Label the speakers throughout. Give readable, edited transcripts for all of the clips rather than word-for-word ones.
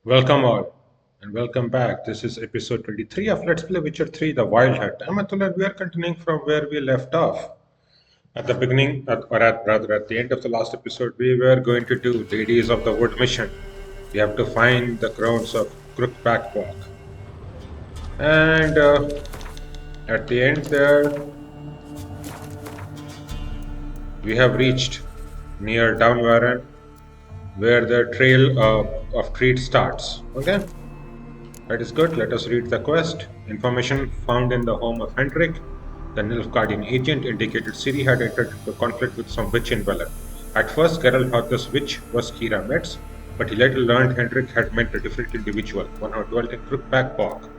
Speaker 1: Welcome all, and welcome back. This is episode 23 of Let's Play Witcher 3 The Wild Hunt. I'm Atul, and we are continuing from where we left off. At the beginning, rather at the end of the last episode, we were going to do Ladies of the Wood mission. We have to find the Crones of Crookback Walk. And at the end there, we have reached near Downwarren, where the trail of Crete starts. Okay? That is good. Let us read the quest. Information found in the home of Hendrik, the Nilfgaardian agent, indicated Ciri had entered into conflict with some witch in Valor. At first, Geralt thought this witch was Kira Metz, but he later learned Hendrik had meant a different individual, one who dwelt in Crookback Bog.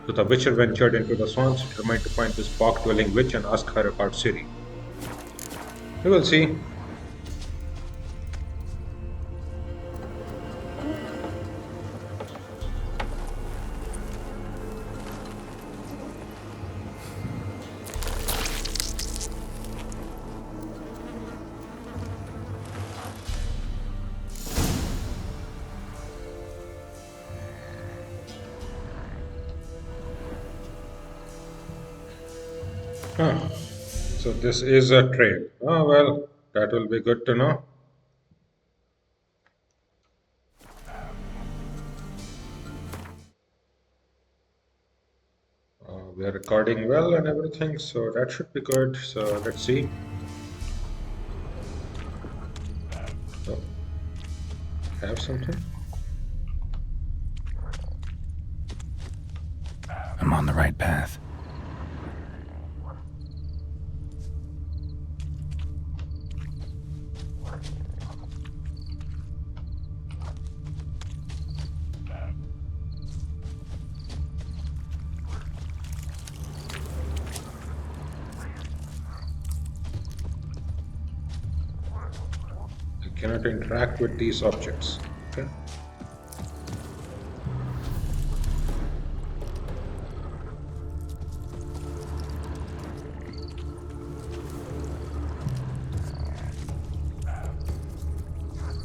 Speaker 1: So the Witcher ventured into the swamps, determined to find this bog-dwelling witch and ask her about Ciri. We will see. So this is a trail. Oh well, that will be good to know. We are recording well and everything, so that should be good. So let's see. Oh, have something?
Speaker 2: I'm on the right path.
Speaker 1: I cannot interact with these objects. Okay.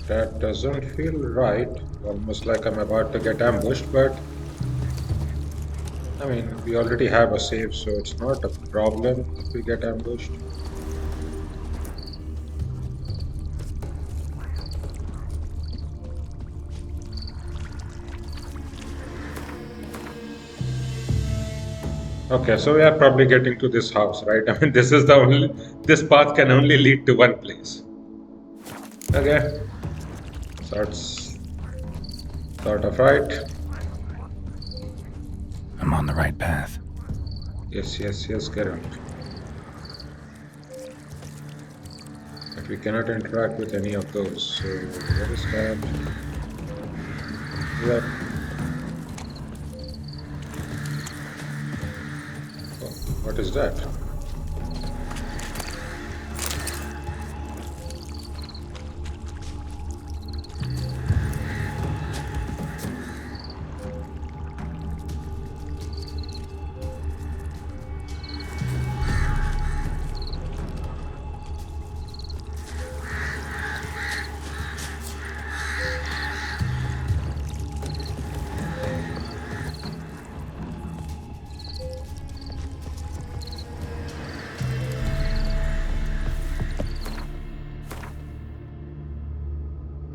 Speaker 1: That doesn't feel right. Almost like I'm about to get ambushed, but I mean, we already have a save, so it's not a problem if we get ambushed. Okay, so we are probably getting to this house, right? I mean, this path can only lead to one place. Okay, so it's sort of right.
Speaker 2: I'm on the right path.
Speaker 1: Yes, Geralt. But we cannot interact with any of those, so what is that? Yep. Oh, what is that?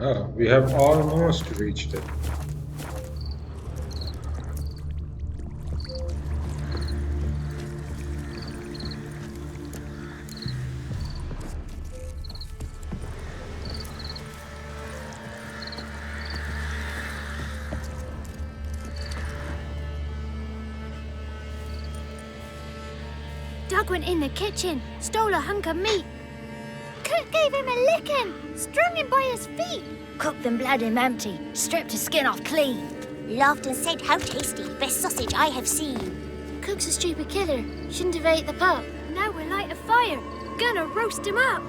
Speaker 1: Oh, we have almost reached it.
Speaker 3: Doug went in the kitchen, stole a hunk of meat. Cook gave him a licking, strung him by his feet.
Speaker 4: Cooked and bled him empty, stripped his skin off clean.
Speaker 5: Laughed and said, "How tasty, best sausage I have seen."
Speaker 3: Cook's a stupid killer, shouldn't have ate the pup. Now we'll light a fire, gonna roast him up.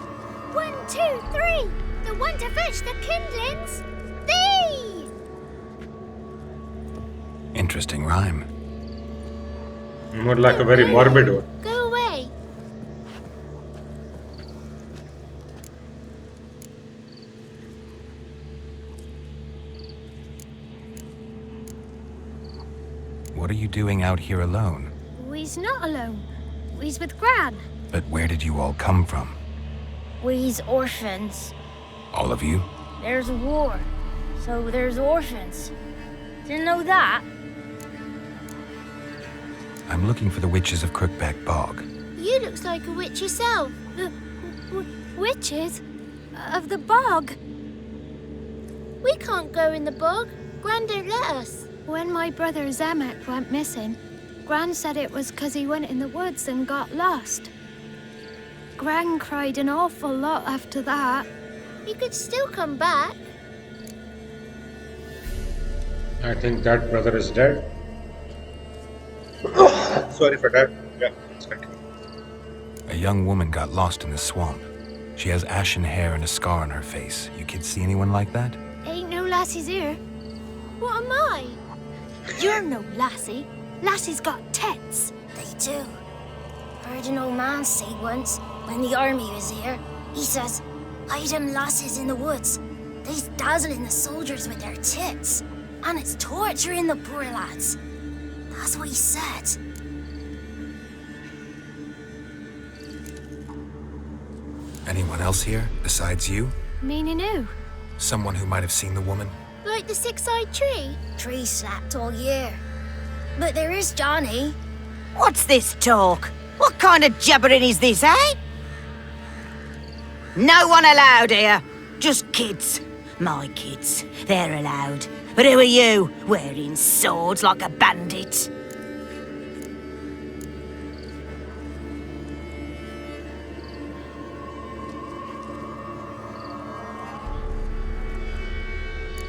Speaker 3: 1, 2, 3, the one to fetch the kindlings. Thee!
Speaker 2: Interesting rhyme.
Speaker 1: More like a very morbid one.
Speaker 3: Go away.
Speaker 2: What are you doing out here alone?
Speaker 3: We's not alone. We's with Gran.
Speaker 2: But where did you all come from?
Speaker 4: We's orphans.
Speaker 2: All of you?
Speaker 4: There's a war, so there's orphans. Didn't know that?
Speaker 2: I'm looking for the witches of Crookback Bog.
Speaker 3: You looks like a witch yourself. Witches? Of the bog? We can't go in the bog. Gran don't let us. When my brother Zemek went missing, Gran said it was 'cause he went in the woods and got lost. Gran cried an awful lot after that. He could still come back.
Speaker 1: I think that brother is dead. Sorry for that. Yeah, let's continue.
Speaker 2: A young woman got lost in the swamp. She has ashen hair and a scar on her face. You kids see anyone like that?
Speaker 3: Ain't no lassies here. What am I? You're no lassie. Lassie's got tits.
Speaker 4: They do. Heard an old man say once, when the army was here, he says, hide them lasses in the woods. They's dazzling the soldiers with their tits. And it's torturing the poor lads. That's what he said.
Speaker 2: Anyone else here, besides you?
Speaker 3: Meaning who?
Speaker 2: Someone who might have seen the woman?
Speaker 3: Like the six-eyed tree?
Speaker 4: Tree slapped all year. But there is Johnny.
Speaker 6: What's this talk? What kind of jabbering is this, eh? No one allowed here. Just kids. My kids. They're allowed. But who are you, wearing swords like a bandit?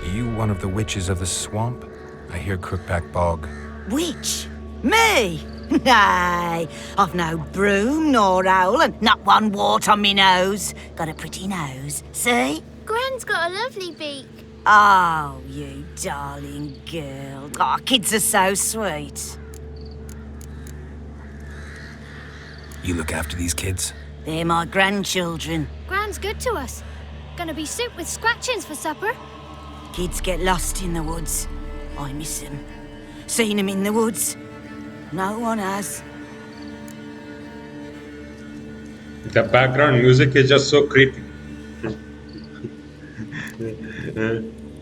Speaker 2: Are you one of the witches of the swamp? I hear Crookback Bog.
Speaker 6: Witch? Me? Nay, I've no broom nor owl and not one wart on me nose. Got a pretty nose, see?
Speaker 3: Gran's got a lovely beak.
Speaker 6: Oh, you darling girl. Oh, kids are so sweet.
Speaker 2: You look after these kids?
Speaker 6: They're my grandchildren.
Speaker 3: Gran's good to us. Gonna be soup with scratchings for supper.
Speaker 6: Kids get lost in the woods. I miss them. Seen them in the woods. No one has.
Speaker 1: The background music is just so creepy.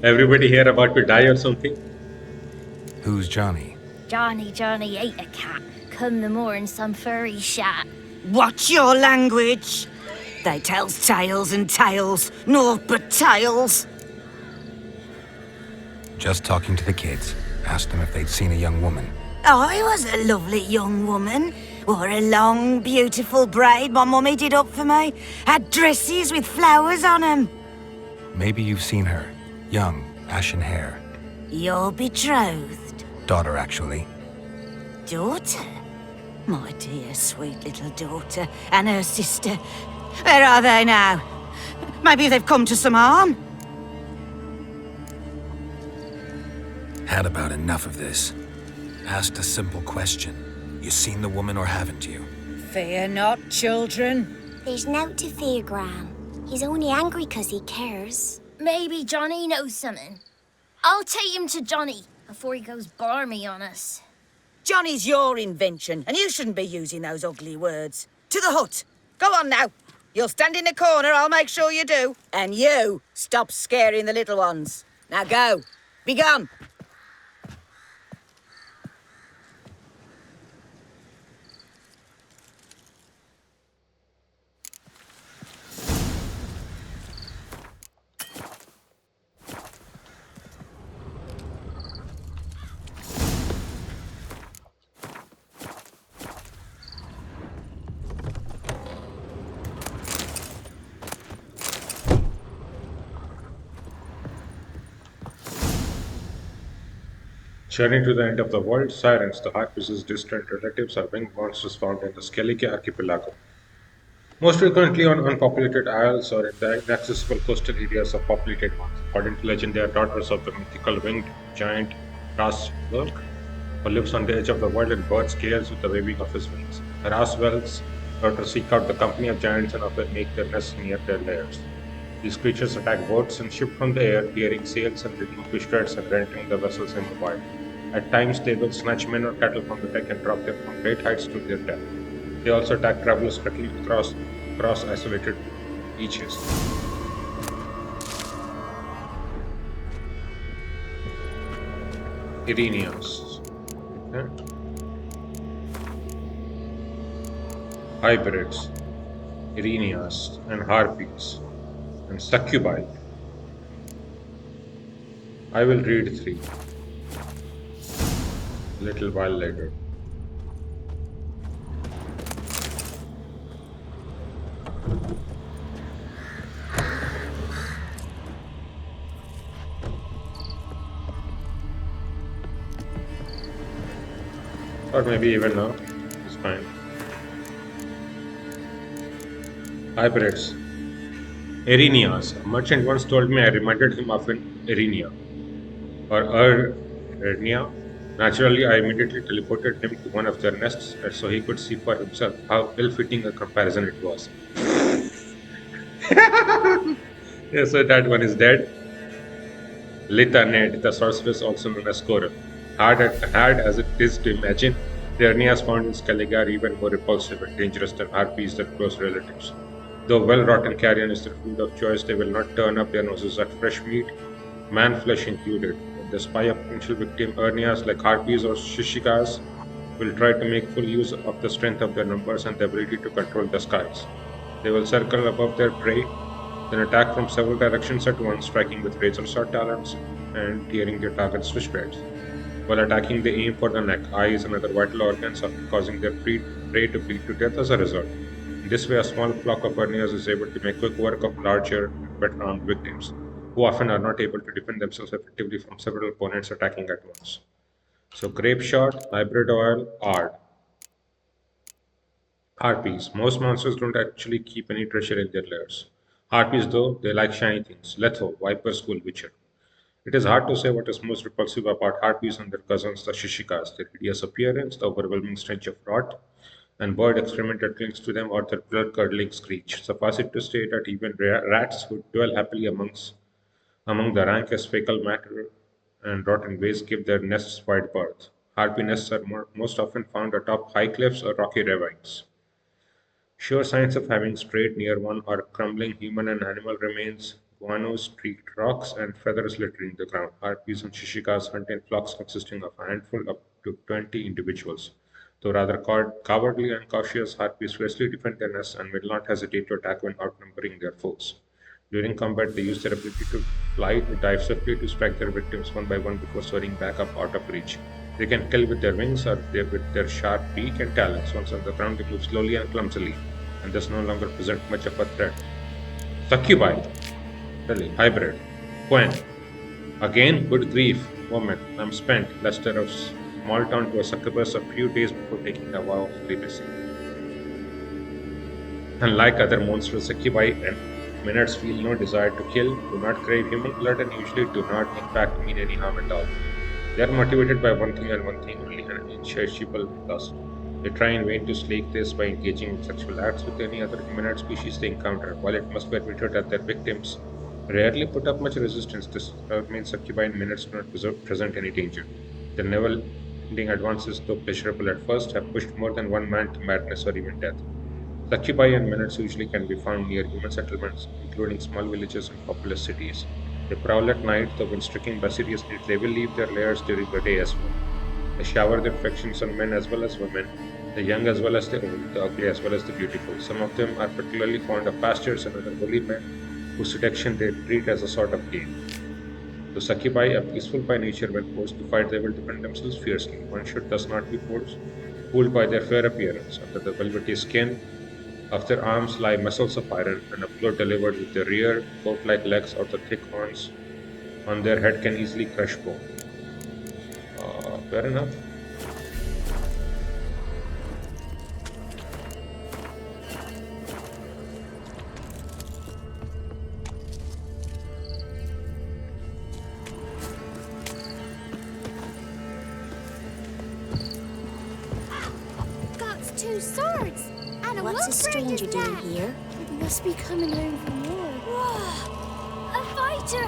Speaker 1: Everybody here about to die or something?
Speaker 2: Who's Johnny?
Speaker 4: Johnny ate a cat. Come the more in some furry shat.
Speaker 6: Watch your language. They tells tales and tales, naught but tales.
Speaker 2: Just talking to the kids. Asked them if they'd seen a young woman.
Speaker 6: I was a lovely young woman. Wore a long, beautiful braid my mummy did up for me. Had dresses with flowers on 'em.
Speaker 2: Maybe you've seen her. Young, ashen hair.
Speaker 6: You're betrothed.
Speaker 2: Daughter, actually.
Speaker 6: Daughter? My dear, sweet little daughter. And her sister. Where are they now? Maybe they've come to some harm.
Speaker 2: Had about enough of this. Asked a simple question. You seen the woman or haven't you?
Speaker 6: Fear not, children.
Speaker 5: There's nought to fear, Gran. He's only angry 'cause he cares.
Speaker 4: Maybe Johnny knows something. I'll take him to Johnny before he goes barmy on us.
Speaker 6: Johnny's your invention, and you shouldn't be using those ugly words. To the hut. Go on now. You'll stand in the corner, I'll make sure you do. And you, stop scaring the little ones. Now go. Be gone.
Speaker 1: Journey to the end of the world, Sirens, the High Priestess's distant relatives, are winged monsters found in the Skellige archipelago. Most frequently on unpopulated isles or in the inaccessible coastal areas of populated ones. According to legend, they are daughters of the mythical winged giant Raswelk, who lives on the edge of the world and birds chaos with the waving of his wings. The Raswelk's daughters seek out the company of giants and often make their nests near their lairs. These creatures attack boats and ship from the air, tearing sails and leading fish threads and rendering the vessels in the wild. At times, they will snatch men or cattle from the deck and drop them from great heights to their death. They also attack travelers scuttling across isolated beaches. Irenias. Okay. Hybrids, Irenias, and Harpies, and Succubi. I will read 3 a little while later. Or maybe even now. It's fine. Hybrids. Irenias. A merchant once told me I reminded him of an Irenia or Ernia. Naturally, I immediately teleported him to one of their nests so he could see for himself how ill-fitting a comparison it was. Yeah, so that one is dead. Lita Ned, the sorceress also known as Coral. Hard as it is to imagine, the Ernias found in Skellige are even more repulsive and dangerous than harpies, their close relatives. Though well-rotten carrion is their food of choice, they will not turn up their noses at fresh meat, man flesh included. When they spy a potential victim, Ernias, like harpies or shishikas, will try to make full use of the strength of their numbers and the ability to control the skies. They will circle above their prey, then attack from several directions at once, striking with razor-sharp talons and tearing their targets to shreds. While attacking, they aim for the neck, eyes, and other vital organs, often causing their prey to bleed to death as a result. In this way, a small flock of Ernias is able to make quick work of larger, better-armed victims, who often are not able to defend themselves effectively from several opponents attacking at once. So, grape shot, hybrid oil, ard. Harpies. Most monsters don't actually keep any treasure in their lairs. Harpies, though, they like shiny things. Letho, viper, school witcher. It is hard to say what is most repulsive about harpies and their cousins, the shishikas, their hideous appearance, the overwhelming stench of rot, and bird excrement that clings to them, or their blood-curdling screech. Suffice it to say that even rats who dwell happily among the rank as fecal matter and rotten waste give their nests wide berth. Harpy nests are most often found atop high cliffs or rocky ravines. Sure signs of having strayed near one are crumbling human and animal remains, guano-streaked rocks, and feathers littering the ground. Harpies and shishikas hunt in flocks consisting of a handful up to 20 individuals. Though rather cowardly and cautious, harpies fiercely defend their nests and will not hesitate to attack when outnumbering their foes. During combat, they use their ability to fly to dive swiftly to strike their victims one by one before soaring back up out of reach. They can kill with their wings or with their sharp beak and talons. Once on the ground, they move slowly and clumsily, and thus no longer present much of a threat. Succubi. Really, hybrid. Gwent. Again, good grief. Woman, I'm spent. Lester of small town to a succubus a few days before taking a vow of celibacy. Unlike other monstrous succubi, and Minards feel no desire to kill, do not crave human blood, and usually do not, in fact, mean any harm at all. They are motivated by one thing and one thing only, an insatiable lust. They try in vain to slake this by engaging in sexual acts with any other humanoid species they encounter. While it must be admitted that their victims rarely put up much resistance, this means succubi in minutes do not present any danger. Their never-ending advances, though pleasurable at first, have pushed more than one man to madness or even death. Succubi and minutes usually can be found near human settlements, including small villages and populous cities. They prowl at night, though when stricken by serious needs, they will leave their lairs during the day as well. They shower their affections on men as well as women, the young as well as the old, the ugly as well as the beautiful. Some of them are particularly fond of pastures and other holy men, whose seduction they treat as a sort of game. The succubi are peaceful by nature. When forced to fight, they will defend themselves fiercely. One should thus not be fooled by their fair appearance. Under the velvety skin of their arms lie muscles of iron, and a blow delivered with their rear, goat-like legs or the thick horns on their head can easily crush bone. Fair enough.
Speaker 3: Got 2 swords and a
Speaker 5: What's a stranger doing here?
Speaker 3: It must be coming home from war. Whoa! A fighter!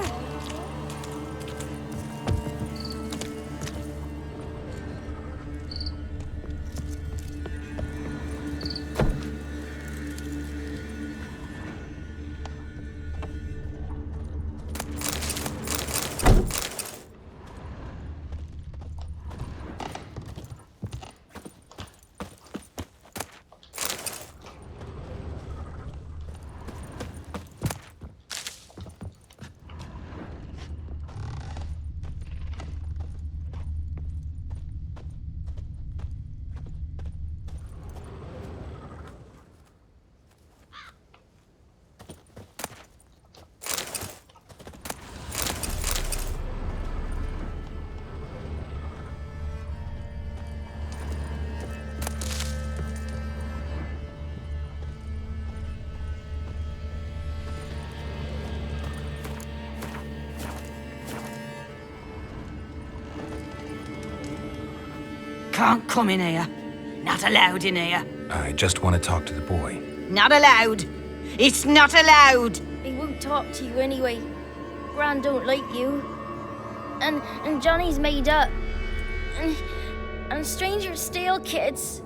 Speaker 6: can't come in here. Not allowed in here.
Speaker 2: I just want to talk to the boy.
Speaker 6: Not allowed. It's not allowed.
Speaker 3: He won't talk to you anyway. Gran don't like you. And Johnny's made up. And strangers steal kids.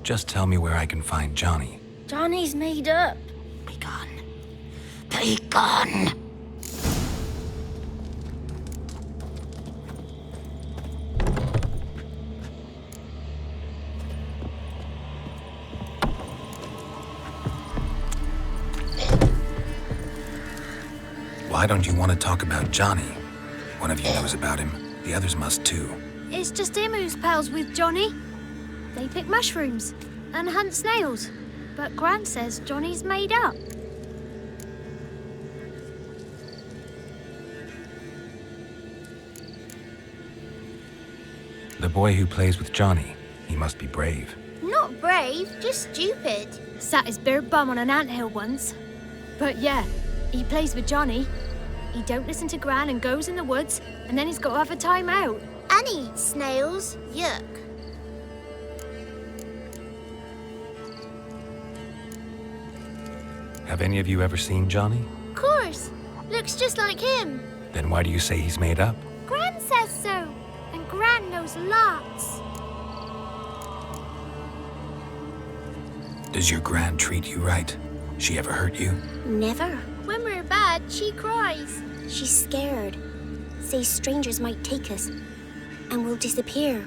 Speaker 2: Just tell me where I can find Johnny.
Speaker 3: Johnny's made up.
Speaker 6: Be gone. Be gone.
Speaker 2: Why don't you want to talk about Johnny? One of you knows about him. The others must too.
Speaker 3: It's just him who's pals with Johnny. They pick mushrooms and hunt snails. But Gran says Johnny's made up.
Speaker 2: The boy who plays with Johnny, he must be brave.
Speaker 3: Not brave, just stupid. Sat his bare bum on an anthill once. But yeah, he plays with Johnny. He don't listen to Gran and goes in the woods, and then he's got to have a time out. And he eats snails. Yuck.
Speaker 2: Have any of you ever seen Johnny?
Speaker 3: Of course. Looks just like him.
Speaker 2: Then why do you say he's made up?
Speaker 3: Gran says so. And Gran knows lots.
Speaker 2: Does your Gran treat you right? She ever hurt you?
Speaker 5: Never.
Speaker 3: When we're bad, she cries.
Speaker 5: She's scared. Says strangers might take us. And we'll disappear.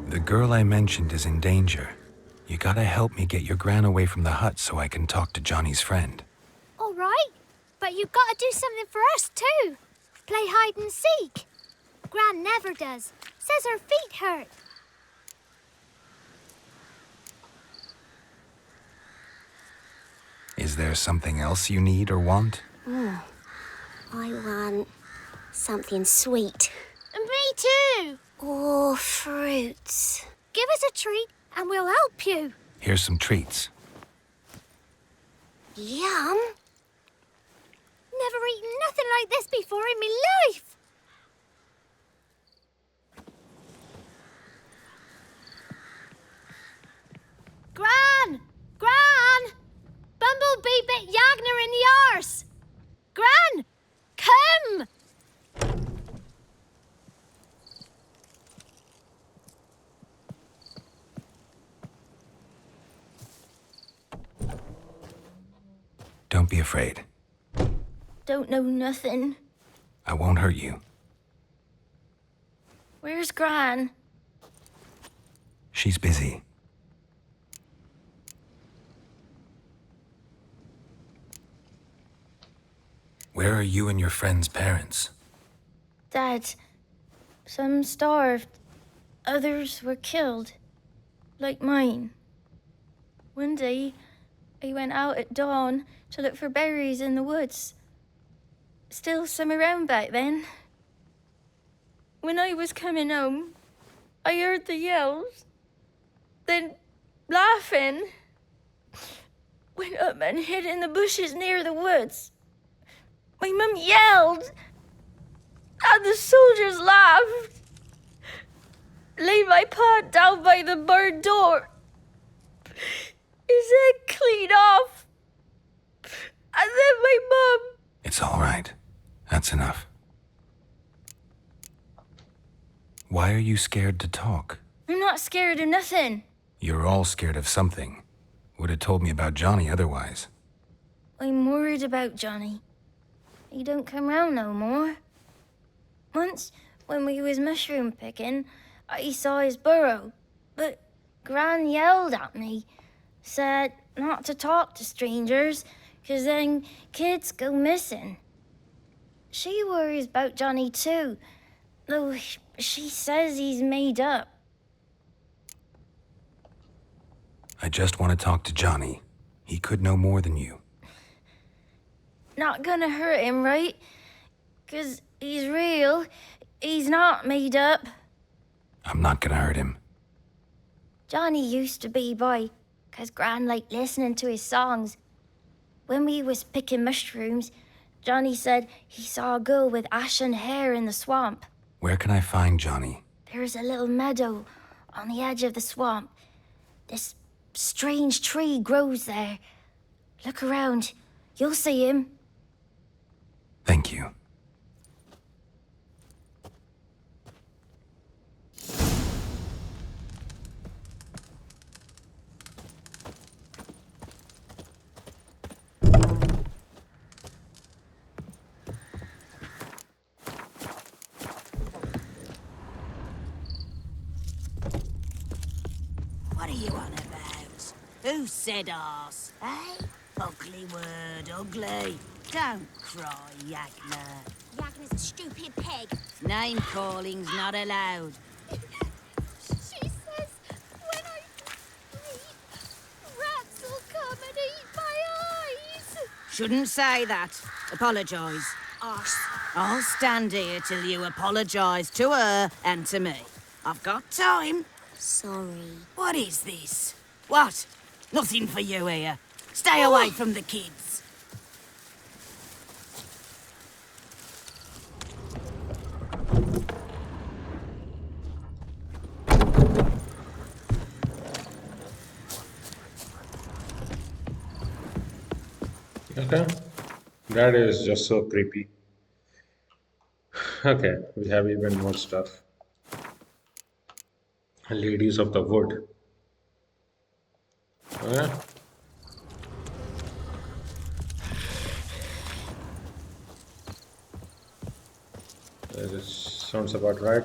Speaker 2: The girl I mentioned is in danger. You gotta help me get your Gran away from the hut so I can talk to Johnny's friend.
Speaker 3: All right. But you've got to do something for us, too. Play hide and seek. Gran never does. Says her feet hurt.
Speaker 2: Is there something else you need or want?
Speaker 5: I want something sweet.
Speaker 3: And me too.
Speaker 5: Oh, fruits.
Speaker 3: Give us a treat and we'll help you.
Speaker 2: Here's some treats.
Speaker 5: Yum.
Speaker 3: Never eaten nothing like this before in my life. Gran! Gran! Bumblebee bit Yagner in the arse. Gran! Come!
Speaker 2: Don't be afraid.
Speaker 3: Don't know nothing.
Speaker 2: I won't hurt you.
Speaker 3: Where's Gran?
Speaker 2: She's busy. Where are you and your friend's parents?
Speaker 3: Dad, some starved. Others were killed. Like mine. One day, I went out at dawn to look for berries in the woods. Still some around back then. When I was coming home, I heard the yells. Then, laughing. Went up and hid in the bushes near the woods. My mum yelled. And the soldiers laughed. Laid my pa down by the barn door. His head clean off. And then my mum...
Speaker 2: It's all right. That's enough. Why are you scared to talk?
Speaker 3: I'm not scared of nothing.
Speaker 2: You're all scared of something. Would have told me about Johnny otherwise.
Speaker 3: I'm worried about Johnny. He don't come round no more. Once, when we was mushroom picking, I saw his burrow. But Gran yelled at me. Said not to talk to strangers, 'cause then kids go missing. She worries about Johnny too, though she says he's made up.
Speaker 2: I just want to talk to Johnny. He could know more than you.
Speaker 3: Not gonna hurt him, right? 'Cause he's real. He's not made up.
Speaker 2: I'm not gonna hurt him.
Speaker 3: Johnny used to be by
Speaker 4: 'cause Gran liked listening to his songs. When we was picking mushrooms, Johnny said he saw a girl with ashen hair in the swamp.
Speaker 2: Where can I find Johnny?
Speaker 4: There's a little meadow on the edge of the swamp. This strange tree grows there. Look around. You'll see him.
Speaker 2: Thank you.
Speaker 6: What are you on about? Who said arse? Eh? Ugly word, ugly. Don't cry, Yagna.
Speaker 5: Yagna's a stupid pig.
Speaker 6: Name-calling's not allowed.
Speaker 3: She says when I sleep, rats will come and eat my eyes.
Speaker 6: Shouldn't say that. Apologise.
Speaker 5: Arse.
Speaker 6: I'll stand here till you apologise to her and to me. I've got time.
Speaker 5: Sorry.
Speaker 6: What is this? What? Nothing for you here. Stay away from the kids.
Speaker 1: Okay. That is just so creepy. Okay, we have even more stuff. Ladies of the wood. Okay. This sounds about right.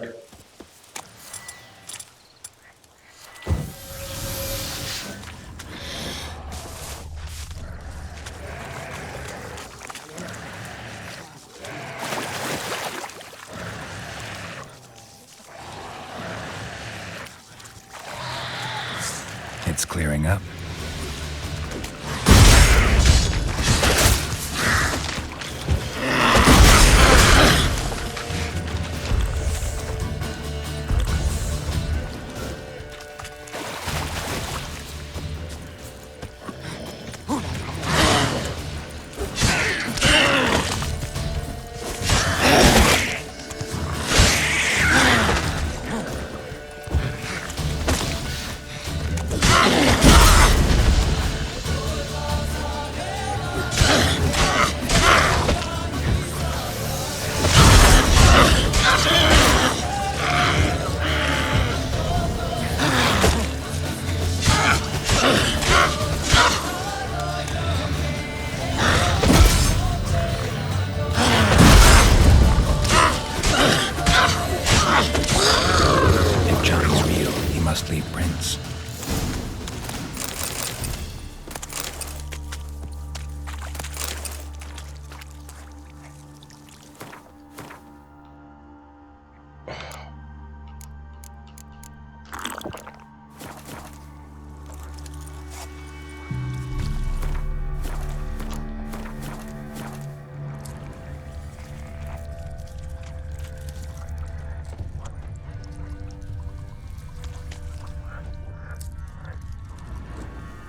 Speaker 2: It's clearing up. If Johnny's real, he must leave prints.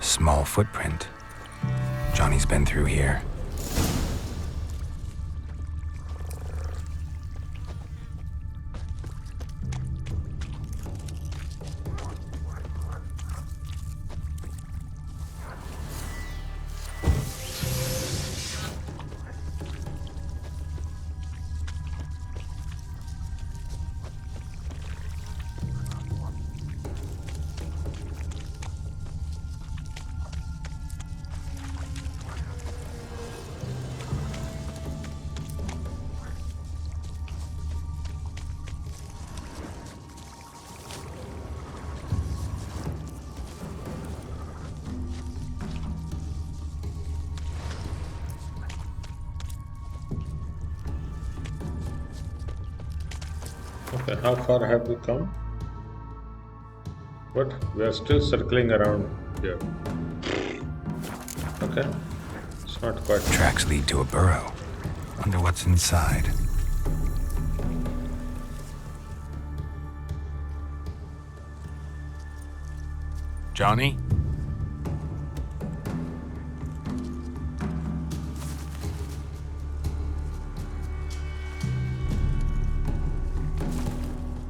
Speaker 2: Small footprint. Johnny's been through here.
Speaker 1: Okay, how far have we come? But we are still circling around here. Okay, it's not quite.
Speaker 2: Tracks lead to a burrow. Wonder what's inside. Johnny?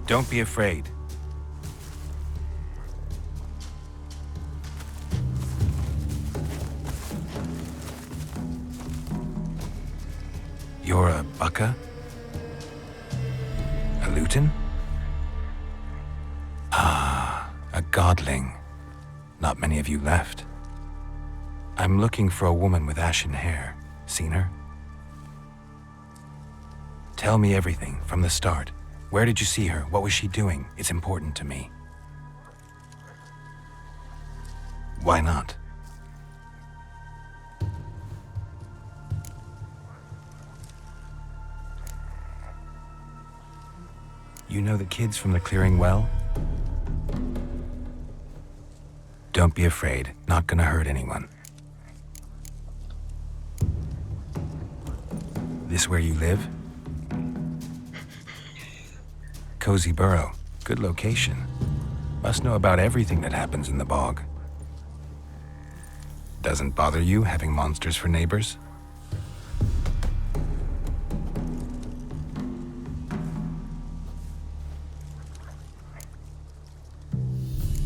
Speaker 2: Don't be afraid. You're a Bucka? A Luton? Ah, a godling. Not many of you left. I'm looking for a woman with ashen hair. Seen her? Tell me everything from the start. Where did you see her? What was she doing? It's important to me. Why not? You know the kids from the clearing well? Don't be afraid. Not gonna hurt anyone. This where you live? Cozy burrow. Good location. Must know about everything that happens in the bog. Doesn't bother you having monsters for neighbors?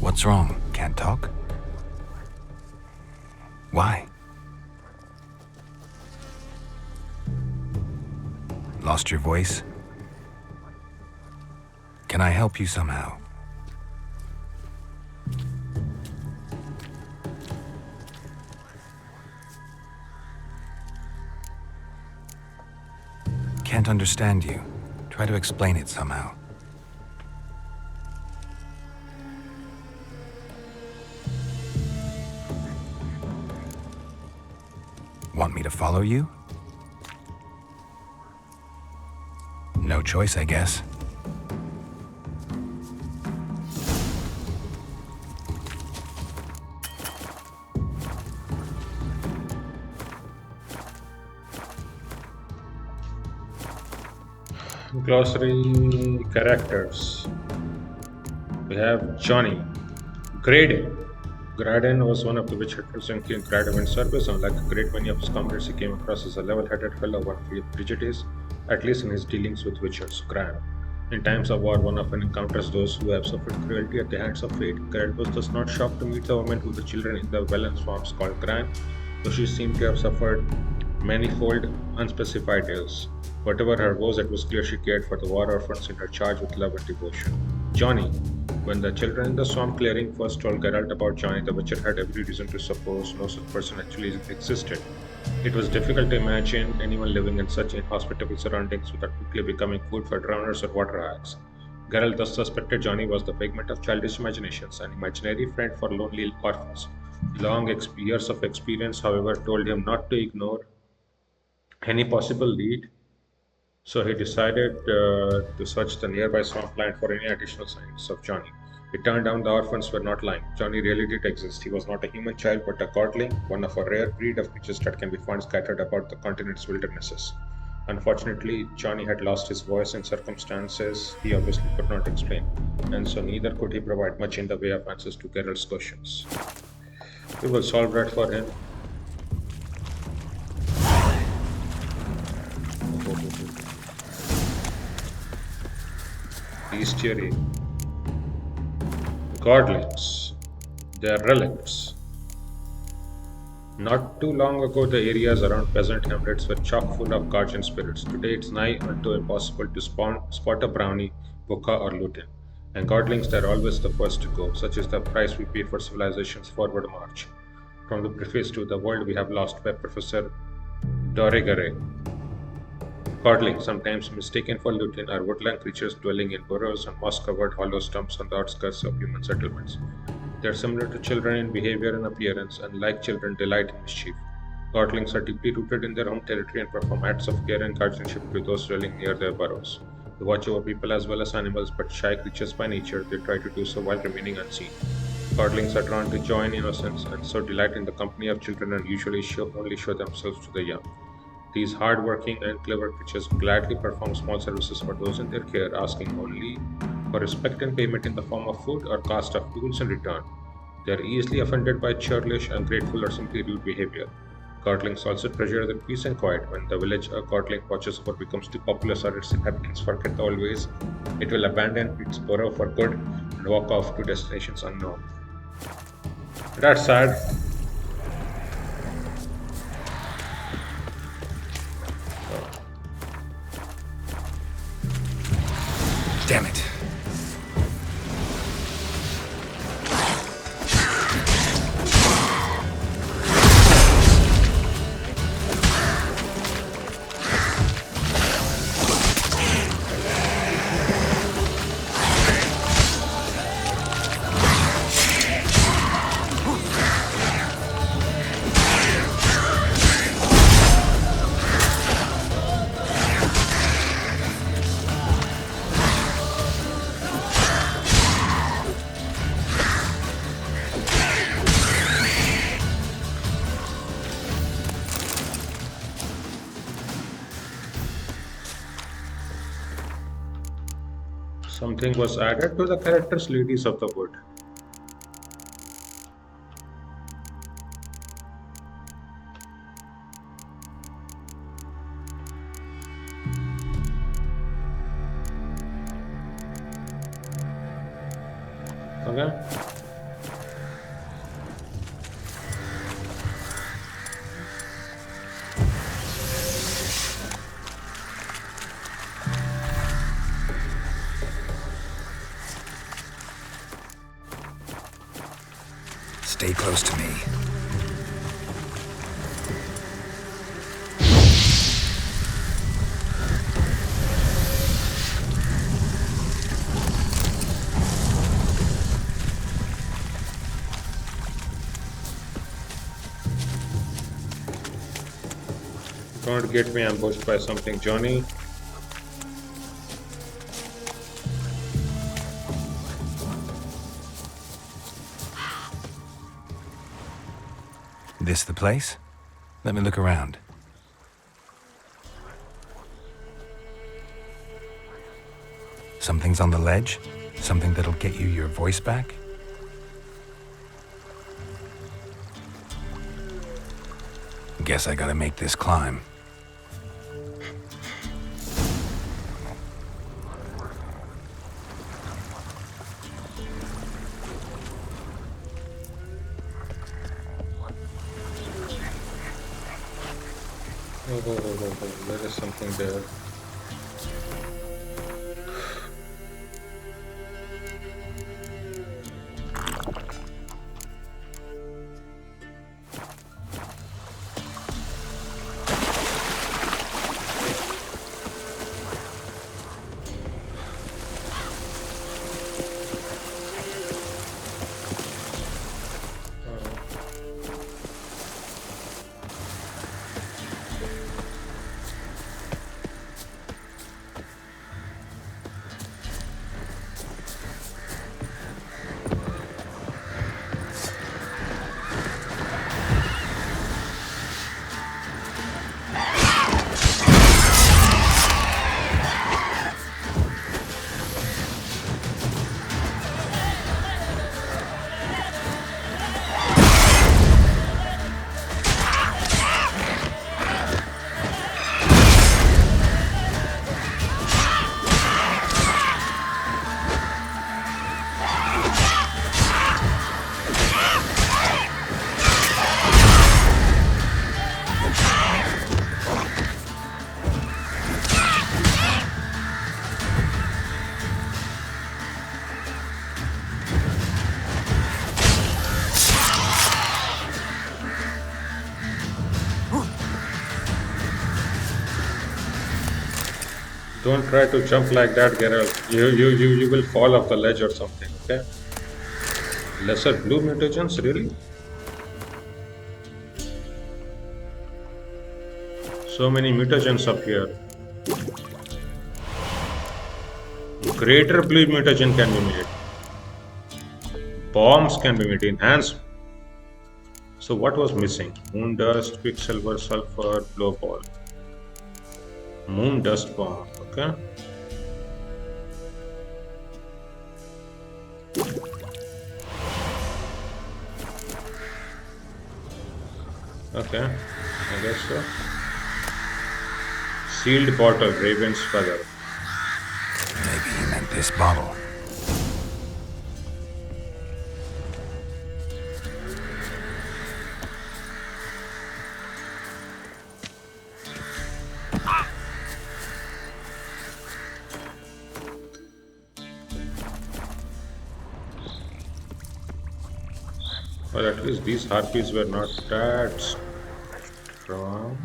Speaker 2: What's wrong? Can't talk? Why? Lost your voice? Can I help you somehow? Can't understand you. Try to explain it somehow. Want me to follow you? No choice, I guess.
Speaker 1: Glossary characters. We have Johnny. Graden. Graden was one of the witch hunters in King Gradovin's service. Unlike a great many of his comrades, he came across as a level-headed fellow, one free of prejudice, at least in his dealings with witchers. Gran. In times of war, one often encounters those who have suffered cruelty at the hands of fate. Geralt was thus not shocked to meet the woman who the children in the well and swamps called Gran, though she seemed to have suffered manifold, unspecified ills. Whatever her woes, it was clear she cared for the war orphans in her charge with love and devotion. Johnny. When the children in the swamp clearing first told Geralt about Johnny, the Witcher had every reason to suppose no such person actually existed. It was difficult to imagine anyone living in such inhospitable surroundings without quickly becoming food for drowners or water hags. Geralt thus suspected Johnny was the figment of childish imaginations, an imaginary friend for lonely orphans. Years of experience, however, told him not to ignore any possible lead, so he decided to search the nearby swampland for any additional signs of Johnny. It turned out the orphans were not lying. Johnny really did exist. He was not a human child but a godling, one of a rare breed of creatures that can be found scattered about the continent's wildernesses. Unfortunately, Johnny had lost his voice in circumstances he obviously could not explain, and so neither could he provide much in the way of answers to Geralt's questions. We will solve that for him. These Ciri. Godlings. They are relics. Not too long ago, the areas around peasant hamlets were chock full of guardian spirits. Today, it's nigh unto impossible to spot a brownie, bucka, or lutin. And godlings, they're always the first to go. Such is the price we pay for civilization's forward march. From the preface to The World We Have Lost by Professor Dorigare. Godlings, sometimes mistaken for lutin, are woodland creatures dwelling in burrows and moss-covered hollow stumps on the outskirts of human settlements. They are similar to children in behavior and appearance, and like children, delight in mischief. Godlings are deeply rooted in their home territory and perform acts of care and guardianship to those dwelling near their burrows. They watch over people as well as animals, but shy creatures by nature, they try to do so while remaining unseen. Godlings are drawn to joy and innocence, and so delight in the company of children and usually only show themselves to the young. These hard-working and clever creatures gladly perform small services for those in their care, asking only for respect and payment in the form of food or cast of tools in return. They are easily offended by churlish, ungrateful, or simply rude behavior. Godlings also treasure the peace and quiet. When the village a Godling watches over becomes too populous or its inhabitants forget the old ways, it will abandon its burrow for good and walk off to destinations unknown. That's sad.
Speaker 2: Damn it.
Speaker 1: Something was added to the characters Ladies of the Wood. Okay.
Speaker 2: Stay close to me.
Speaker 1: Don't get me ambushed by something, Johnny.
Speaker 2: This the place? Let me look around. Something's on the ledge? Something that'll get you your voice back? Guess I gotta make this climb.
Speaker 1: Oh, there is something there. Don't try to jump like that, Geralt. You will fall off the ledge or something, okay? Lesser blue mutagens, really? So many mutagens up here. Greater blue mutagen can be made. Bombs can be made. Enhanced. So what was missing? Moon dust, quicksilver, sulfur, blow ball. Moon dust bomb, okay. Okay. I guess so. Sealed bottle, raven's feather.
Speaker 2: Maybe he meant this bottle.
Speaker 1: Well, at least these harpies were not that strong.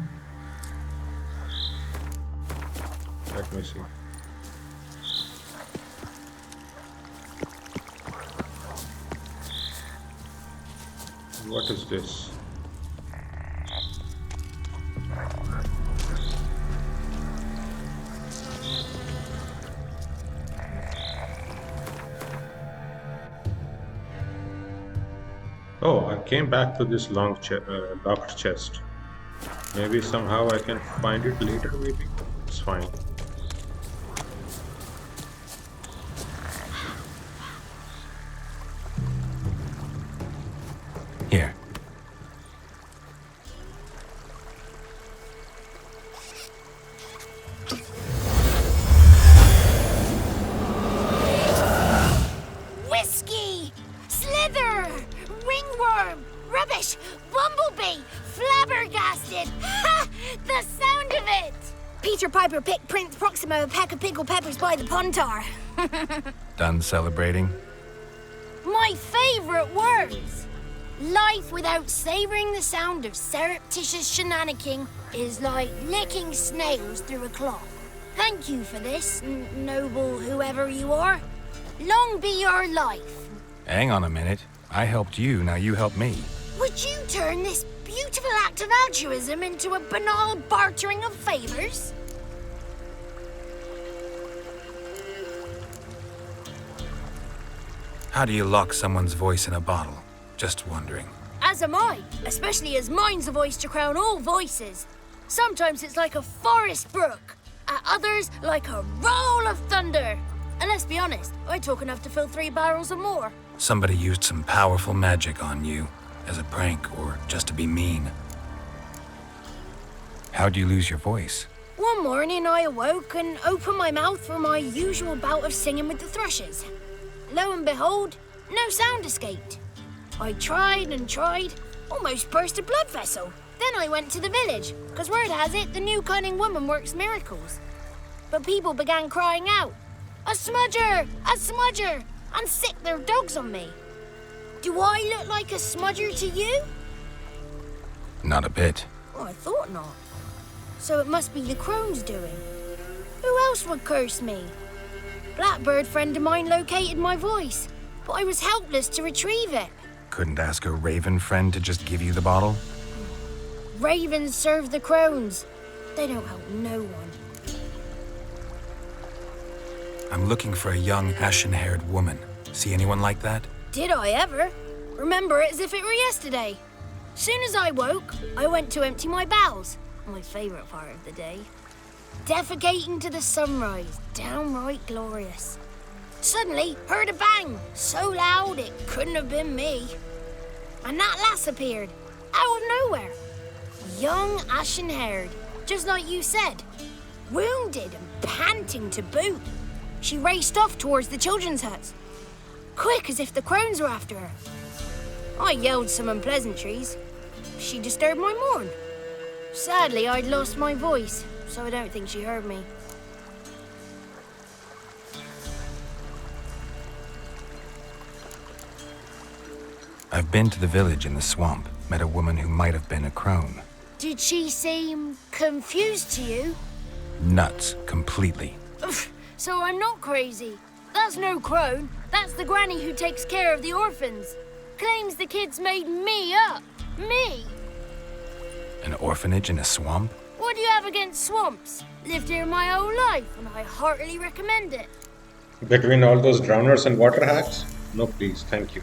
Speaker 1: Let me see. What is this? Oh, I came back to this locked chest. Maybe somehow I can find it later, maybe? It's fine.
Speaker 2: Here.
Speaker 3: Whiskey! Slither! Ringworm! Rubbish! Bumblebee! Flabbergasted! Ha! The sound of it! Peter Piper picked Prince Proximo a pack of pickled peppers by the pontar.
Speaker 2: Done celebrating?
Speaker 3: My favourite words! Life without savouring the sound of surreptitious shenanigans is like licking snails through a cloth. Thank you for this, noble whoever you are. Long be your life.
Speaker 2: Hang on a minute. I helped you, now you help me.
Speaker 3: Would you turn this beautiful act of altruism into a banal bartering of favours?
Speaker 2: How do you lock someone's voice in a bottle? Just wondering.
Speaker 3: As am I, especially as mine's a voice to crown all voices. Sometimes it's like a forest brook, at others like a roll of thunder. And let's be honest, I talk enough to fill 3 barrels or more.
Speaker 2: Somebody used some powerful magic on you, as a prank or just to be mean. How'd you lose your voice?
Speaker 3: One morning I awoke and opened my mouth for my usual bout of singing with the thrushes. Lo and behold, no sound escaped. I tried and tried, almost burst a blood vessel. Then I went to the village, because word has it the new cunning woman works miracles. But people began crying out, "A smudger! A smudger!" and sick their dogs on me. Do I look like a smudger to you?
Speaker 2: Not a bit.
Speaker 3: Oh, I thought not. So it must be the Crones' doing. Who else would curse me? Blackbird friend of mine located my voice, but I was helpless to retrieve it.
Speaker 2: Couldn't ask a raven friend to just give you the bottle?
Speaker 3: Ravens serve the Crones. They don't help no one.
Speaker 2: I'm looking for a young, ashen-haired woman. See anyone like that?
Speaker 3: Did I ever? Remember it as if it were yesterday. Soon as I woke, I went to empty my bowels. My favourite part of the day. Defecating to the sunrise, downright glorious. Suddenly, heard a bang, so loud it couldn't have been me. And that lass appeared, out of nowhere. Young, ashen-haired, just like you said. Wounded and panting to boot. She raced off towards the children's huts. Quick as if the Crones were after her. I yelled some unpleasantries. She disturbed my morn. Sadly, I'd lost my voice, so I don't think she heard me.
Speaker 2: I've been to the village in the swamp, met a woman who might have been a crone.
Speaker 3: Did she seem confused to you?
Speaker 2: Nuts, completely.
Speaker 3: So I'm not crazy. That's no crone. That's the granny who takes care of the orphans. Claims the kids made me up. Me!
Speaker 2: An orphanage in a swamp?
Speaker 3: What do you have against swamps? Lived here my whole life, and I heartily recommend it.
Speaker 1: Between all those drowners and water hacks? No, please, thank you.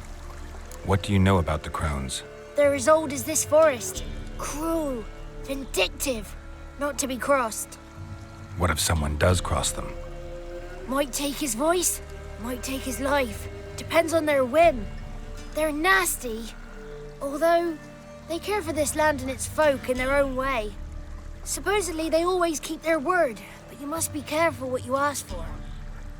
Speaker 2: What do you know about the Crones?
Speaker 3: They're as old as this forest. Cruel, vindictive, not to be crossed.
Speaker 2: What if someone does cross them?
Speaker 3: Might take his voice, might take his life. Depends on their whim. They're nasty, although
Speaker 4: They care for this land and its folk in their own way. Supposedly, they always keep their word, but you must be careful what you ask for.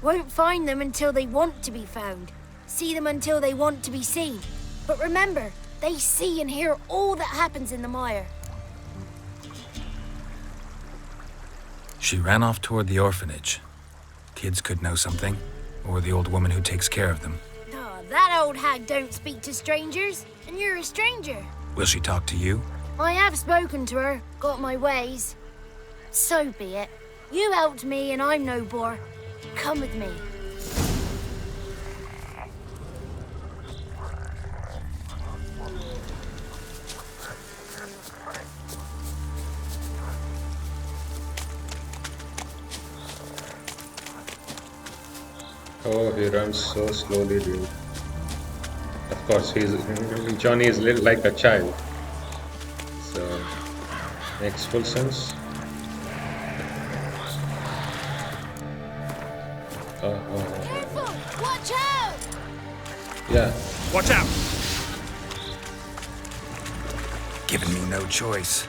Speaker 4: Won't find them until they want to be found. See them until they want to be seen. But remember, they see and hear all that happens in the mire.
Speaker 2: She ran off toward the orphanage. Kids could know something, or the old woman who takes care of them.
Speaker 4: Oh, that old hag don't speak to strangers, and you're a stranger.
Speaker 2: Will she talk to you?
Speaker 4: I have spoken to her, got my ways. So be it. You helped me and I'm no bore. Come with me.
Speaker 1: Oh, he runs so slowly, dude. Of course, Johnny is little like a child. So, makes full sense.
Speaker 4: Careful! Watch out!
Speaker 1: Yeah.
Speaker 2: Watch out! Giving me no choice.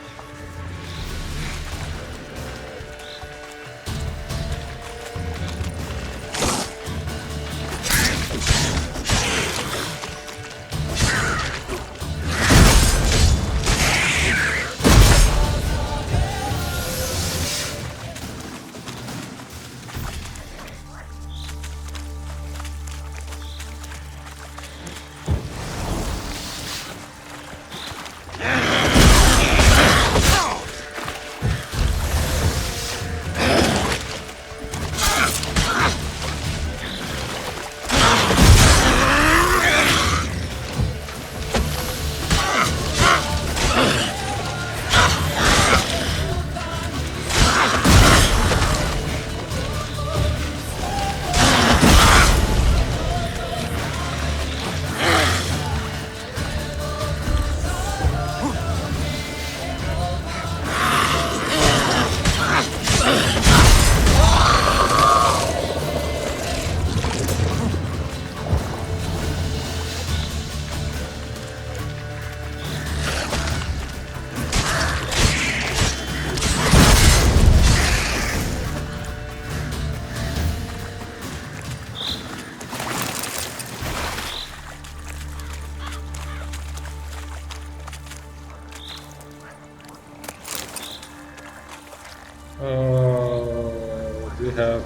Speaker 1: We have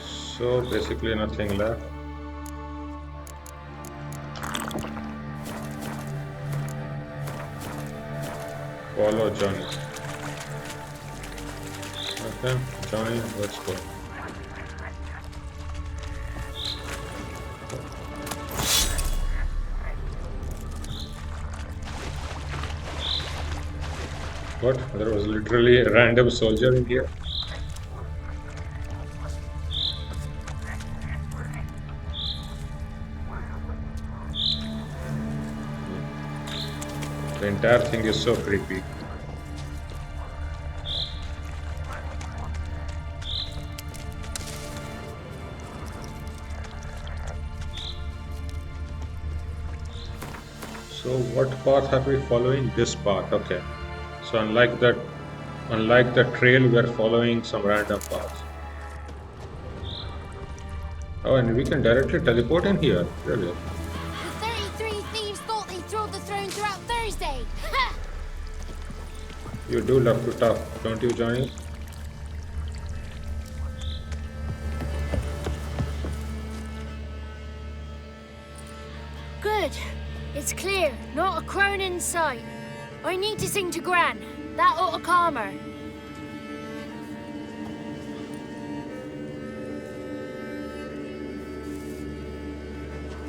Speaker 1: so basically nothing left. Follow Johnny. Okay, Johnny, let's go. What? There was literally a random soldier in here. The entire thing is so creepy. So what path are we following? This path, okay. So unlike the trail, we are following some random path. Oh, and we can directly teleport in here, really.
Speaker 3: The 33 thieves thought they thrilled the throne throughout Thursday. Ha!
Speaker 1: You do love to talk, don't you, Johnny?
Speaker 4: Good. It's clear. Not a crone in sight. I need to sing to Gran. That ought to calm her.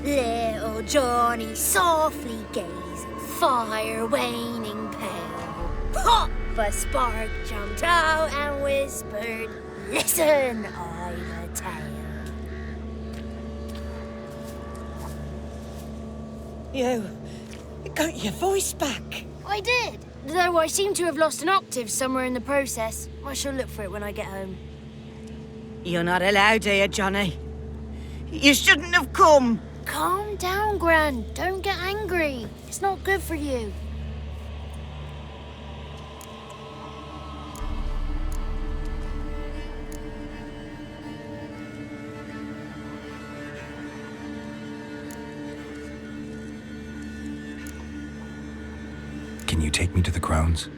Speaker 4: Little Johnny softly gaze, fire waning pale. Pop! A spark jumped out and whispered, "Listen, I've a tale."
Speaker 6: You got your voice back.
Speaker 4: I did, though I seem to have lost an octave somewhere in the process. I shall look for it when I get home.
Speaker 6: You're not allowed here, Johnny. You shouldn't have come.
Speaker 3: Calm down, Gran. Don't get angry. It's not good for you.
Speaker 2: Can you take me to the Crones?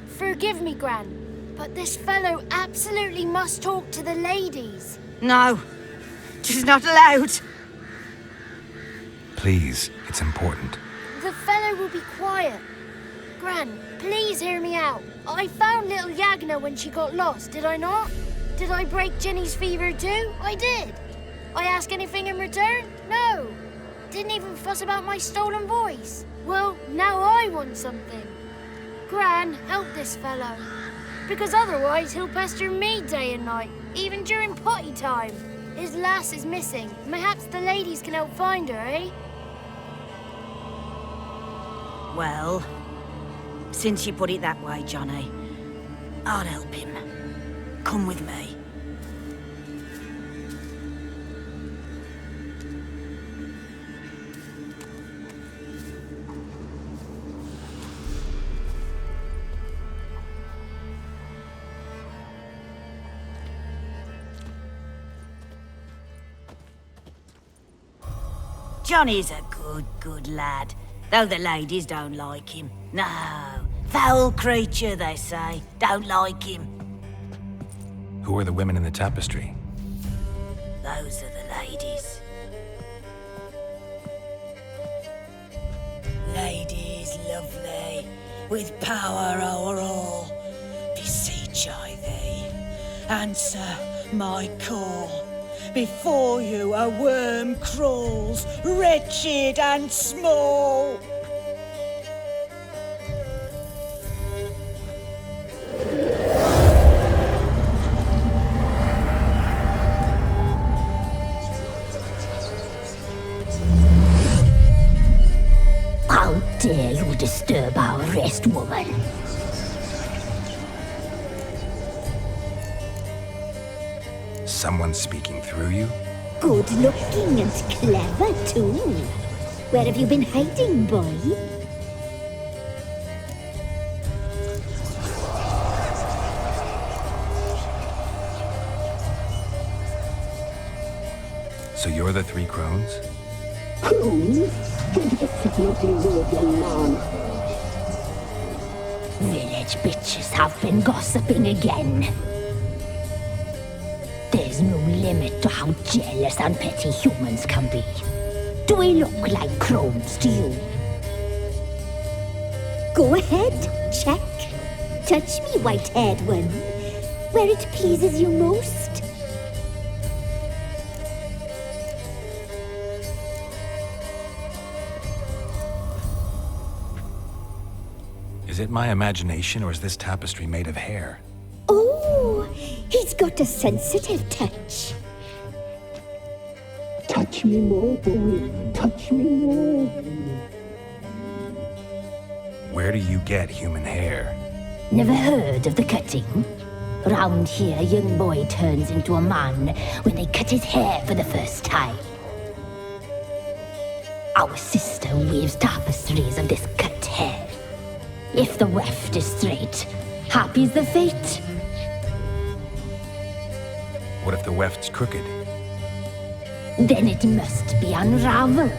Speaker 3: Forgive me, Gran, but this fellow absolutely must talk to the ladies.
Speaker 6: No, she's not allowed.
Speaker 2: Please, it's important.
Speaker 3: The fellow will be quiet. Gran, please hear me out. I found little Yagna when she got lost, did I not? Did I break Ginny's fever too? I did. I ask anything in return? No. Didn't even fuss about my stolen voice. Well, now I want something. Gran, help this fellow. Because otherwise he'll pester me day and night, even during potty time. His lass is missing. Perhaps the ladies can help find her, eh?
Speaker 6: Well, since you put it that way, Johnny, I'll help him. Come with me. Johnny's a good lad, though the ladies don't like him. No, foul creature, they say. Don't like him.
Speaker 2: Who are the women in the tapestry?
Speaker 6: Those are the ladies. Ladies lovely, with power o'er all. Beseech I thee, answer my call. Before you a worm crawls, wretched and small.
Speaker 4: How dare you disturb our rest, woman?
Speaker 2: Someone speaking through you?
Speaker 4: Good looking and clever, too. Where have you been hiding, boy?
Speaker 2: So you're the three Crones?
Speaker 4: Crones? Village bitches have been gossiping again. There's no limit to how jealous and petty humans can be. Do we look like Crones to you? Go ahead, check. Touch me, white-haired one, where it pleases you most.
Speaker 2: Is it my imagination, or is this tapestry made of hair?
Speaker 4: Oh, he's got a sensitive touch. Touch me more, boy. Touch me more.
Speaker 2: Where do you get human hair?
Speaker 4: Never heard of the cutting? Round here, a young boy turns into a man when they cut his hair for the first time. Our sister weaves tapestries of this cut hair. If the weft is straight, happy's the fate.
Speaker 2: What if the weft's crooked?
Speaker 4: Then it must be unraveled.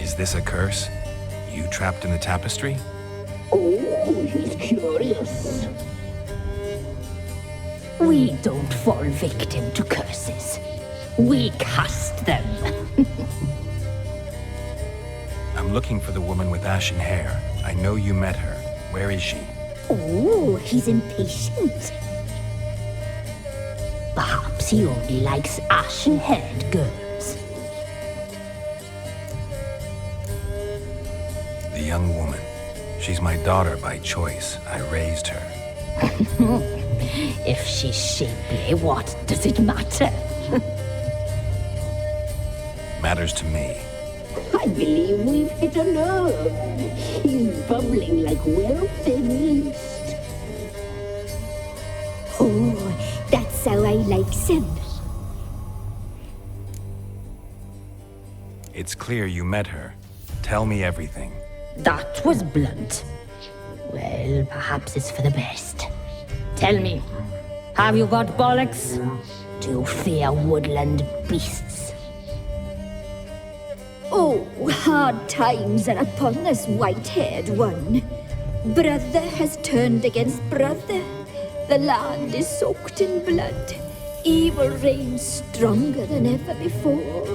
Speaker 2: Is this a curse? You trapped in the tapestry?
Speaker 4: Oh, he's curious. We don't fall victim to curses. We cast them.
Speaker 2: I'm looking for the woman with ashen hair. I know you met her. Where is she?
Speaker 4: Oh, he's impatient. Perhaps he only likes ashen-haired girls.
Speaker 2: The young woman. She's my daughter by choice. I raised her.
Speaker 4: If she's shapely, what does it matter?
Speaker 2: Matters to me.
Speaker 4: I believe we've hit a nerve. He's bubbling like well-fed yeast. Oh, that's how I
Speaker 7: like sin.
Speaker 2: It's clear you met her. Tell me everything.
Speaker 8: That was blunt. Well, perhaps it's for the best. Tell me, have you got bollocks? Do you fear woodland beasts?
Speaker 7: Oh, hard times are upon this white-haired one. Brother has turned against brother. The land is soaked in blood. Evil reigns stronger than ever before.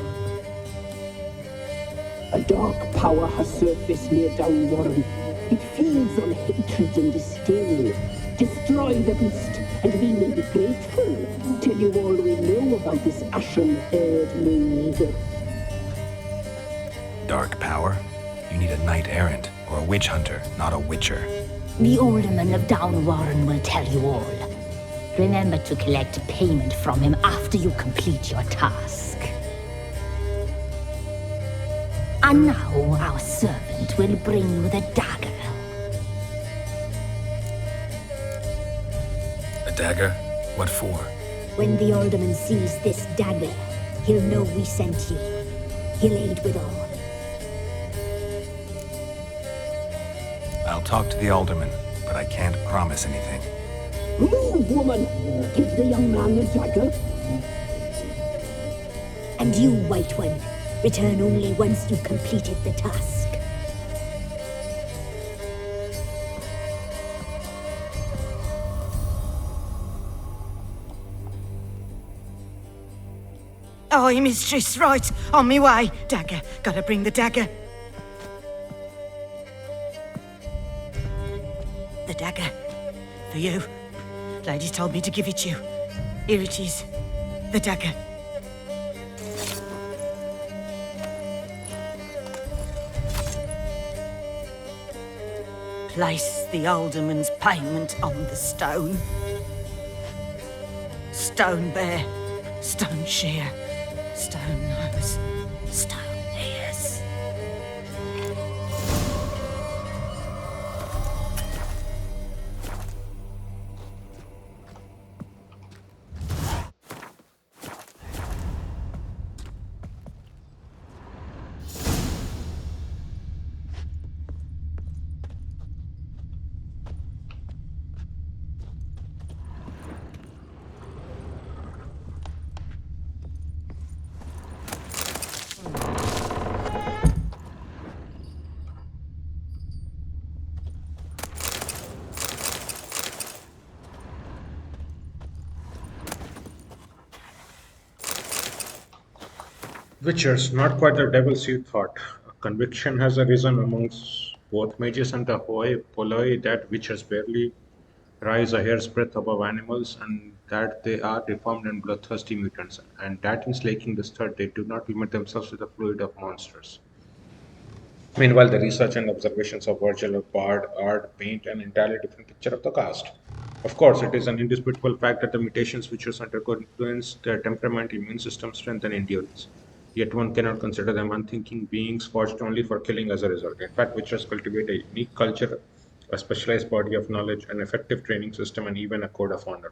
Speaker 9: A dark power has surfaced near Downwarren. It feeds on hatred and disdain. Destroy the beast, and we may be grateful. Tell you all we know about this ashen-haired maid.
Speaker 2: Dark power? You need a knight-errant or a witch hunter, not a witcher.
Speaker 8: The alderman of Downwarren will tell you all. Remember to collect payment from him after you complete your task. And now our servant will bring you the dagger.
Speaker 2: A dagger? What for?
Speaker 7: When the alderman sees this dagger, he'll know we sent you. He'll aid with all.
Speaker 2: I'll talk to the alderman, but I can't promise anything.
Speaker 9: Move, woman! Give the young man the dagger.
Speaker 7: And you, White One, return only once you've completed the task.
Speaker 6: Aye, mistress, right. On me way. Dagger. Gotta bring the dagger. The dagger. For you. Lady told me to give it you. Here it is. The dagger. Place the alderman's payment on the stone. Stone bear. Stone shear. Stone nose, stone ears.
Speaker 1: Witchers, not quite the devils you thought. A conviction has arisen amongst both mages and the hoi polloi that witchers barely rise a hair's breadth above animals, and that they are deformed and bloodthirsty mutants, and that in slaking this third they do not limit themselves to the fluid of monsters. Meanwhile, the research and observations of Virgil of Bard Art paint an entirely different picture of the cast. Of course, it is an indisputable fact that the mutations witches undergo influence their temperament, immune system strength, and endurance. Yet one cannot consider them unthinking beings forged only for killing as a result. In fact, witchers cultivate a unique culture, a specialized body of knowledge, an effective training system, and even a code of honor.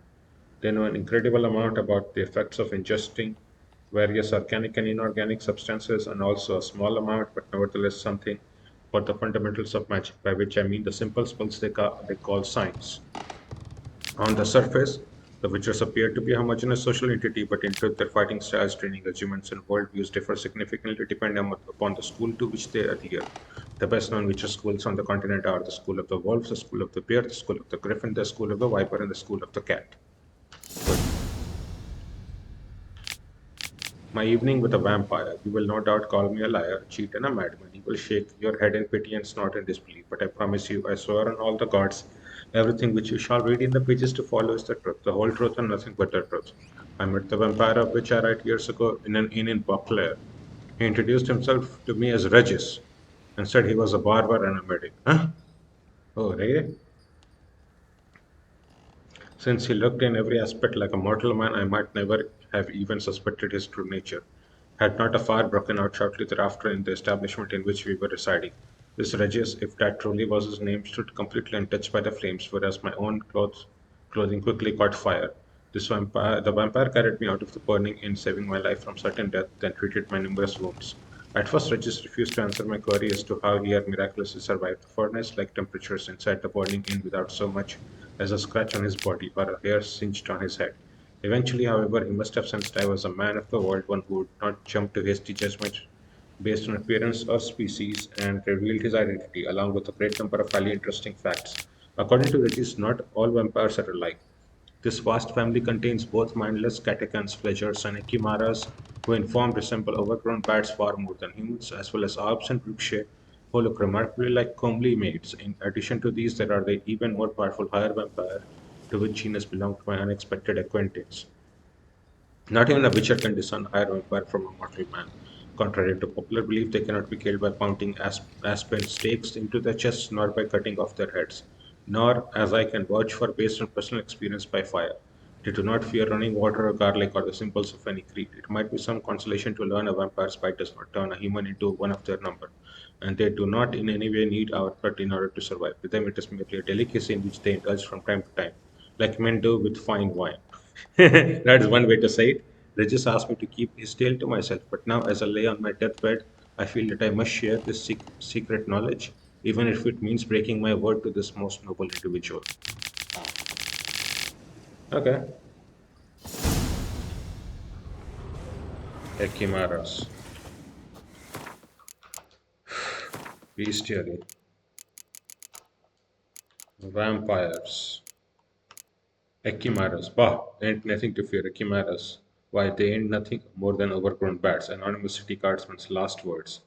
Speaker 1: They know an incredible amount about the effects of ingesting various organic and inorganic substances, and also a small amount, but nevertheless something, for the fundamentals of magic, by which I mean the simple spells they call science. On the surface, the Witchers appear to be a homogeneous social entity, but in truth, their fighting styles, training regimens, and worldviews differ significantly depending upon the school to which they adhere. The best known Witcher schools on the continent are the School of the Wolves, the School of the Bear, the School of the Griffin, the School of the Viper, and the School of the Cat. Good. My evening with a vampire. You will no doubt call me a liar, cheat, and a madman. You will shake your head in pity and snort in disbelief. But I promise you, I swear on all the gods, everything which you shall read in the pages to follow is the truth, the whole truth, and nothing but the truth. I met the vampire of which I write years ago in an inn in Beauclair. He introduced himself to me as Regis and said he was a barber and a medic. Huh? Oh, really? Since he looked in every aspect like a mortal man, I might never have even suspected his true nature, had not a fire broken out shortly thereafter in the establishment in which we were residing. This Regis, if that truly was his name, stood completely untouched by the flames, whereas my own clothing quickly caught fire. The vampire carried me out of the burning inn, saving my life from certain death, then treated my numerous wounds. At first, Regis refused to answer my query as to how he had miraculously survived the furnace-like temperatures inside the burning inn without so much as a scratch on his body or a hair singed on his head. Eventually, however, he must have sensed I was a man of the world, one who would not jump to hasty judgments based on appearance or species, and revealed his identity, along with a great number of highly interesting facts. According to Regis, not all vampires are alike. This vast family contains both mindless catechans, fledgers, and echimaras, who in form resemble overgrown bats far more than humans, as well as alps and bruxae, who look remarkably like comely maids. In addition to these, there are the even more powerful higher vampire, to which genus belonged my unexpected acquaintance. Not even a witcher can discern a higher vampire from a mortal man. Contrary to popular belief, they cannot be killed by pounding aspen stakes into their chests, nor by cutting off their heads, nor, as I can vouch for based on personal experience, by fire. They do not fear running water or garlic or the symbols of any creed. It might be some consolation to learn a vampire's bite does not turn a human into one of their number, and they do not in any way need our blood in order to survive. With them, it is merely a delicacy in which they indulge from time to time, like men do with fine wine. That is one way to say it. They just asked me to keep his tale to myself, but now, as I lay on my deathbed, I feel that I must share this secret knowledge, even if it means breaking my word to this most noble individual. Okay. Echimaras. Bestiary. Vampires. Echimaras. Bah, ain't nothing to fear. Echimaras. Why, they ain't nothing more than overgrown bats. Anonymous city guardsman's last words.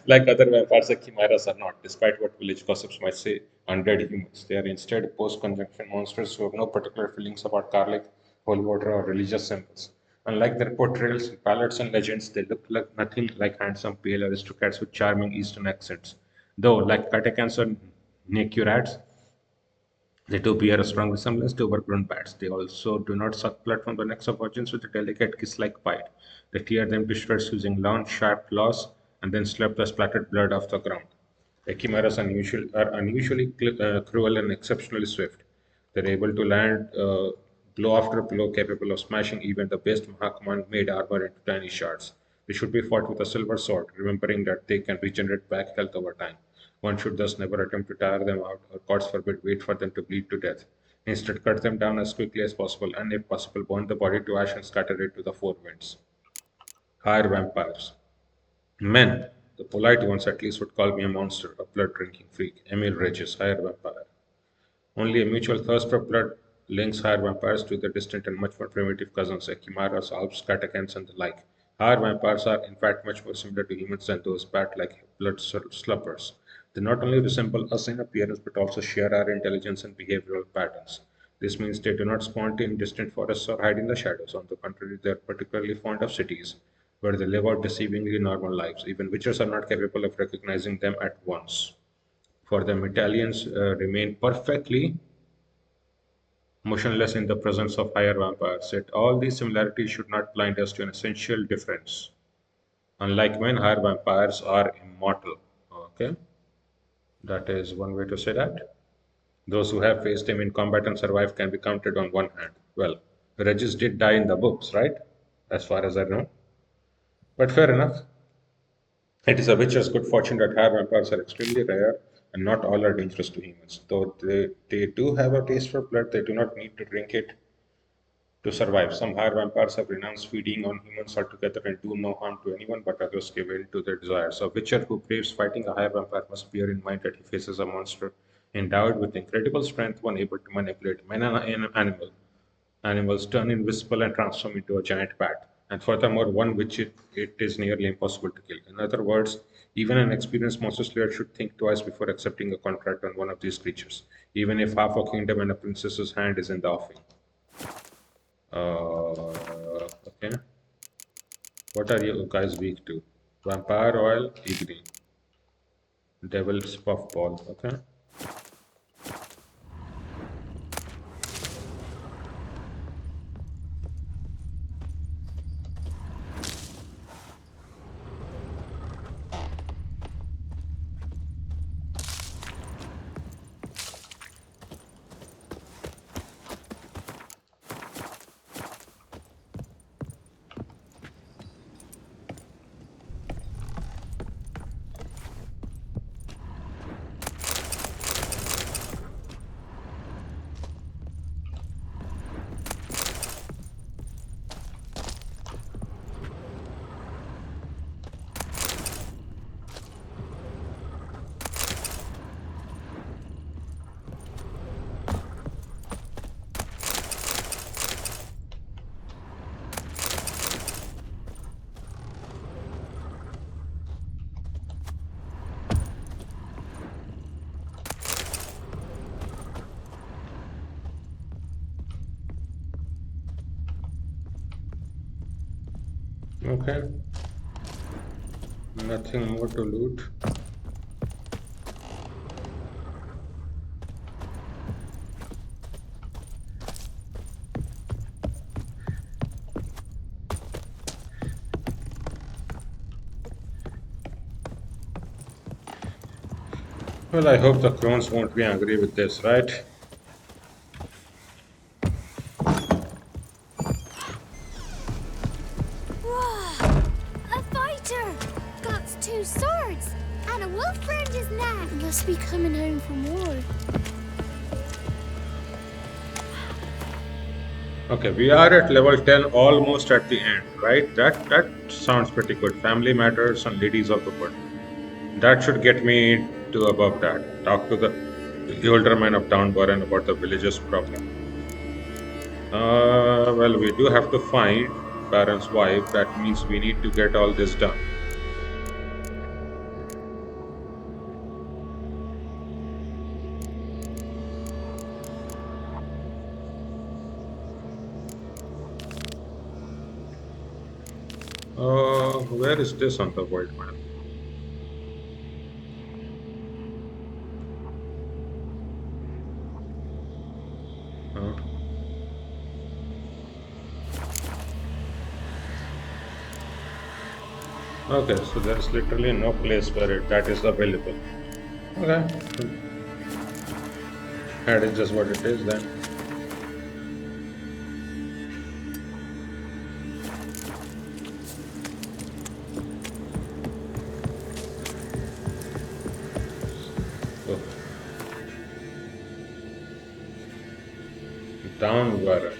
Speaker 1: Like other vampires, the chimeras are not, despite what village gossips might say, undead humans. They are instead post-conjunction monsters who have no particular feelings about garlic, holy water, or religious symbols. Unlike their portrayals in ballads and legends, they look like nothing like handsome, pale aristocrats with charming Eastern accents. Though, like catechans or necurats, they do bear a strong resemblance to overgrown bats. They also do not suck blood from the necks of virgins with a delicate kiss-like bite. They tear them to shreds using long, sharp claws and then slurp the splattered blood off the ground. Echimeras are unusually cruel and exceptionally swift. They're able to land blow after blow, capable of smashing even the best Mahakuman made armor into tiny shards. They should be fought with a silver sword, remembering that they can regenerate back health over time. One should thus never attempt to tire them out, or gods forbid, wait for them to bleed to death. Instead, cut them down as quickly as possible, and if possible, burn the body to ash and scatter it to the four winds. Higher vampires. Men, the polite ones at least, would call me a monster, a blood drinking freak. Emil Regis, higher vampire. Only a mutual thirst for blood links higher vampires to their distant and much more primitive cousins, Echimaras, Alps, Catechans, and the like. Higher vampires are, in fact, much more similar to humans than those bat-like blood slubbers. They not only resemble us in appearance, but also share our intelligence and behavioral patterns. This means they do not spawn in distant forests or hide in the shadows. On the contrary, they are particularly fond of cities, where they live out deceivingly normal lives. Even witches are not capable of recognizing them at once. For them, Italians remain perfectly motionless in the presence of higher vampires. Yet all these similarities should not blind us to an essential difference. Unlike men, higher vampires are immortal. Okay, that is one way to say that. Those who have faced him in combat and survived can be counted on one hand. Well, Regis did die in the books, right? As far as I know. But fair enough. It is a witcher's good fortune that higher vampires are extremely rare and not all are dangerous to humans. Though they do have a taste for blood, they do not need to drink it to survive. Some higher vampires have renounced feeding on humans altogether and do no harm to anyone, but others give in to their desires. A witcher who craves fighting a higher vampire must bear in mind that he faces a monster endowed with incredible strength, one able to manipulate men and animals, turn invisible, and transform into a giant bat. And furthermore, one which it is nearly impossible to kill. In other words, even an experienced monster slayer should think twice before accepting a contract on one of these creatures, even if half a kingdom and a princess's hand is in the offing. Okay. What are you guys weak to? Vampire oil, Igni. Devil's puffball. Okay. Okay. Nothing more to loot. Well, I hope the Crones won't be angry with this, right?
Speaker 3: Whoa! A fighter! Got two swords! And a wolf round his neck! Must be coming home for more.
Speaker 1: Okay, we are at level 10, almost at the end, right? That sounds pretty good. Family matters and ladies of the wood. That should get me to above that. Talk to the ealdorman of Downwarren about the village's problem. Well, we do have to find Baron's wife. That means we need to get all this done. Where is this on the world map? Okay, so there's literally no place where that is available. Okay. That is just what it is then. So, Downwarren.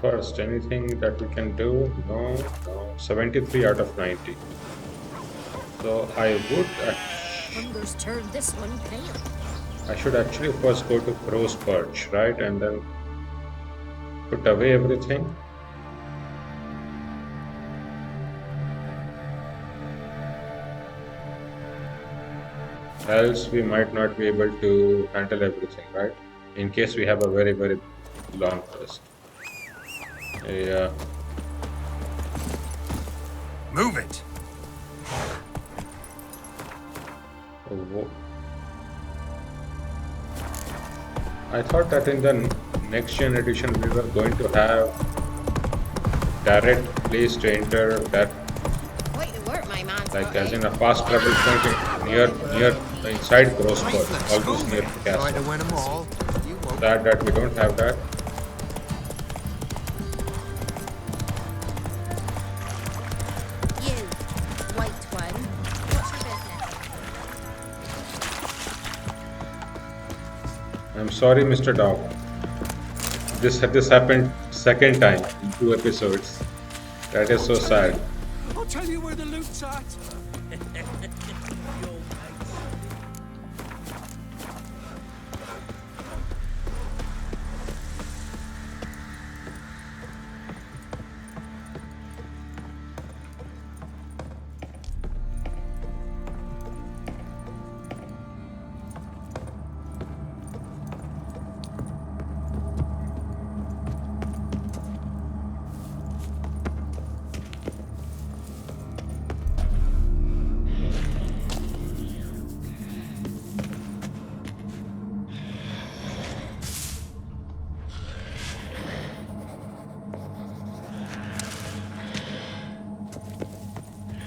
Speaker 1: First, anything that we can do? No. 73 out of 90. So I would.
Speaker 4: Hunger's turned this one pale.
Speaker 1: I should actually first go to Crow's Perch, right? And then put away everything. Else we might not be able to handle everything, right? In case we have a very, very long quest. Yeah.
Speaker 2: Move it!
Speaker 1: Oh, I thought that in the next gen edition we were going to have direct place to enter that,
Speaker 4: Way to work, my man.
Speaker 1: like as in a fast travel point near inside Crow's Perch, almost near the
Speaker 2: Try to
Speaker 1: castle.
Speaker 2: win them all. You won't.
Speaker 1: That we don't have that.
Speaker 4: You, white one. What's your business?
Speaker 1: I'm sorry, Mr. Dog. This happened second time in 2 episodes. That is so sad.
Speaker 10: I'll tell you where the loot's at.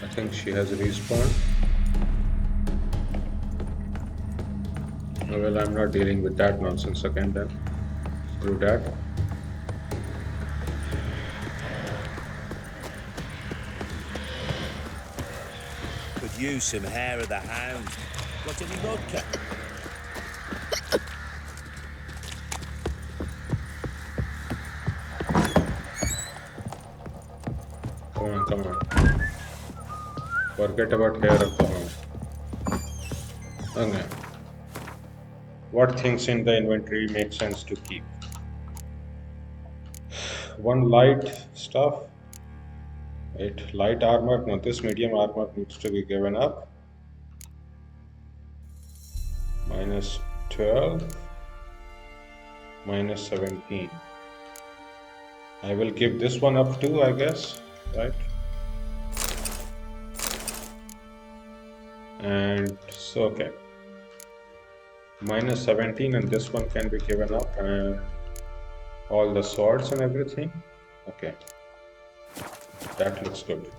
Speaker 1: I think she has respawned. Well, I'm not dealing with that nonsense again then. Screw that.
Speaker 10: Could use some hair of the hound. Got any vodka?
Speaker 1: Come on. Forget about hair of the hound. Okay. What things in the inventory make sense to keep? One light stuff. Right, light armor. No, this medium armor needs to be given up. Minus 12. Minus 17. I will give this one up too, I guess. Right. And so, okay. Minus 17, and this one can be given up, and all the swords and everything. Okay, that looks good.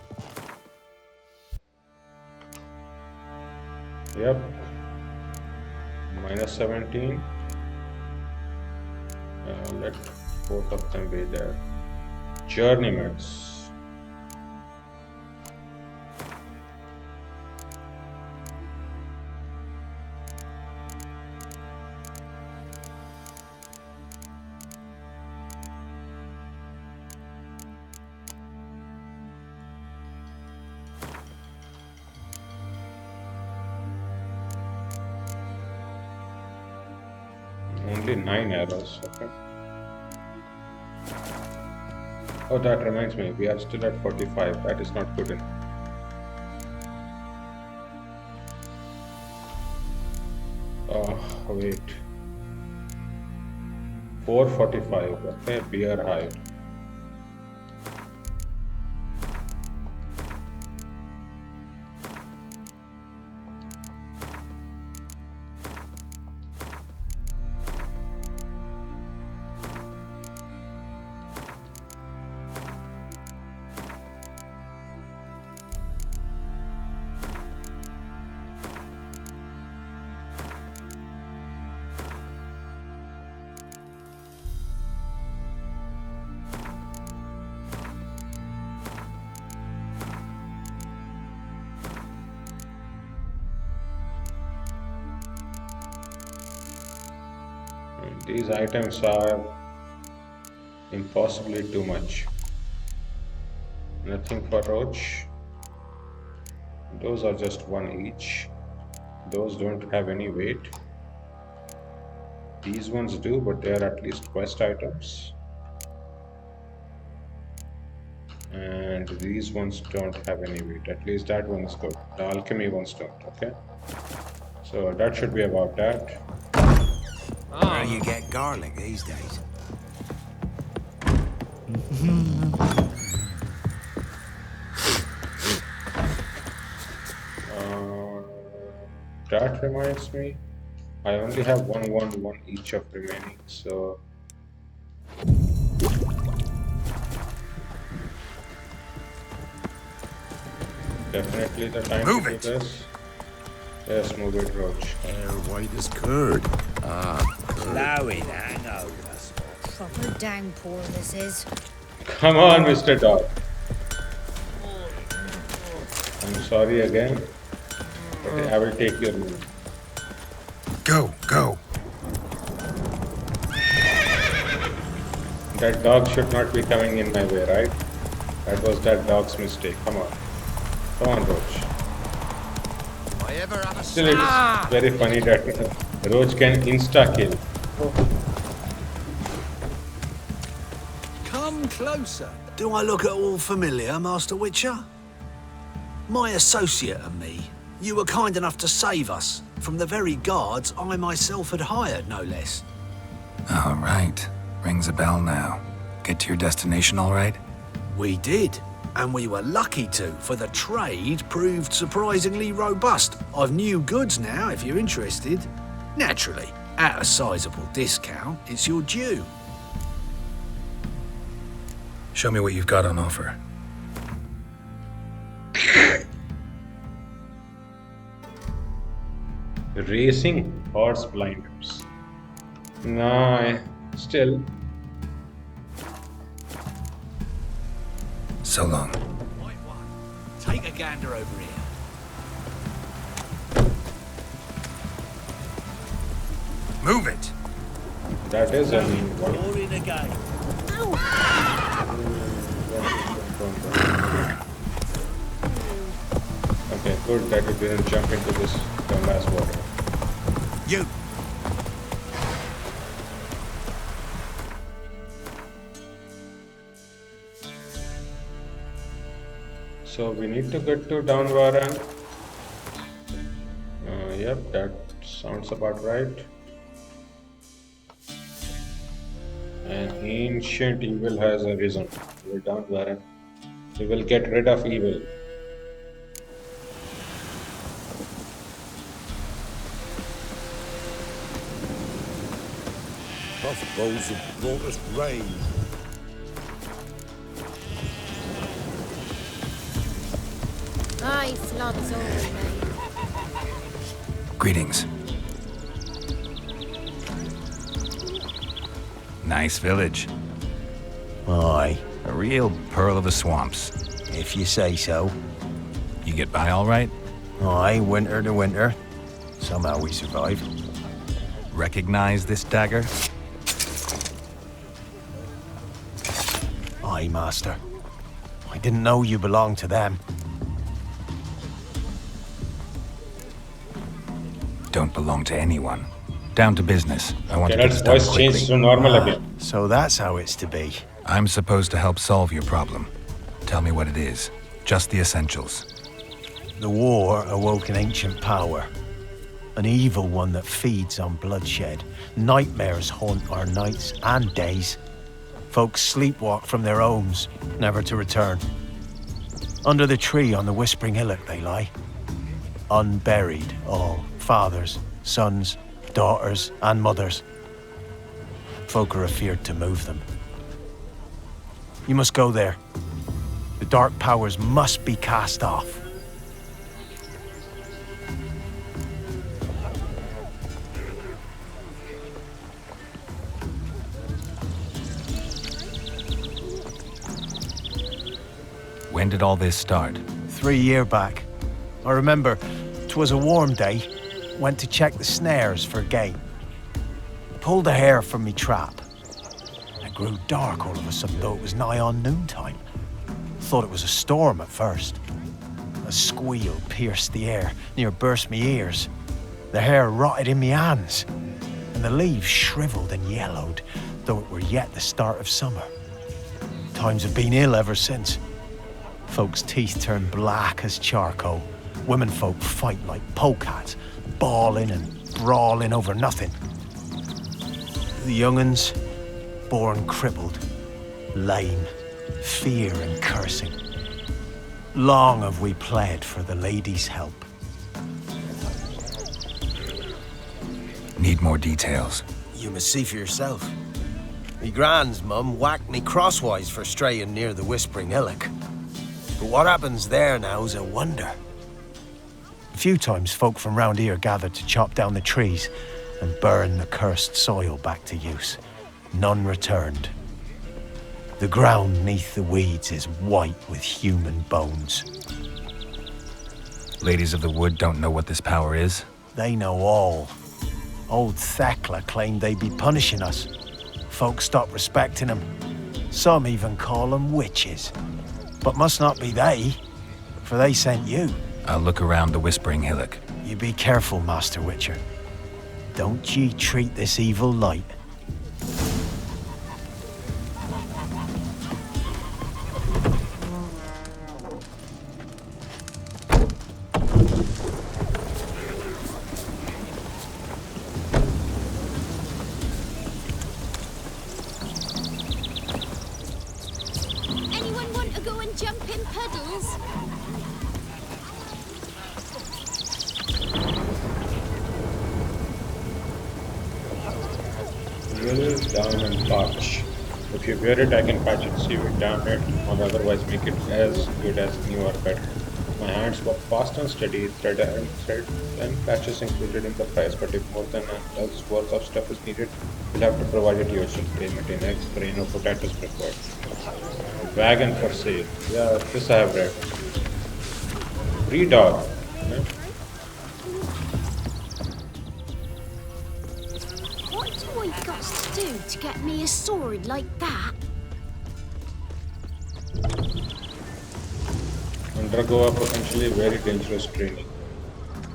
Speaker 1: Yep, minus 17. Let both of them be there. Journeymans. Only 9 arrows, okay. Oh, that reminds me, we are still at 45. That is not good enough. Oh, wait. 445, okay, beer hide. These items are impossibly too much. Nothing for Roach. Those are just 1 each. Those don't have any weight. These ones do, but they are at least quest items. And these ones don't have any weight. At least that one is good. The alchemy ones don't, okay? So that should be about that.
Speaker 10: Where you get garlic these days?
Speaker 1: That reminds me, I only have one each of remaining, so definitely the time
Speaker 10: Move
Speaker 1: to
Speaker 10: it.
Speaker 1: do this. Yes, move it, Roach.
Speaker 10: White as curd. Blowing hangover.
Speaker 4: Proper downpour this is.
Speaker 1: Come on, Mr. Dog. I'm sorry again, but I will take your move.
Speaker 2: Go, go.
Speaker 1: That dog should not be coming in my way, right? That was that dog's mistake. Come on. Come on, Roach. Still, it's very funny that Roach can insta-kill.
Speaker 11: Come closer. Do I look at all familiar, Master Witcher? My associate and me, you were kind enough to save us from the very guards I myself had hired, no less.
Speaker 2: All right. Rings a bell now. Get to your destination all right?
Speaker 11: We did, and we were lucky to, for the trade proved surprisingly robust. I've new goods now, if you're interested. Naturally, at a sizable discount, it's your due.
Speaker 2: Show me what you've got on offer.
Speaker 1: Racing horse blinders. No, still.
Speaker 2: So long.
Speaker 11: Right one. Take a gander over here.
Speaker 2: Move it.
Speaker 1: That is a mean one.
Speaker 10: You're in again.
Speaker 1: Okay, good that you didn't jump into this last water.
Speaker 11: You.
Speaker 1: So we need to get to Downwarren. Yep, that sounds about right. An ancient evil has arisen. We're Downwarren. We will get rid of evil.
Speaker 10: Crossbows have brought us rain.
Speaker 3: Nice lads all mate.
Speaker 2: Greetings. Nice village.
Speaker 12: Aye,
Speaker 2: A real pearl of the swamps.
Speaker 12: if you say so.
Speaker 2: You get by all right?
Speaker 12: Aye, winter to winter. Somehow we survive.
Speaker 2: Recognize this dagger?
Speaker 12: Aye, master. I didn't know you belonged to them.
Speaker 2: Don't belong to anyone. Down to business. I want to get
Speaker 1: Geralt's
Speaker 2: this done
Speaker 1: voice changed to
Speaker 2: quickly.
Speaker 1: normal again.
Speaker 12: So that's how it's to be.
Speaker 2: I'm supposed to help solve your problem. Tell me what it is. Just the essentials.
Speaker 12: The war awoke an ancient power. An evil one that feeds on bloodshed. Nightmares haunt our nights and days. Folks sleepwalk from their homes, never to return. Under the tree on the Whispering Hillock they lie. Unburied, all. Fathers, sons, daughters, and mothers. Folk are afeard to move them. You must go there. The dark powers must be cast off.
Speaker 2: When did all this start?
Speaker 12: 3 years back. I remember 'twas a warm day. Went to check the snares for game. Pulled a hare from me trap. It grew dark all of a sudden, though it was nigh on noontime. Thought it was a storm at first. A squeal pierced the air, near burst me ears. The hair rotted in me hands, and the leaves shriveled and yellowed, though it were yet the start of summer. Times have been ill ever since. Folks' teeth turn black as charcoal. Womenfolk fight like polecats, bawling and brawling over nothing. The young'uns, born crippled, lame, fear and cursing. Long have we pled for the lady's help.
Speaker 2: Need more details.
Speaker 12: You must see for yourself. Me Gran's mum whacked me crosswise for straying near the Whispering Hillock. But what happens there now's a wonder. A few times folk from round here gathered to chop down the trees and burn the cursed soil back to use. None returned. The ground neath the weeds is white with human bones.
Speaker 2: Ladies of the Wood don't know what this power is?
Speaker 12: They know all. Old Thekla claimed they'd be punishing us. Folk stopped respecting them. Some even call them witches. But must not be they, for they sent you.
Speaker 2: I'll look around the Whispering Hillock.
Speaker 12: You be careful, Master Witcher. Don't ye treat this evil light.
Speaker 3: Anyone want to go and jump in puddles?
Speaker 1: Drill down and patch. If you wear it, I can patch it, save it, damn it, or otherwise make it as good as new or better. My hands work fast and steady, thread and patches included in the price, but if more than a dozen's worth of stuff is needed, you'll have to provide it yourself. Payment in eggs, grain, or potatoes preferred. Wagon for sale. Yeah, this I have read. Free dog. Yeah.
Speaker 3: What do I got to do to get me a sword like that?
Speaker 1: Undergo a potentially very dangerous training,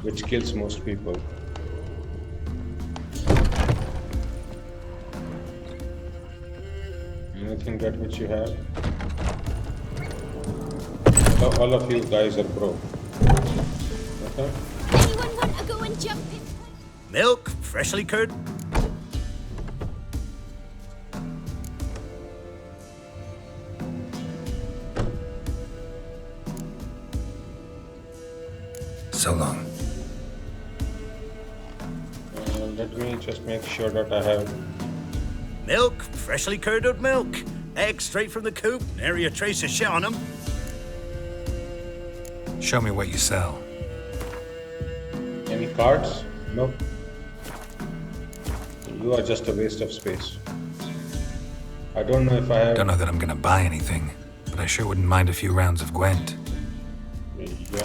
Speaker 1: which kills most people. Anything that which you have? all of you guys are broke. Okay?
Speaker 3: Anyone want to go and jump in?
Speaker 10: Milk, freshly curd.
Speaker 2: So long.
Speaker 1: Let me just make sure that I have.
Speaker 10: Milk, freshly curdled milk. Eggs straight from the coop, nary a trace of shit on them.
Speaker 2: Show me what you sell.
Speaker 1: Any cards? Nope. You are just a waste of space. I don't know if I have.
Speaker 2: Don't know that I'm gonna buy anything, but I sure wouldn't mind a few rounds of Gwent.
Speaker 1: Yeah.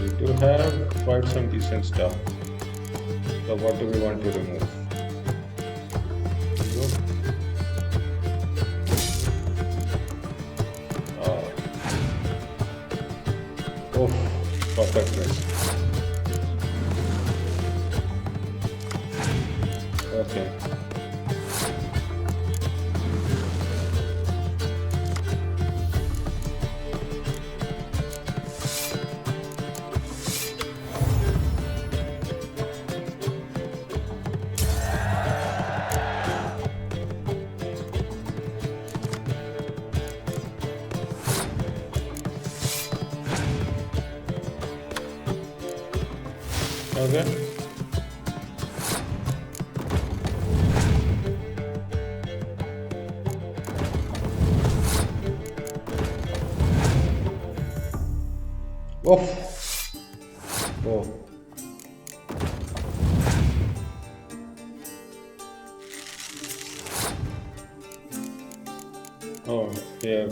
Speaker 1: We do have quite some decent stuff. So what do we want to remove? Oh, perfect. Okay. Okay. Oof. Oh. Oh, yeah.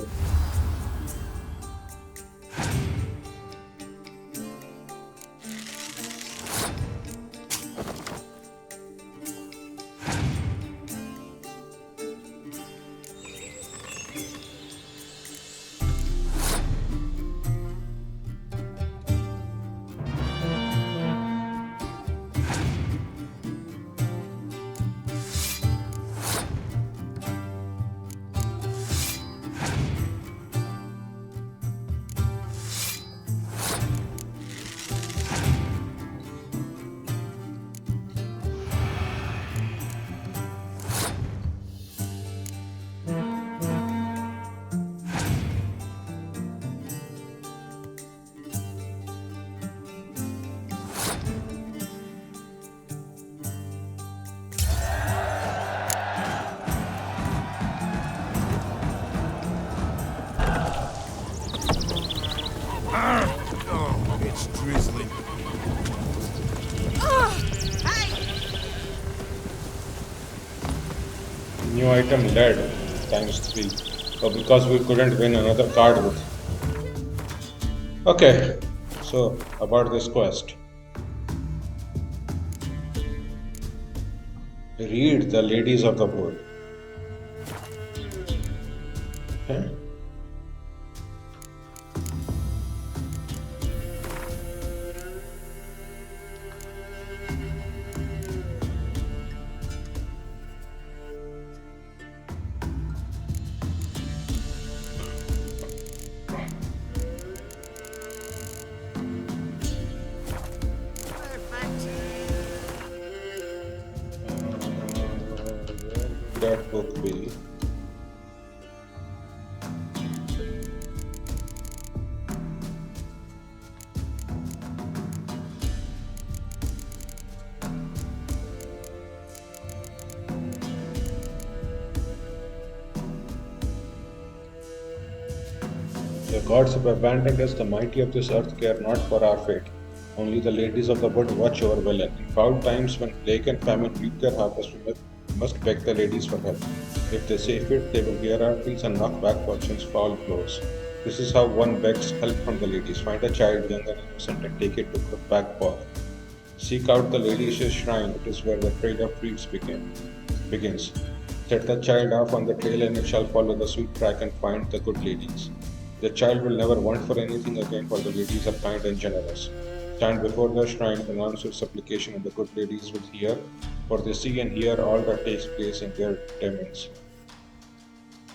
Speaker 10: Oh, it's drizzling.
Speaker 1: New item lead ×3. Oh, because we couldn't win another card with. Okay, so about this quest. Read the ladies of the wood. Okay. That book be. The gods have abandoned us, the mighty of this earth care not for our fate. Only the ladies of the wood watch over Velen. In foul times, when plague and famine reap their harvest, we must beg the ladies for help. If they say fit, they will hear our pleas and knock back fortune's foul blows. This is how one begs help from the ladies. Find a child, young and innocent, and take it to Crookback Bog. Seek out the ladies' shrine. It is where the trail of treats begins. Set the child off on the trail, and it shall follow the sweet track and find the good ladies. The child will never want for anything again, for the ladies are kind and generous. Stand before the shrine, pronounce your supplication, and the good ladies will hear, for they see and hear all that takes place in their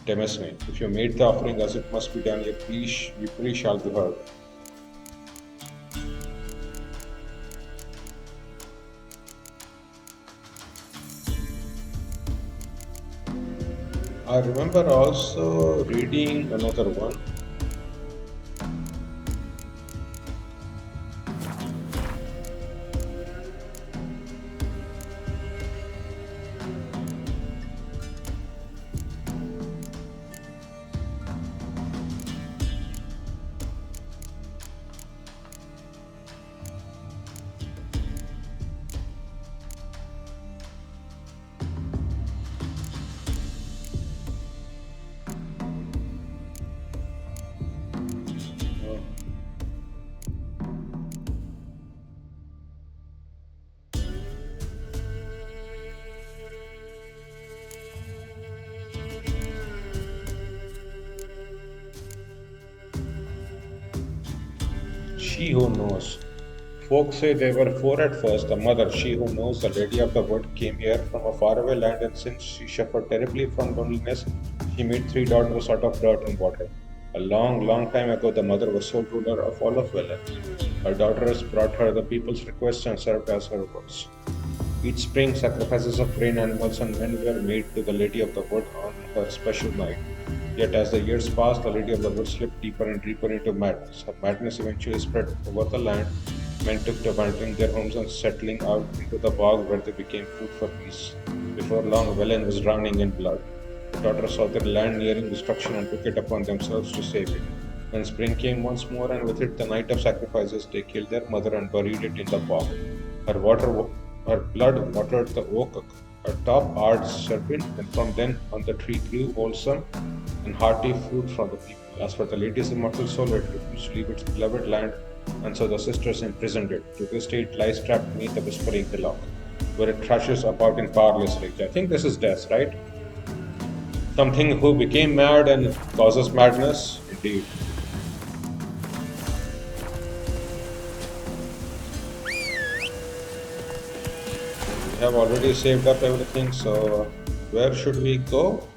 Speaker 1: demesne. If you made the offering as it must be done, your plea shall be heard. I remember also reading another one. She who knows. Folk say there were four at first. The mother, she who knows, the lady of the wood, came here from a faraway land, and since she suffered terribly from loneliness, she made three daughters out of dirt and water. A long, long time ago, the mother was sole ruler of all of Velen. Her daughters brought her the people's requests and served as her words. Each spring, sacrifices of grain, animals, and men were made to the lady of the wood on her special night. Yet as the years passed, the lady of the wood slipped deeper and deeper into madness. Her madness eventually spread over the land. Men took to abandoning their homes and settling out into the bog, where they became food for beasts. Before long, Velen was drowning in blood. The daughters saw their land nearing destruction and took it upon themselves to save it. When spring came once more, and with it the night of sacrifices, they killed their mother and buried it in the bog. Her blood watered the oak atop Ard's serpent, and from then on the tree grew wholesome and hearty fruit from the people. As for the lady's immortal soul, it refused to leave its beloved land, and so the sisters imprisoned it. To this day, it lies trapped beneath the Whispering Hillock, where it thrashes about in powerless rage. I think this is death, right? Something who became mad and causes madness? Indeed. We have already saved up everything, so where should we go?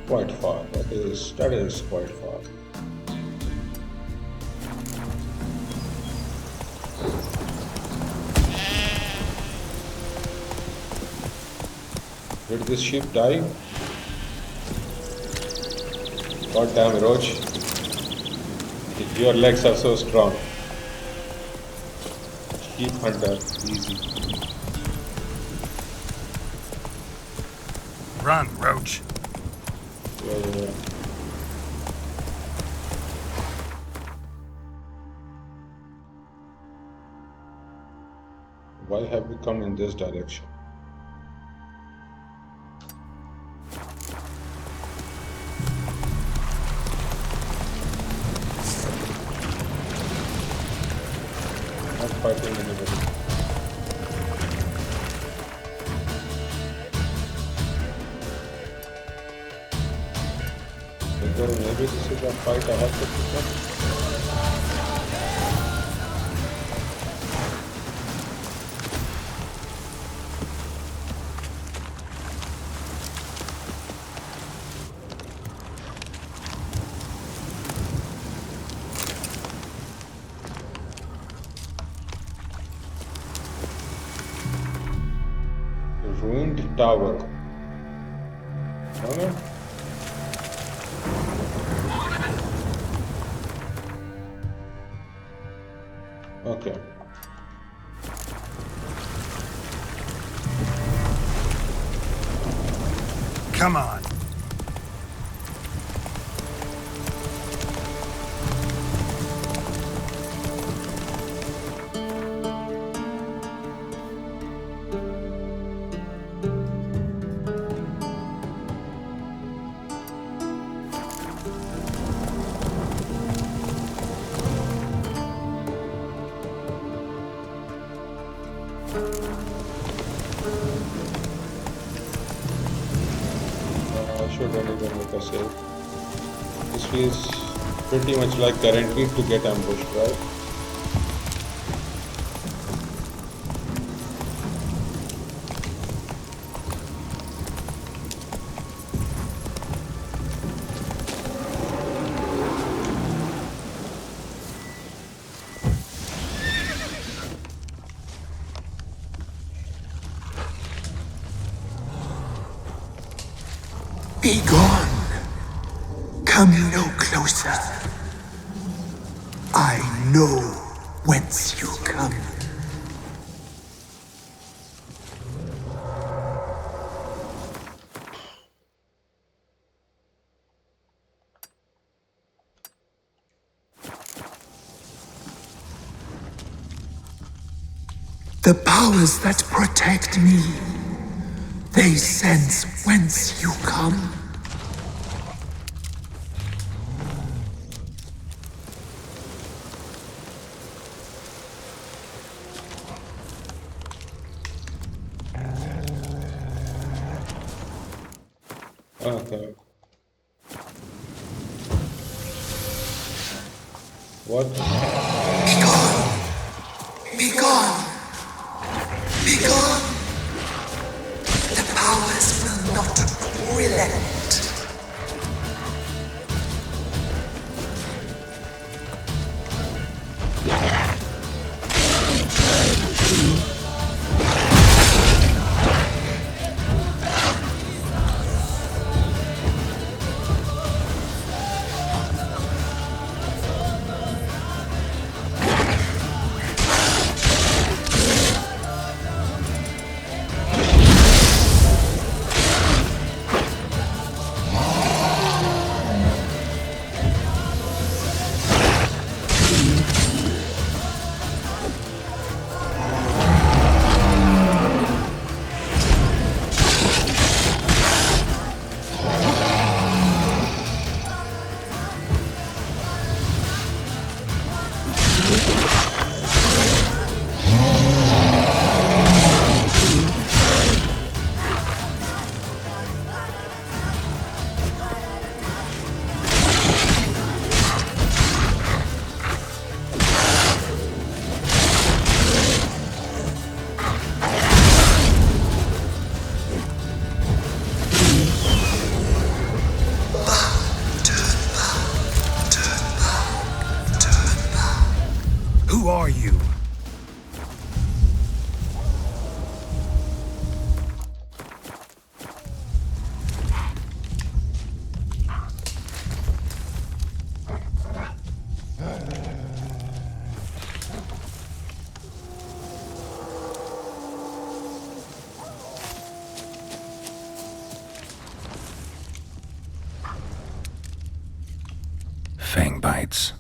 Speaker 1: Quite far. That is quite far. Did this sheep die? God damn, Roach. Your legs are so strong. Sheep hunter, easy.
Speaker 2: Run, Roach.
Speaker 1: Yeah. Why have we come in this direction? Not fighting anybody. Maybe this is a fight I have to pick up. Ruined tower. Okay. Okay.
Speaker 2: Come on.
Speaker 1: Should anyone make a save? This feels pretty much like guaranteed to get ambushed, right?
Speaker 13: Be gone. Come no closer. I know whence you come. The powers that protect me, they sense whence you come.
Speaker 1: Okay. What?
Speaker 13: Be gone! Be gone! Be gone! The powers will not relent.
Speaker 11: Who are you?
Speaker 2: Fang bites.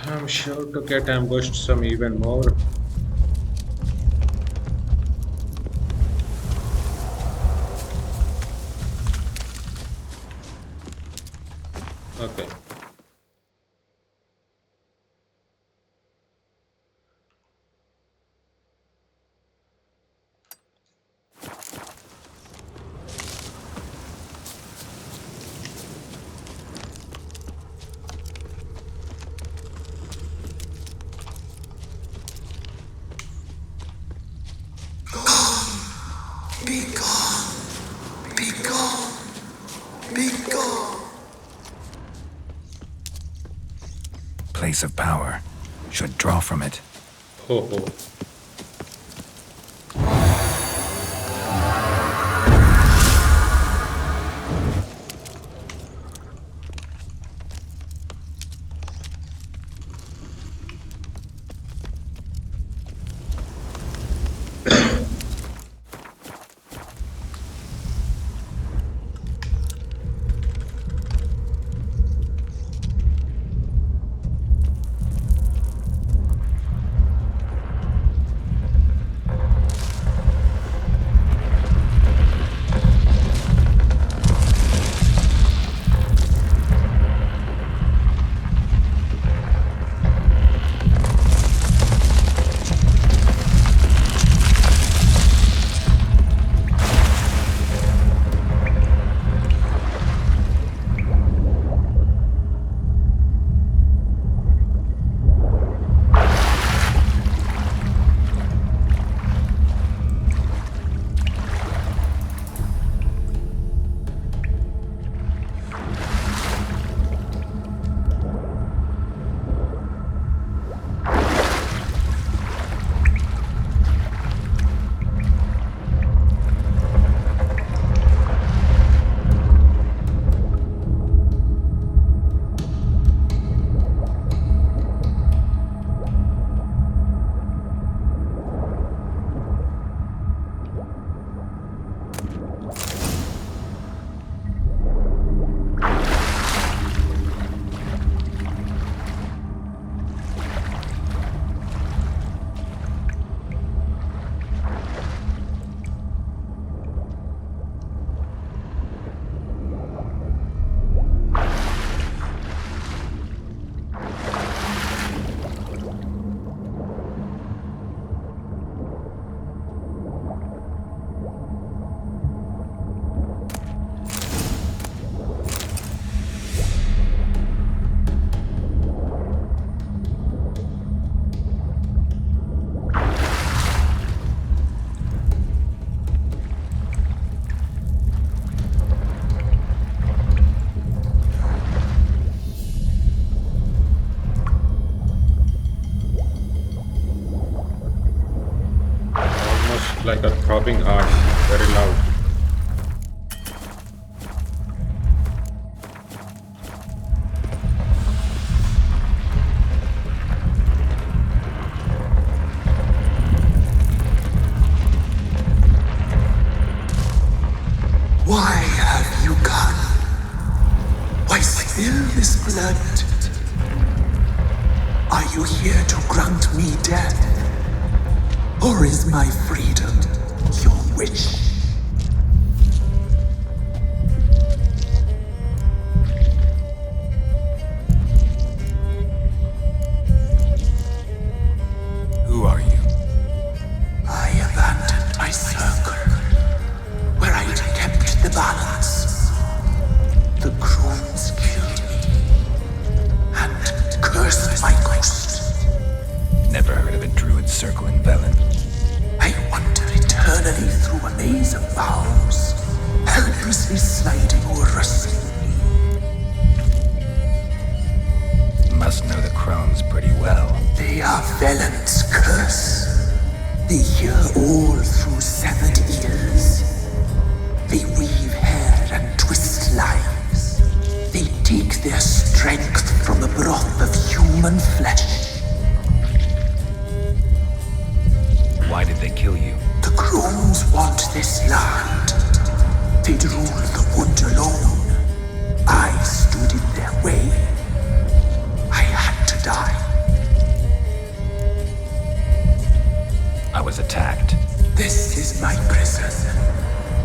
Speaker 1: I'm sure to get ambushed some even more. Okay.
Speaker 2: place of power. Should draw from it.
Speaker 1: Ho ho. Like a throbbing heart, very loud.
Speaker 13: Why have you come? Why spill this blood? Are you here to grant me death? Or is my freedom your wish?
Speaker 2: Who are you?
Speaker 13: I abandoned my circle, where I'd kept the balance. The Crones killed me, and cursed my ghost.
Speaker 2: Never heard of a druid circle in Velen.
Speaker 13: I wander eternally through a maze of boughs, helplessly sliding or rustling.
Speaker 2: Must know the Crones pretty well.
Speaker 13: They are Velen's curse. They hear all through severed ears. They weave hair and twist lives. They take their strength from the broth of human flesh.
Speaker 2: Why did they kill you?
Speaker 13: The Crones want this land. They'd rule the wood alone. I stood in their way. I had to die.
Speaker 2: I was attacked.
Speaker 13: This is my prison.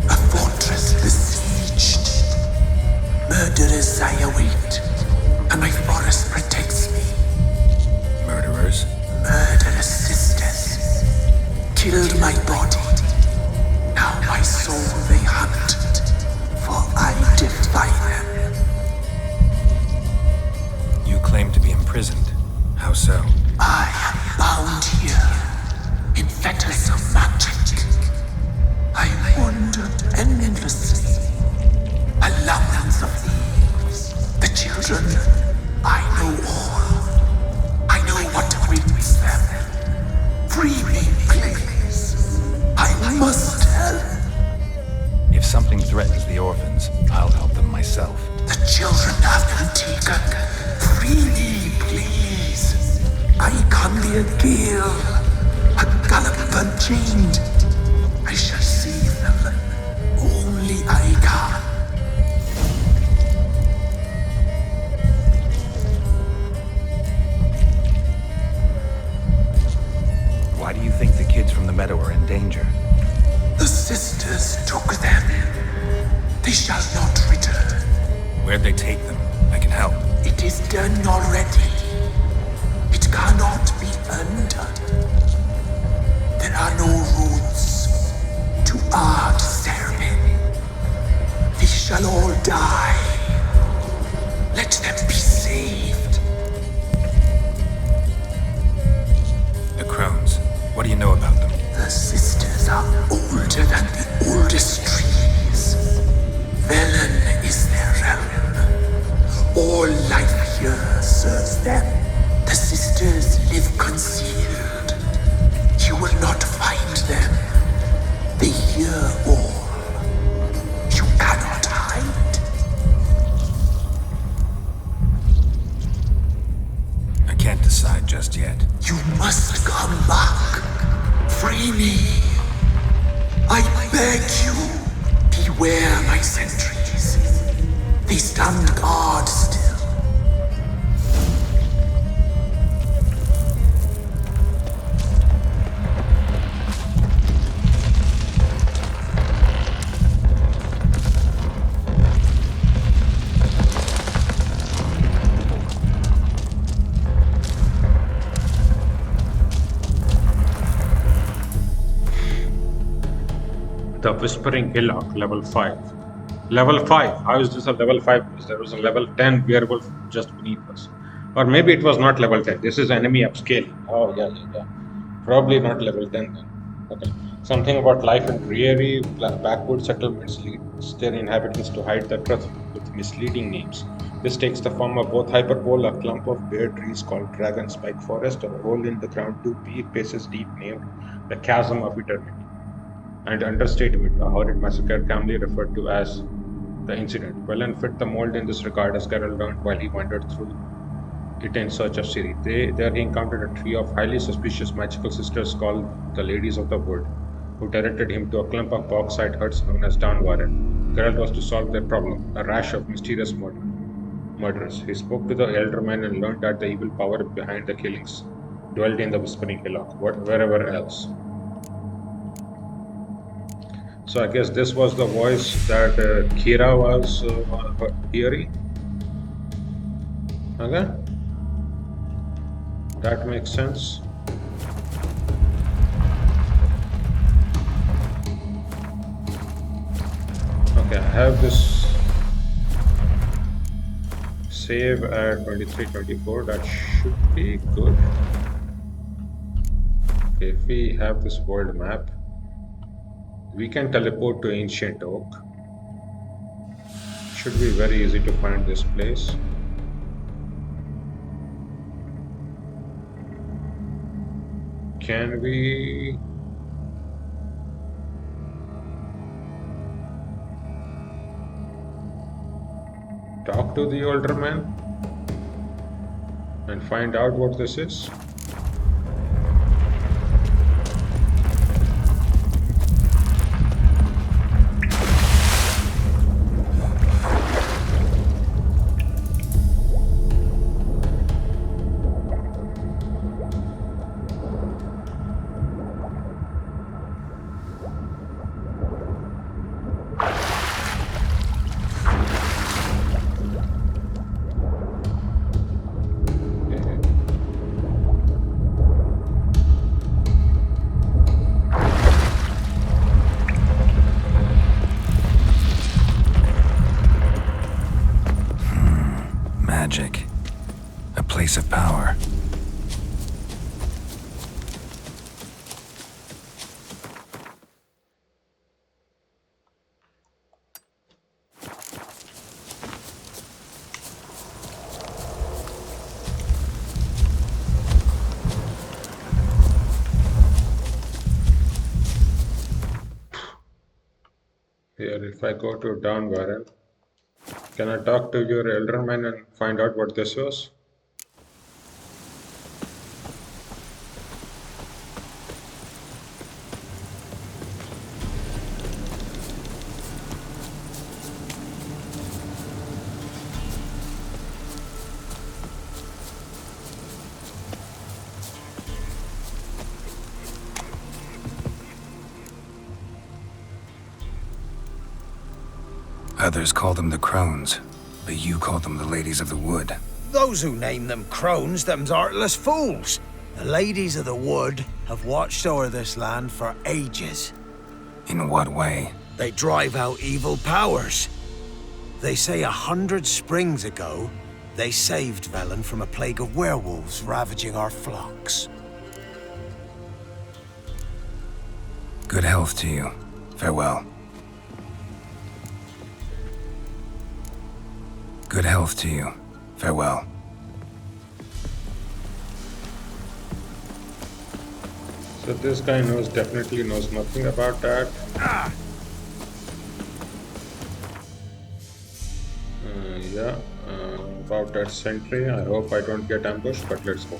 Speaker 13: A fortress besieged. Murderers I await, and my forest protects me.
Speaker 2: Murderers?
Speaker 13: Murderous sisters killed my body. Now my soul they hunt, for I defy them.
Speaker 2: You claim to be imprisoned. How so?
Speaker 13: I am bound here in fetters of magic. I wander endlessly, a labyrinth of leaves. The children, I know all. gale, a gallop unchained. I shall save them. Only I can.
Speaker 2: Why do you think the kids from the meadow are in danger?
Speaker 13: The sisters took them. They shall not return.
Speaker 2: Where'd they take them? I can help.
Speaker 13: It is done already. It cannot be undone. There are no roads to Ard-Serben. They shall all die. Let them be saved.
Speaker 2: The Crones. What do you know about them?
Speaker 13: The sisters are older than the oldest trees. Velen is their realm. All life here serves them. The sisters live concealed. You will not find them. They hear all. You cannot hide.
Speaker 2: I can't decide just yet.
Speaker 13: You must come back. Free me. I beg you. Beware my sentries. They stand guard still.
Speaker 1: The Whispering Hillock, level 5. Level 5? How is this a level 5? Because there was a level 10 werewolf just beneath us. Or maybe it was not level 10. This is enemy upscaling. Oh, yeah. Probably not level 10 then. Okay. Something about life in dreary, backward settlements leads their inhabitants to hide the truth with misleading names. This takes the form of both hyperbole, a clump of bare trees called Dragon Spike Forest, or a hole in the ground 2 paces deep named the Chasm of Eternity. And understatement, a horrid massacre calmly referred to as the incident. Velen fit the mold in this regard, as Geralt learned while he wandered through it in search of Ciri. There he encountered a trio of highly suspicious magical sisters called the Ladies of the Wood, who directed him to a clump of bogside huts known as Downwarren. Geralt was to solve their problem, a rash of mysterious murders. He spoke to the ealdorman and learned that the evil power behind the killings dwelled in the Whispering Hillock, wherever else. So I guess this was the voice that Kira was hearing. Okay, that makes sense. Okay, I have this save at 23:24. That should be good. Okay, if we have this world map, we can teleport to Ancient Oak. Should be very easy to find this place. Can we... talk to the older man and find out what this is?
Speaker 2: Magic. A place of power.
Speaker 1: Here, if I go to Downwarren, can I talk to your ealdorman and find out what this was?
Speaker 2: Others call them the Crones, but you call them the Ladies of the Wood.
Speaker 11: Those who name them Crones, them's artless fools. The Ladies of the Wood have watched o'er this land for ages.
Speaker 2: In what way?
Speaker 11: They drive out evil powers. They say 100 springs ago, they saved Velen from a plague of werewolves ravaging our flocks.
Speaker 2: Good health to you. Farewell. Good health to you. Farewell.
Speaker 1: So this guy definitely knows nothing about that. Yeah, about that sentry. I hope I don't get ambushed, but let's go.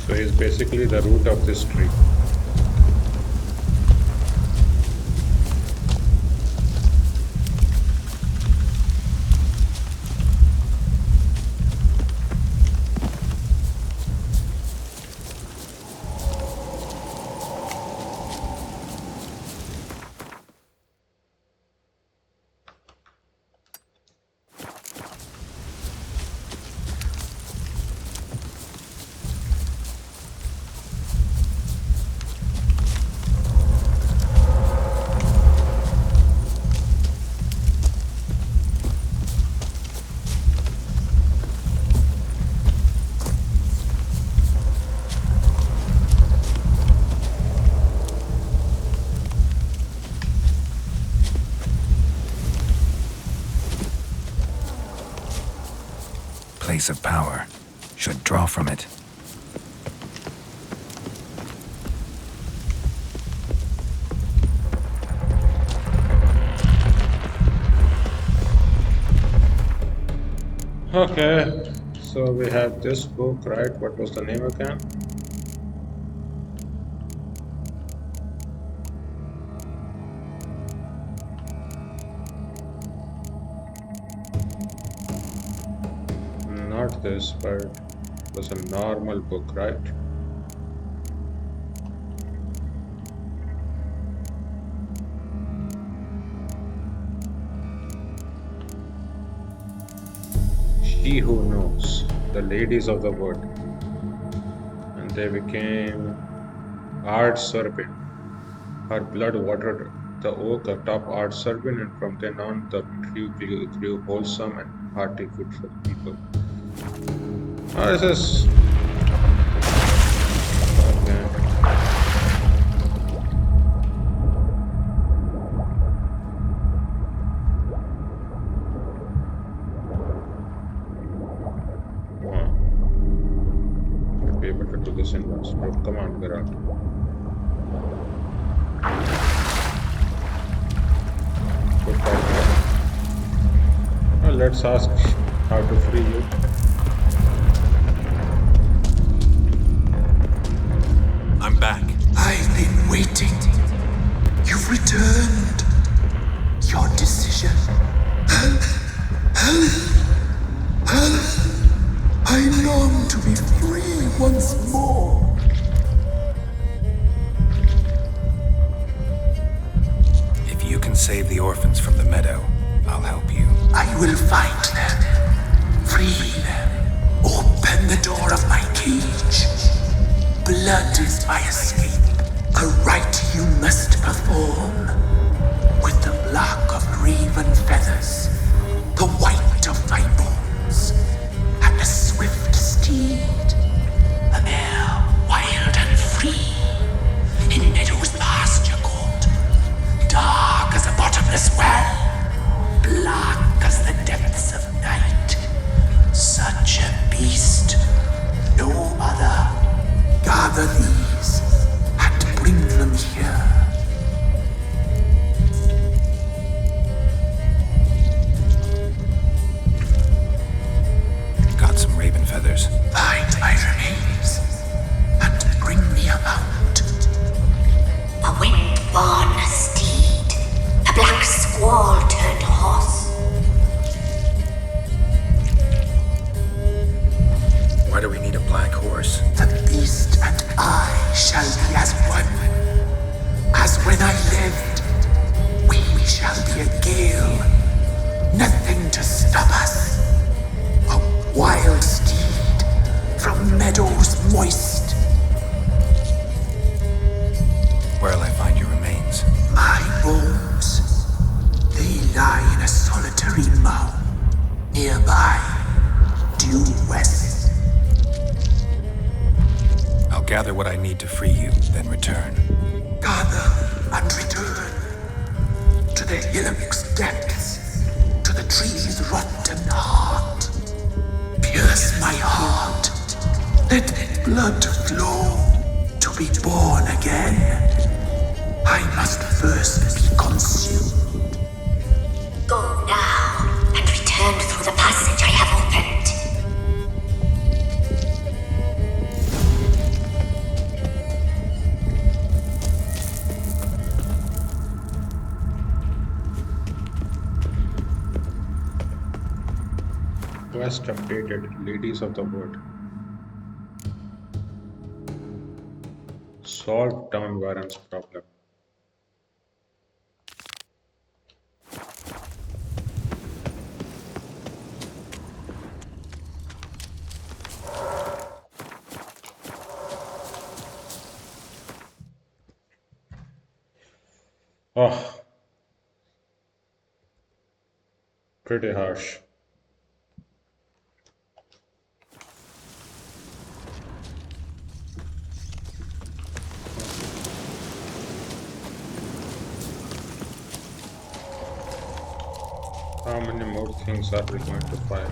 Speaker 1: So he's basically the root of this tree.
Speaker 2: Place of power. Should draw from it.
Speaker 1: Okay, so we have this book, right? What was the name again? Not this, but it was a normal book, right? She Who Knows, the Ladies of the Wood. And they became Ard Serpent. Her blood watered the oak atop Ard Serpent, and from then on the tree grew wholesome and hearty food for the people. Oh, this is... Okay. Should be able to do this in once. Come on, Geralt. Good fight. Well, let's ask how to free you.
Speaker 2: I'm back.
Speaker 13: I've been waiting. You've returned. Your decision. I long to be free once more.
Speaker 2: If you can save the orphans from the meadow, I'll help you.
Speaker 13: I will find them, free them, open the door of my cage. Blood is my escape, a rite you must perform. With the black of raven feathers, the white of my bones, and a swift steed, a mare wild and free, in meadows pasture cold, dark as a bottomless well, black as the depths of night. Such a beast, no other. Gather these and bring them here. to stop us. A wild steed from meadows moist.
Speaker 2: Where'll I find your remains?
Speaker 13: My bones, they lie in a solitary mound nearby, due west.
Speaker 2: I'll gather what I need to free you, then return.
Speaker 13: Gather and return to the hillock's depths, to the tree's rotten heart. Pierce my heart, let blood flow to be born again. I must first be consumed.
Speaker 5: Go now and return through the passage I have opened.
Speaker 1: Quest updated. Ladies of the Wood. Solve Downwarren's problem. Oh, pretty harsh. How many more things are we going to fight?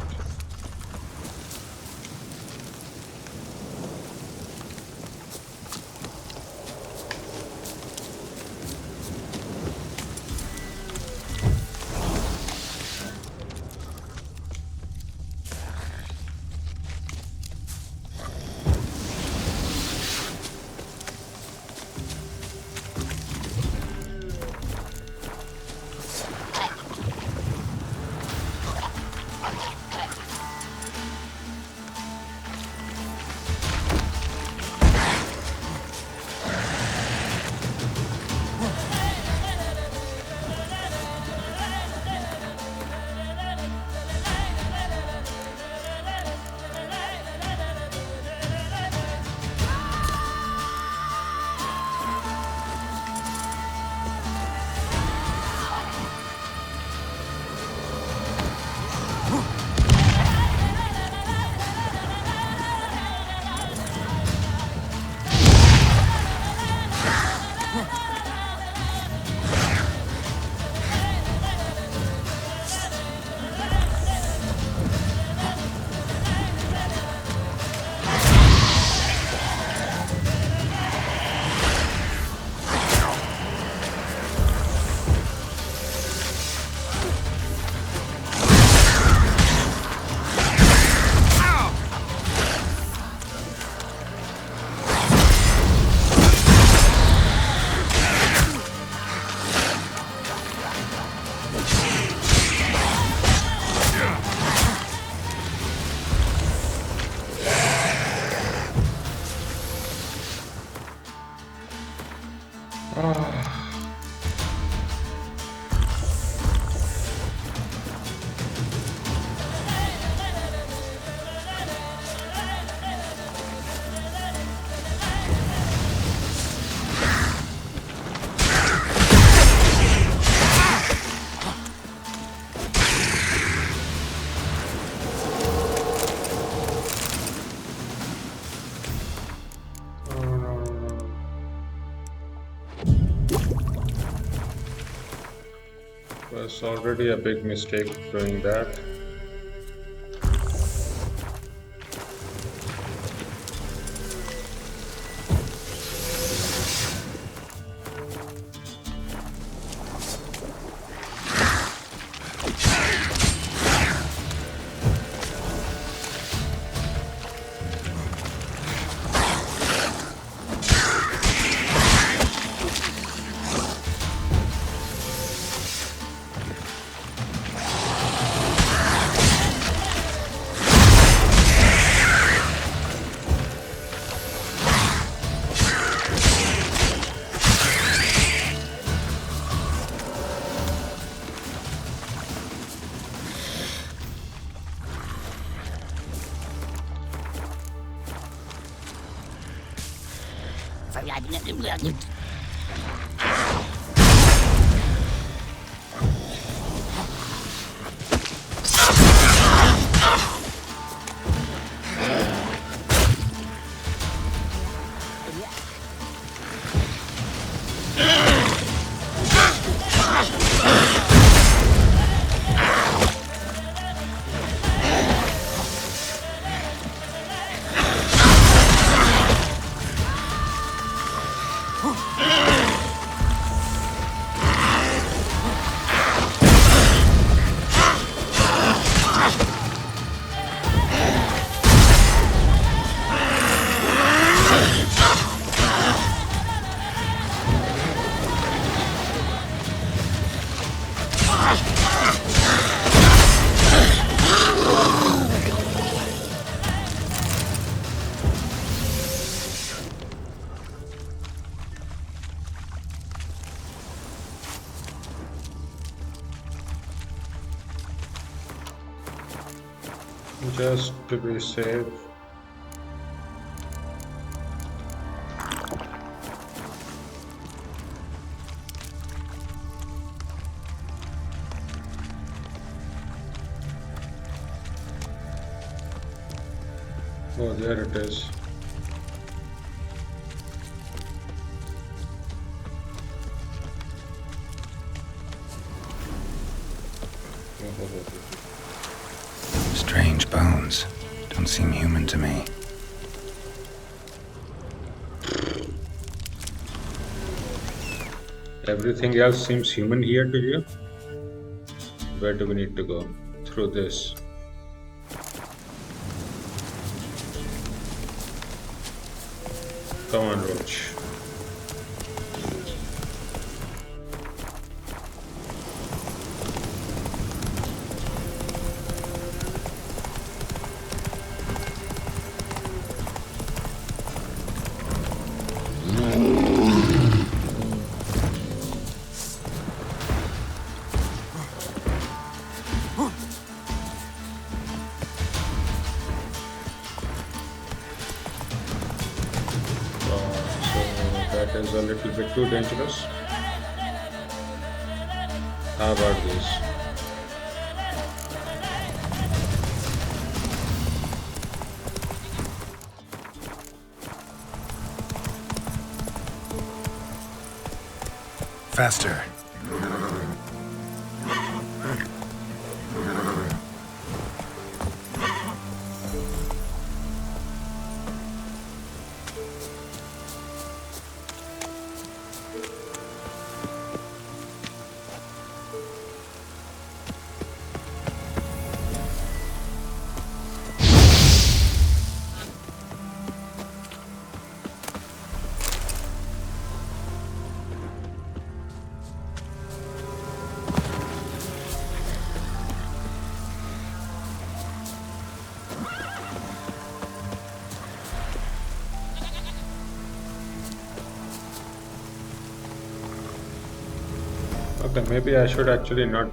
Speaker 1: It's already a big mistake doing that. Just to be safe. Oh, there it is.
Speaker 2: Strange bones. Don't seem human to me.
Speaker 1: Everything else seems human here to you? Where do we need to go? Through this. Come on, Roach. Is a little bit too dangerous. How about this?
Speaker 2: Faster.
Speaker 1: Okay, maybe I should actually not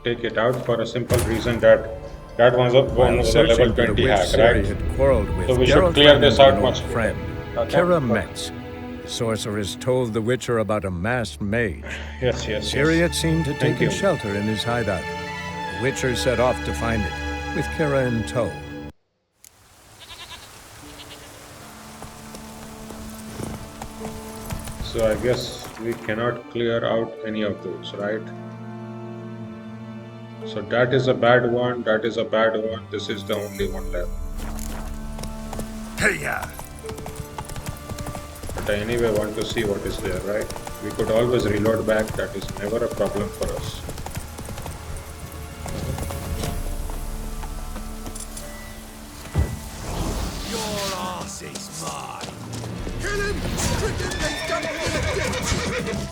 Speaker 1: take it out for a simple reason that that one was a level 20 hack, right?
Speaker 14: Had quarreled with,
Speaker 1: So we should
Speaker 14: Geralt
Speaker 1: clear
Speaker 14: ran
Speaker 1: this
Speaker 14: into
Speaker 1: out
Speaker 14: an
Speaker 1: much
Speaker 14: old friend,
Speaker 1: Okay.
Speaker 14: Ciri Metz. The sorceress told the Witcher about a masked mage.
Speaker 1: Yes.
Speaker 14: Ciri had seemed to
Speaker 1: Thank
Speaker 14: take
Speaker 1: you.
Speaker 14: shelter in his hideout. The Witcher set off to find it, with Ciri in tow.
Speaker 1: So I guess we cannot clear out any of those, right? So that is a bad one, that is a bad one, this is the only one left.
Speaker 11: Hey-ya!
Speaker 1: But I anyway want to see what is there, right? We could always reload back, that is never a problem for us.
Speaker 11: Your arse is mine! Kill him! Strip him! They've done it in a ditch!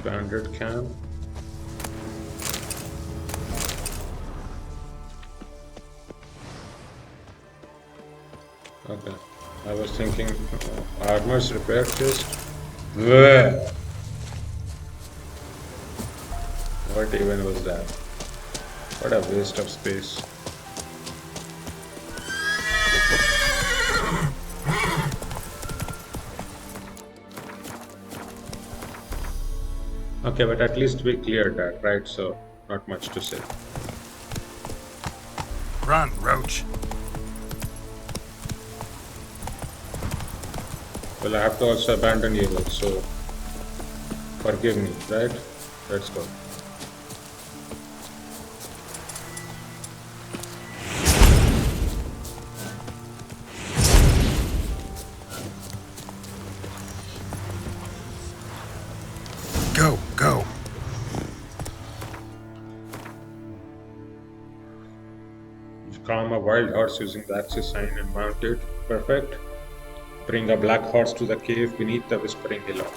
Speaker 1: Bandit camp. Okay. I was thinking armor's repair chest. Bleh. What even was that? What a waste of space. Okay, but at least we cleared that, right? So, not much to say.
Speaker 2: Run, Roach.
Speaker 1: Well, I have to also abandon evil, so forgive me, right? Let's go.
Speaker 2: Go.
Speaker 1: You calm a wild horse using the axis sign and mount it. Perfect. Bring a black horse to the cave beneath the Whispering Hillock.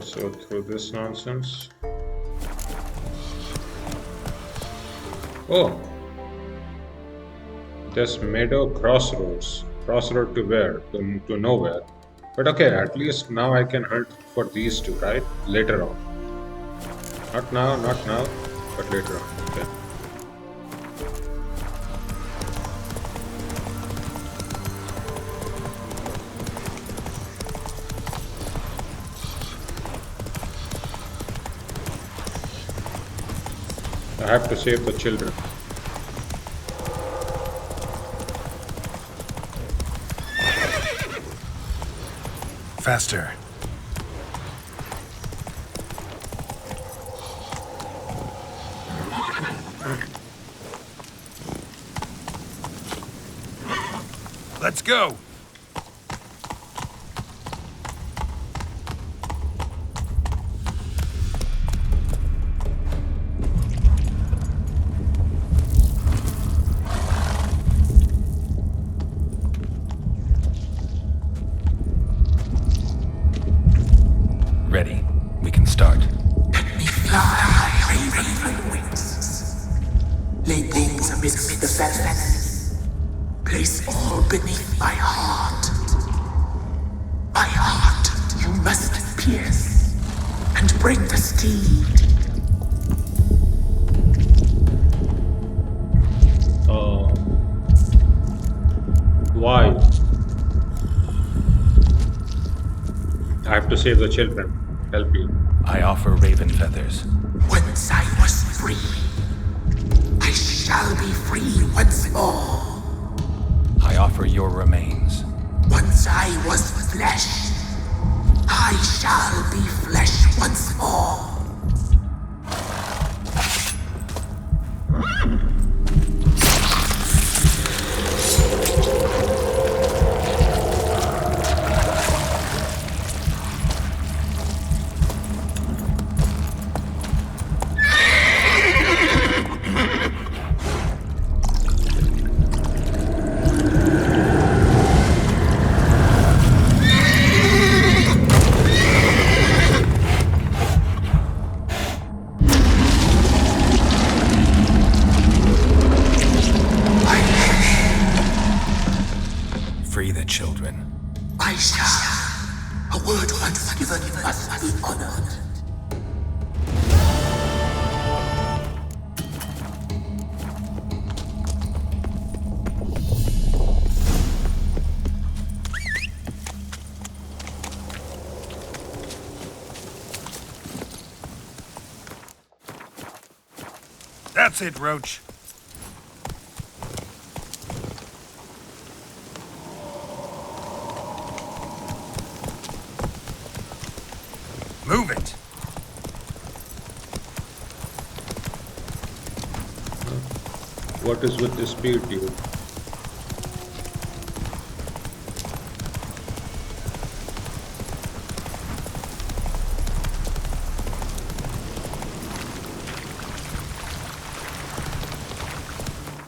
Speaker 1: So through this nonsense. Oh! This meadow crossroads. Crossroad to where? To nowhere. But okay, at least now I can hunt for these two, right? Later on. Not now, but later on, okay? I have to save the children.
Speaker 2: Faster. Let's go. Ready. We can start.
Speaker 13: Let me fly, raven wings. Lay things amidst the feathers. Place all beneath my heart. My heart you must pierce, and bring the steed.
Speaker 1: Why? I have to save the children. Help you.
Speaker 2: I offer raven feathers.
Speaker 13: Once I was free, I shall be free once more.
Speaker 2: I offer your remains.
Speaker 13: Once I was flesh, I shall be flesh once more.
Speaker 2: Free the children.
Speaker 13: I shall. A word once given must be honored.
Speaker 2: That's it, Roach. Move it.
Speaker 1: What is with this speed, dude?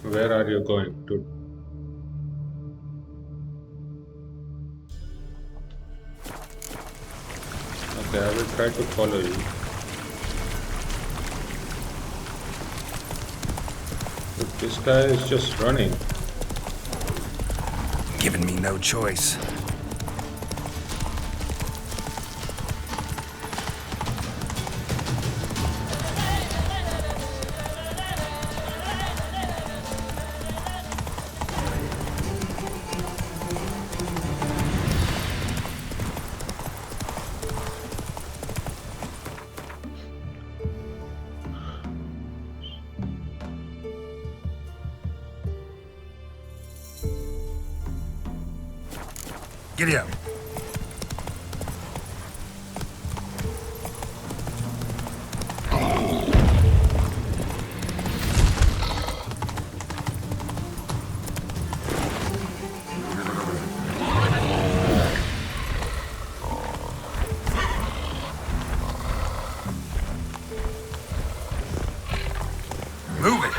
Speaker 1: Where are you going to? Okay, I will try to follow you. But this guy is just running.
Speaker 2: Giving me no choice. Giddy up. Move it.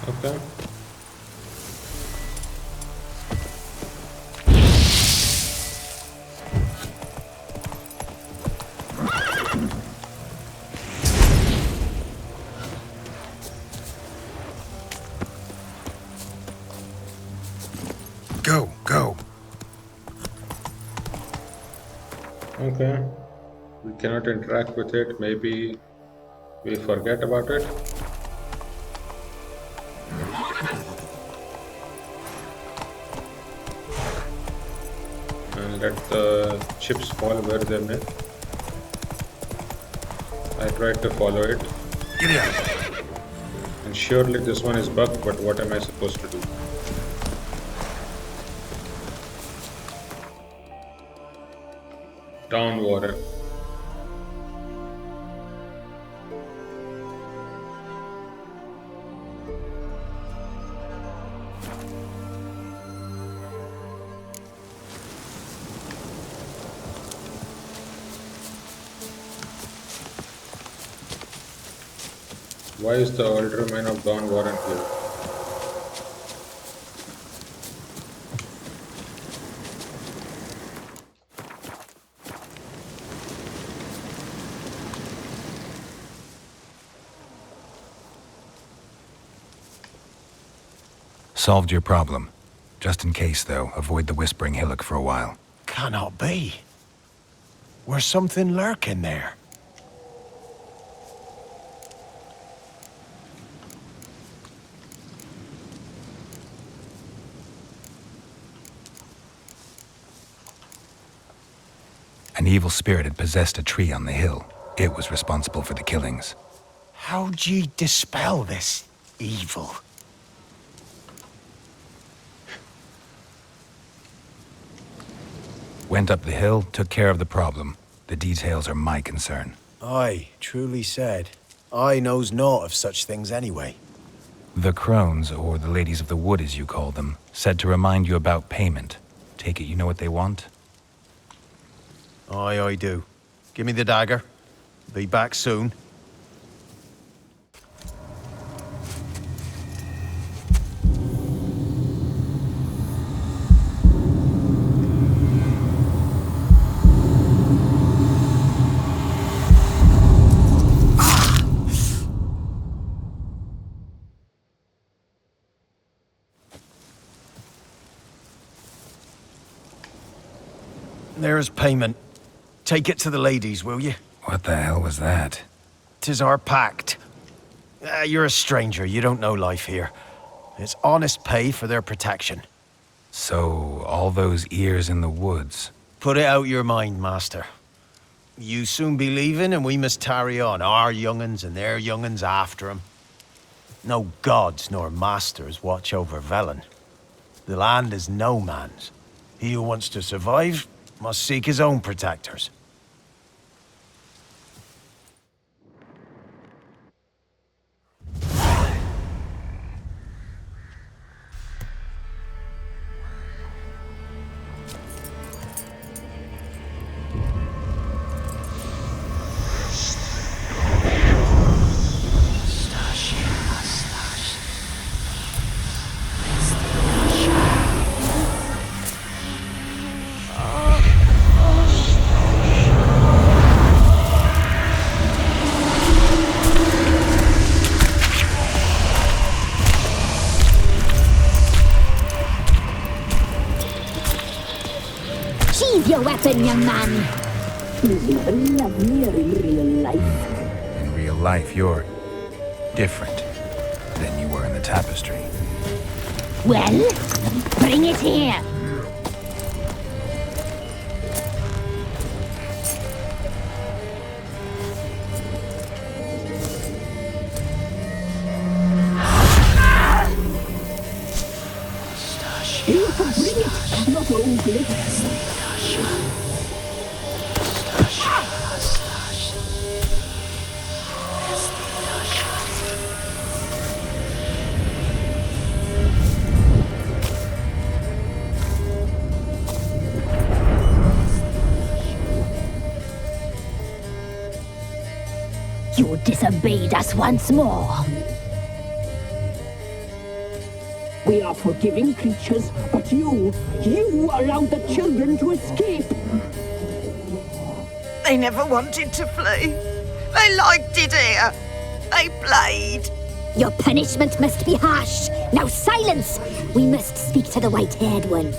Speaker 1: Okay.
Speaker 2: Go, go.
Speaker 1: Okay. We cannot interact with it. Maybe we forget about it. And let the chips fall where they may. I tried to follow it.
Speaker 2: Get out.
Speaker 1: And surely this one is bugged, but what am I supposed to do? Downwarren. Why is the alderman of Downwarren here?
Speaker 2: Solved your problem. Just in case, though, avoid the Whispering Hillock for a while.
Speaker 12: Cannot be. Where's something lurking there?
Speaker 2: An evil spirit had possessed a tree on the hill. It was responsible for the killings.
Speaker 12: How'd ye dispel this evil?
Speaker 2: Went up the hill, took care of the problem. The details are my concern.
Speaker 12: Aye, truly said. I knows naught of such things anyway.
Speaker 2: The Crones, or the Ladies of the Wood as you call them, said to remind you about payment. Take it you know what they want?
Speaker 12: Aye, I do. Give me the dagger. Be back soon. There's payment. Take it to the ladies, will you?
Speaker 2: What the hell was that?
Speaker 12: 'Tis our pact. You're a stranger, you don't know life here. It's honest pay for their protection.
Speaker 2: So, all those ears in the woods.
Speaker 12: Put it out your mind, master. You soon be leaving and we must tarry on, our young'uns and their young'uns after 'em. No gods nor masters watch over Velen. The land is no man's. He who wants to survive must seek his own protectors.
Speaker 7: Sheathe your weapon, young man.
Speaker 9: He's even lovelier in real life.
Speaker 2: In real life, you're different than you were in the tapestry.
Speaker 7: Well, bring it here.
Speaker 9: You can bring it, not only.
Speaker 7: You disobeyed us once more.
Speaker 9: We are forgiving creatures, but you allowed the children to escape.
Speaker 6: They never wanted to flee. They liked it here. They played.
Speaker 7: Your punishment must be harsh. Now silence! We must speak to the white-haired one.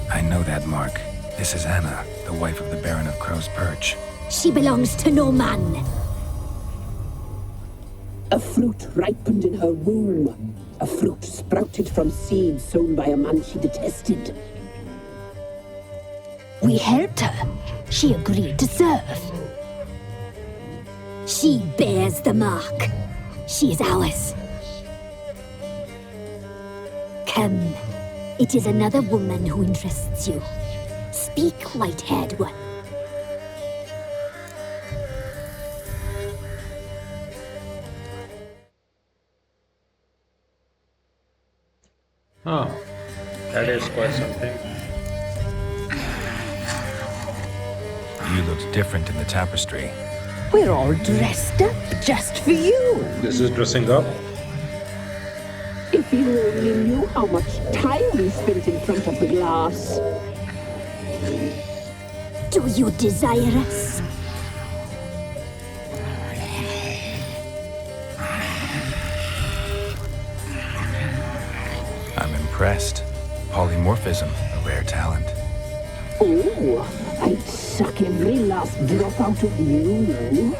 Speaker 2: I know that mark. This is Anna, the wife of the Baron of Crow's Perch.
Speaker 7: She belongs to no man.
Speaker 9: A fruit ripened in her womb. A fruit sprouted from seeds sown by a man she detested.
Speaker 7: We helped her. She agreed to serve. She bears the mark. She is ours. Come. It is another woman who interests you. Speak, white-haired one.
Speaker 1: Oh, that is quite something.
Speaker 2: You looked different in the tapestry.
Speaker 8: We're all dressed up just for you.
Speaker 1: This is dressing up.
Speaker 9: If you only knew how much time we spent in front of the glass.
Speaker 7: Do you desire us?
Speaker 2: I'm impressed. Polymorphism, a rare talent.
Speaker 9: Oh, I'd suck every last drop out of you.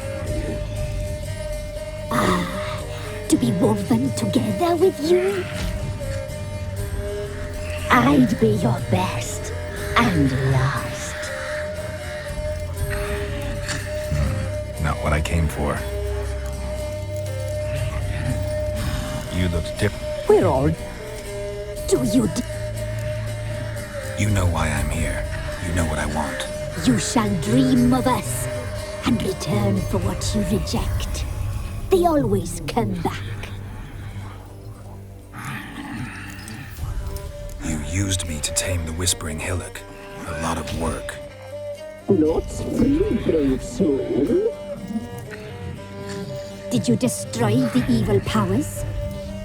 Speaker 7: To be woven together with you? I'd be your best and last.
Speaker 2: Not what I came for. You looked different.
Speaker 8: We're all...
Speaker 7: Do you...
Speaker 2: You know why I'm here. You know what I want.
Speaker 7: You shall dream of us. and return for what you reject. They always come back.
Speaker 2: You used me to tame the Whispering Hillock. A lot of work.
Speaker 9: Not free, brave soul.
Speaker 7: Did you destroy the evil powers?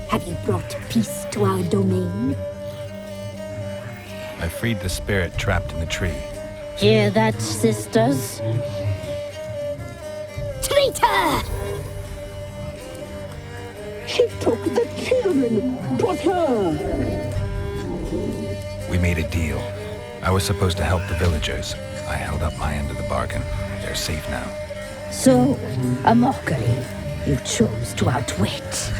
Speaker 7: Have you brought peace to our domain?
Speaker 2: I freed the spirit trapped in the tree.
Speaker 8: Hear that, sisters?
Speaker 7: Traitor!
Speaker 9: She took the children. 'Twas her.
Speaker 2: We made a deal. I was supposed to help the villagers. I held up my end of the bargain. They're safe now.
Speaker 8: So, a mockery you chose to outwit.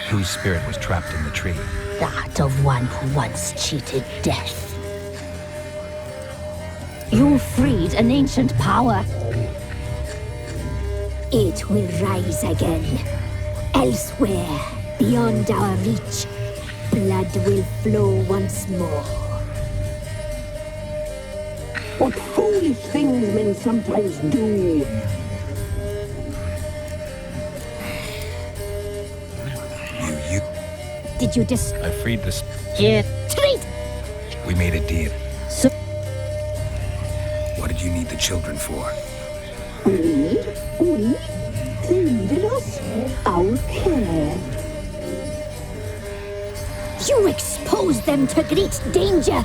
Speaker 2: Whose spirit was trapped in the tree?
Speaker 8: That of one who once cheated death. You freed an ancient power.
Speaker 7: It will rise again. Elsewhere, beyond our reach, blood will flow once more.
Speaker 9: What foolish things men sometimes do.
Speaker 7: Did you
Speaker 2: I freed the
Speaker 8: Here.
Speaker 7: Treat!
Speaker 2: We made a deal.
Speaker 8: So
Speaker 2: what did you need the children for?
Speaker 9: We? They needed us. Our care.
Speaker 7: You exposed them to great danger.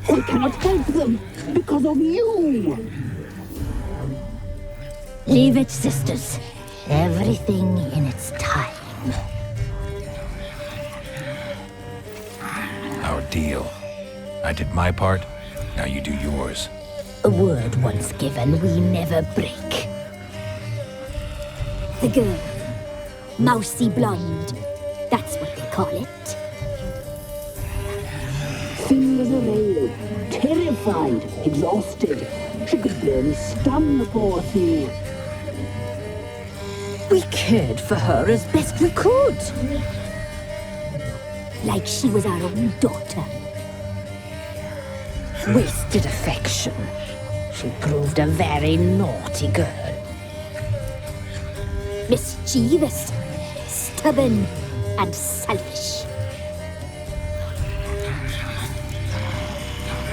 Speaker 9: We cannot help them because of you.
Speaker 8: leave it, sisters. Everything in its time.
Speaker 2: Our deal. I did my part, now you do yours.
Speaker 8: A word once given, we never break.
Speaker 7: The girl. Mousy blonde. That's what they call it.
Speaker 9: Thin as a veil, terrified, exhausted. She could barely stand the poor thing.
Speaker 8: We cared for her as best we could.
Speaker 7: Like she was our own daughter.
Speaker 8: Wasted affection. She proved a very naughty girl.
Speaker 7: Mischievous, stubborn, and selfish.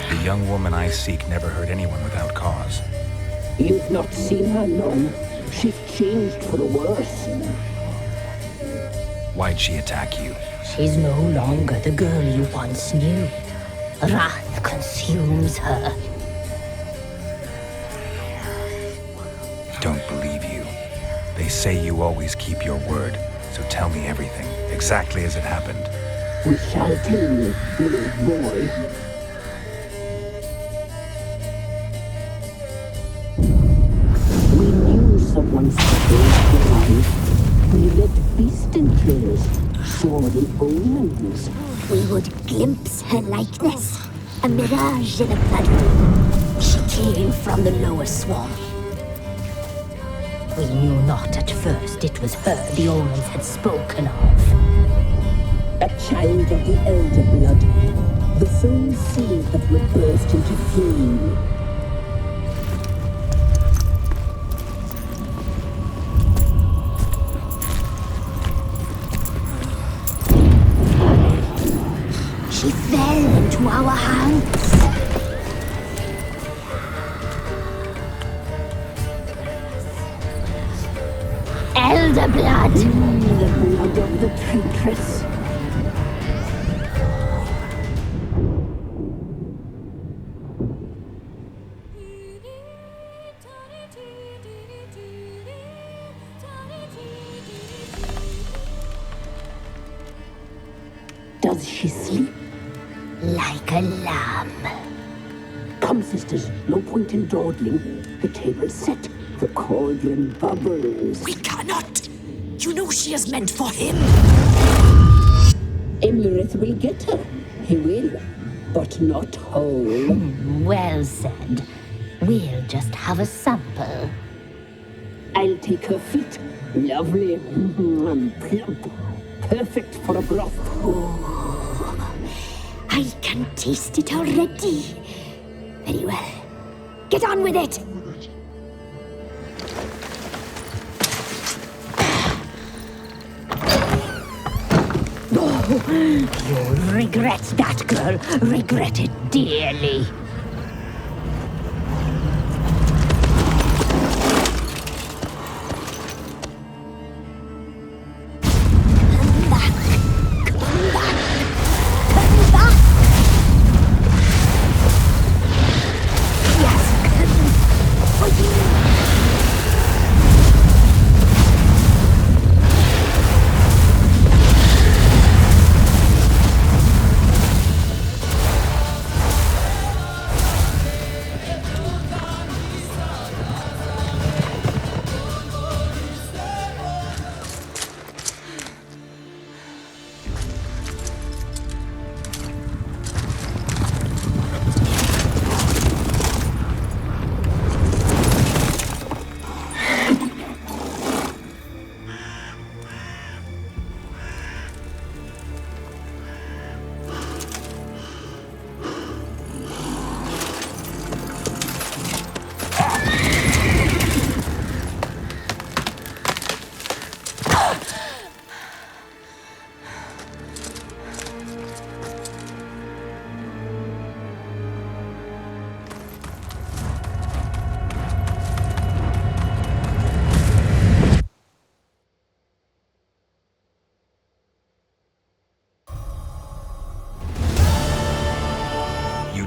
Speaker 2: The young woman I seek never hurt anyone without cause.
Speaker 9: You've not seen her long. She's changed for the worse.
Speaker 2: Why'd she attack you?
Speaker 8: She's no longer the girl you once knew. Wrath consumes her.
Speaker 2: Don't believe you. They say you always keep your word, so tell me everything, exactly as it happened.
Speaker 9: We shall tell you, little boy. We knew someone saved your life. We led beast enclosures, saw the omens.
Speaker 7: We would glimpse her likeness, a mirage in a blood.
Speaker 8: She came from the lower swamp. We knew not at first it was her the omens had spoken of.
Speaker 9: A child of the elder blood, the soul seed that would burst into flame.
Speaker 7: She fell into our hands.
Speaker 8: Elder blood!
Speaker 9: The blood of the traitress. Does she sleep?
Speaker 8: Like a lamb.
Speaker 9: Come, sisters, no point in dawdling. The table's set. The cauldron bubbles.
Speaker 15: We cannot! You know she is meant for him!
Speaker 9: Emirath will get her. He will, but not whole.
Speaker 8: Well said. We'll just have a sample.
Speaker 9: I'll take her feet. Lovely and plump. Perfect for a broth.
Speaker 7: Oh, I can taste it already. Very well. Get on with it!
Speaker 8: You'll regret that, girl. Regret it dearly.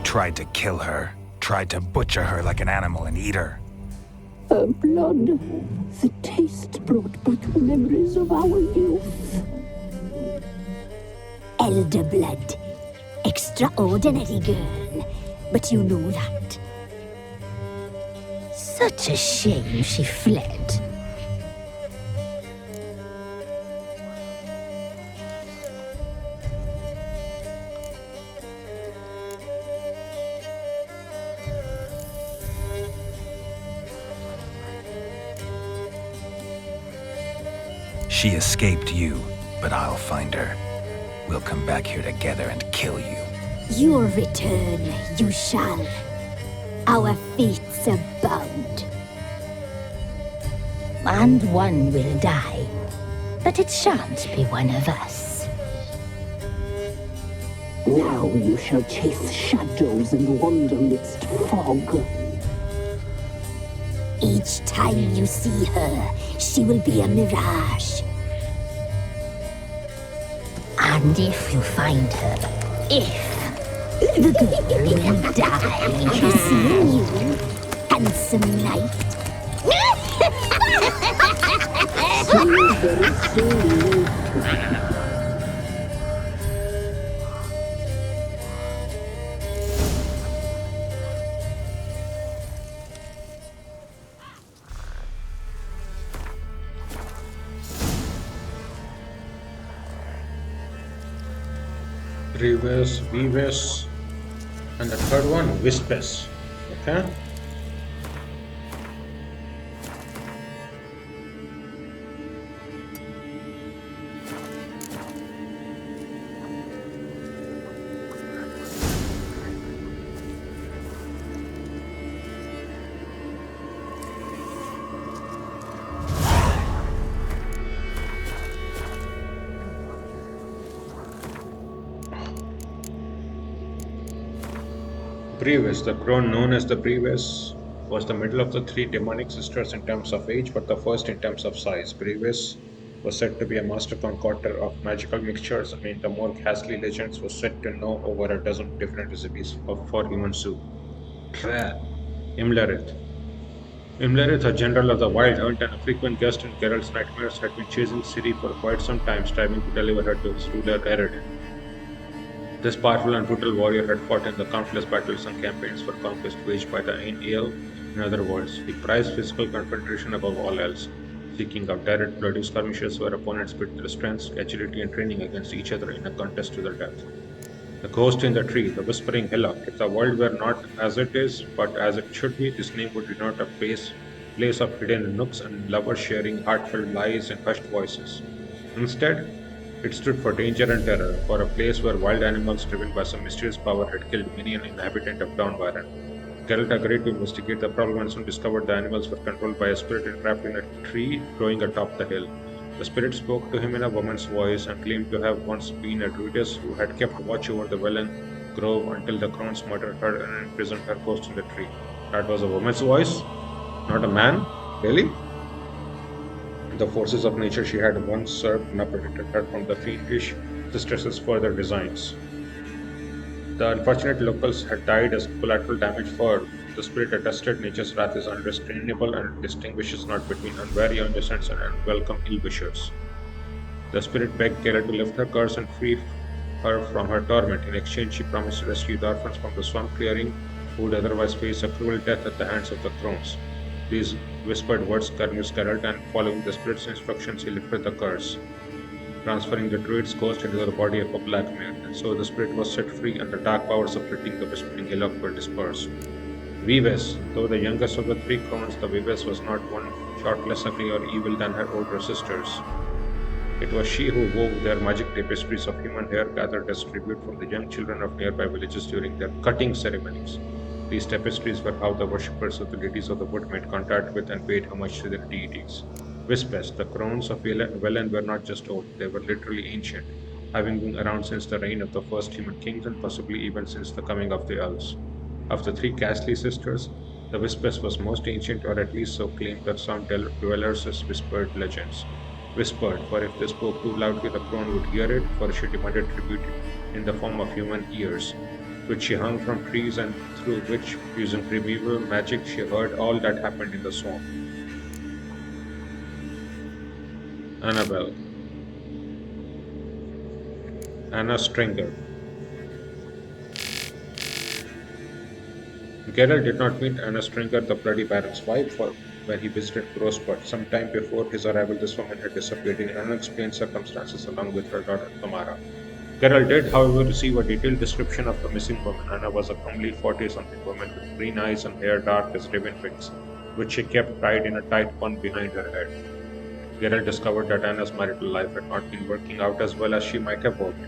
Speaker 2: Tried to kill her. Tried to butcher her like an animal and eat her.
Speaker 9: Her blood, the taste brought back memories of our youth.
Speaker 7: Elder blood. Extraordinary girl. But you know that.
Speaker 8: Such a shame she fled.
Speaker 2: She escaped you, but I'll find her. We'll come back here together and kill you.
Speaker 7: Your return, you shall. Our fates are bound.
Speaker 8: And one will die, but it shan't be one of us.
Speaker 9: Now you shall chase shadows and wander midst fog.
Speaker 7: Each time you see her, she will be a mirage.
Speaker 8: And if you find her, the girl will die.
Speaker 7: Seeing you, handsome knight.
Speaker 1: Grievous, Beavis, and the third one, Wispes. Okay? Brevis, the crone known as the Brevis, was the middle of the three demonic sisters in terms of age, but the first in terms of size. Brevis was said to be a master concoctor of magical mixtures. The more ghastly legends was said to know over a dozen different recipes for human soup. Imlerith. Imlerith, a general of the wild hunt and a frequent guest in Geralt's nightmares, had been chasing Ciri for quite some time, striving to deliver her to his ruler Ered. This powerful and brutal warrior had fought in the countless battles and campaigns for conquest waged by the Ain Eal in other worlds. He prized physical confrontation above all else, seeking out direct bloody skirmishes where opponents pit their strengths, agility, and training against each other in a contest to the death. The ghost in the tree, the Whispering Hillock. If the world were not as it is, but as it should be, this name would denote a place of hidden nooks and lovers sharing heartfelt lies and hushed voices. Instead, It stood for danger and terror, for a place where wild animals driven by some mysterious power had killed many an inhabitant of Downwarren. Geralt agreed to investigate the problem and soon discovered the animals were controlled by a spirit entrapped in a tree growing atop the hill. The spirit spoke to him in a woman's voice and claimed to have once been a druidess who had kept watch over the Wellen grove until the Crones murdered her and imprisoned her ghost in the tree. That was a woman's voice, not a man? Really? The forces of nature she had once served now protected her from the fiendish distress's further designs. The unfortunate locals had died as collateral damage, for the spirit attested nature's wrath is unrestrainable and distinguishes not between unwary innocents and unwelcome ill-wishers. The spirit begged Geralt to lift her curse and free her from her torment. In exchange, she promised to rescue the orphans from the swamp clearing who would otherwise face a cruel death at the hands of the Crones. These whispered words convinced Geralt, and following the spirit's instructions, he lifted the curse, transferring the druid's ghost into the body of a black mare. So the spirit was set free, and the dark powers afflicting the Whispering Hillock were dispersed. Vives, though the youngest of the three Crones, the Vives was not one shot less ugly or evil than her older sisters. It was she who wove their magic tapestries of human hair gathered as tribute from the young children of nearby villages during their cutting ceremonies. These tapestries were how the worshippers of the deities of the wood made contact with and paid homage to their deities. Vispes, the Crones of Wellen were not just old, they were literally ancient, having been around since the reign of the first human kings and possibly even since the coming of the elves. Of the three ghastly sisters, the Vispes was most ancient, or at least so claimed the some dwellers as whispered legends. Whispered, for if they spoke too loudly, the crone would hear it, for she demanded tribute in the form of human ears, which she hung from trees and through which, using primeval magic, she heard all that happened in the swamp. Annabelle. Anna Stringer. Geralt did not meet Anna Stringer, the Bloody Baron's wife, when he visited Crowspot. Some time before his arrival, this woman had disappeared in unexplained circumstances along with her daughter Tamara. Geralt did, however, receive a detailed description of the missing woman. Anna was a comely 40-something woman with green eyes and hair dark as raven wings, which she kept tied in a tight bun behind her head. Geralt discovered that Anna's marital life had not been working out as well as she might have hoped.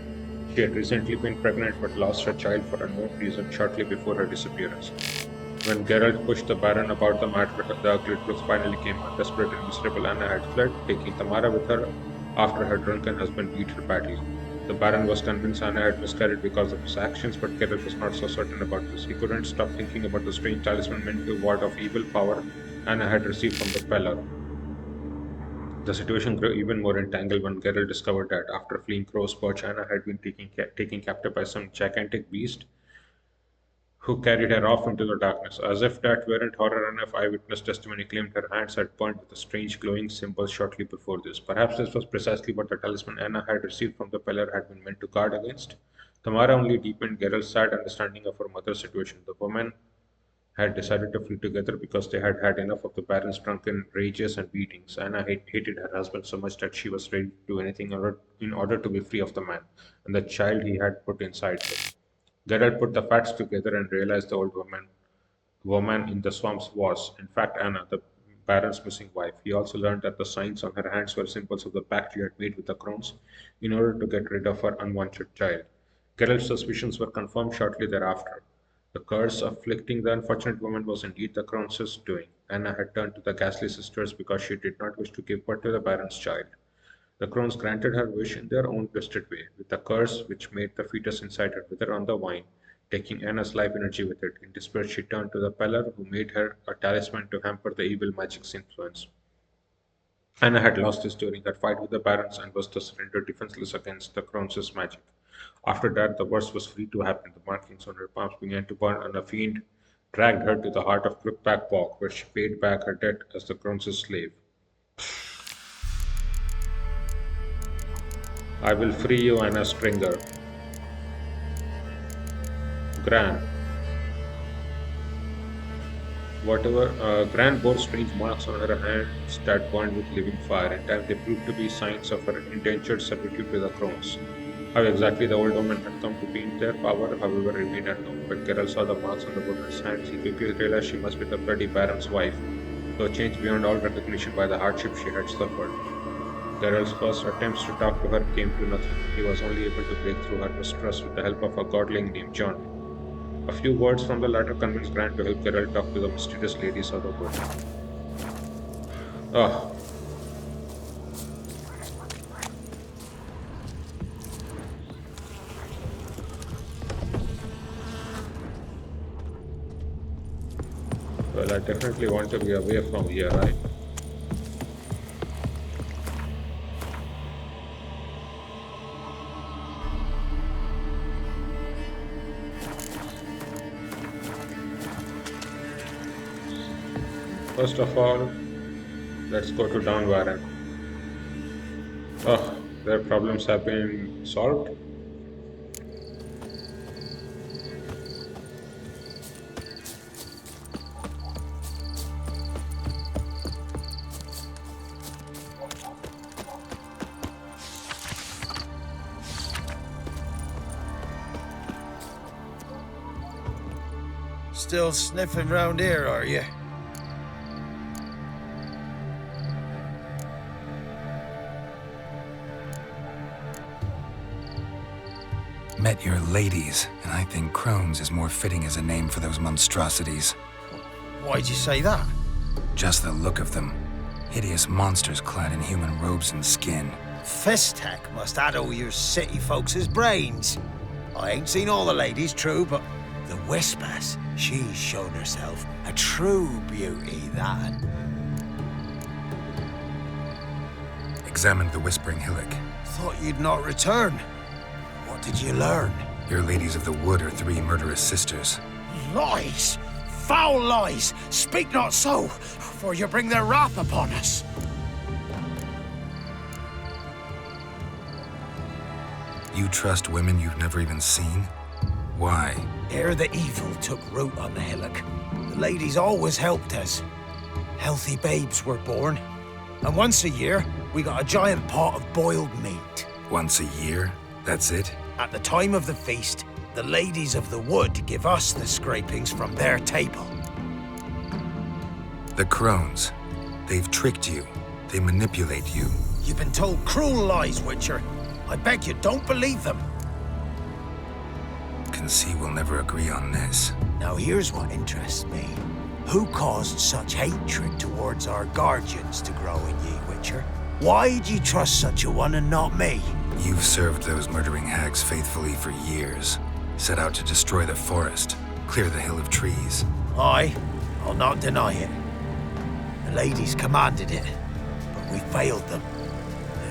Speaker 1: She had recently been pregnant but lost her child for unknown reason shortly before her disappearance. When Geralt pushed the Baron about the matter, the ugly truth finally came out. Desperate and miserable, Anna had fled, taking Tamara with her after her drunken husband beat her badly. The Baron was convinced Anna had miscarried because of his actions, but Geralt was not so certain about this. He couldn't stop thinking about the strange talisman meant to ward off evil power Anna had received from the Peller. The situation grew even more entangled when Geralt discovered that, after fleeing Crow's Perch, Anna had been taken captive by some gigantic beast who carried her off into the darkness. As if that weren't horror enough, eyewitness testimony claimed her hands had burned with a strange glowing symbol shortly before this. Perhaps this was precisely what the talisman Anna had received from the Peller had been meant to guard against. Tamara only deepened Geralt's sad understanding of her mother's situation. The women had decided to flee together because they had had enough of the Baron's drunken rages and beatings. Anna hated her husband so much that she was ready to do anything in order to be free of the man and the child he had put inside her. Geralt put the facts together and realized the old woman in the swamps was, in fact, Anna, the Baron's missing wife. He also learned that the signs on her hands were symbols of the pact she had made with the Crones in order to get rid of her unwanted child. Geralt's suspicions were confirmed shortly thereafter. The curse afflicting the unfortunate woman was indeed the Crones' doing. Anna had turned to the ghastly sisters because she did not wish to give birth to the Baron's child. The Crones granted her wish in their own twisted way, with a curse which made the fetus inside her wither on the vine, taking Anna's life energy with it. In despair, she turned to the Peller, who made her a talisman to hamper the evil magic's influence. Anna had lost this during that fight with the Barons and was thus rendered defenseless against the Crones' magic. After that, the worst was free to happen. The markings on her palms began to burn, and a fiend dragged her to the heart of Crookback Bog, where she paid back her debt as the Crones' slave. I will free you, Anna Stringer. Gran. Gran bore strange marks on her hands that burned with living fire. In time, they proved to be signs of her indentured servitude to the Crones. How exactly the old woman had come to be in their power, however, remained unknown. When Geralt saw the marks on the woman's hands, he quickly realized she must be the bloody Baron's wife, though changed beyond all recognition by the hardship she had suffered. Geralt's first attempts to talk to her came to nothing. He was only able to break through her mistrust with the help of a godling named John. A few words from the latter convinced Gran to help Geralt talk to the mysterious ladies of the wood. Ah. Well, I definitely want to be away from here, right? First of all, let's go to Downwarren. Oh, their problems have been solved.
Speaker 11: Still sniffing round here, are you?
Speaker 2: Met your ladies, and I think Crones is more fitting as a name for those monstrosities.
Speaker 11: Why'd you say that?
Speaker 2: Just the look of them. Hideous monsters clad in human robes and skin.
Speaker 11: Fistek must addle your city folks' brains. I ain't seen all the ladies, true, but the Whispers, she's shown herself a true beauty, that.
Speaker 2: Examined the Whispering Hillock.
Speaker 11: Thought you'd not return. What did you learn?
Speaker 2: Your ladies of the wood are 3 murderous sisters.
Speaker 11: Lies! Foul lies! Speak not so, for you bring their wrath upon us.
Speaker 2: You trust women you've never even seen? Why?
Speaker 11: Ere the evil took root on the hillock, the ladies always helped us. Healthy babes were born, and once a year, we got a giant pot of boiled meat.
Speaker 2: Once a year? That's it?
Speaker 11: At the time of the feast, the ladies of the wood give us the scrapings from their table.
Speaker 2: The Crones. They've tricked you. They manipulate you.
Speaker 11: You've been told cruel lies, Witcher. I beg you, don't believe them.
Speaker 2: Can see we'll never agree on this.
Speaker 11: Now here's what interests me. Who caused such hatred towards our guardians to grow in ye, Witcher? Why'd you trust such a one and not me?
Speaker 2: You've served those murdering hags faithfully for years. Set out to destroy the forest, clear the hill of trees.
Speaker 11: Aye, I'll not deny it. The ladies commanded it, but we failed them.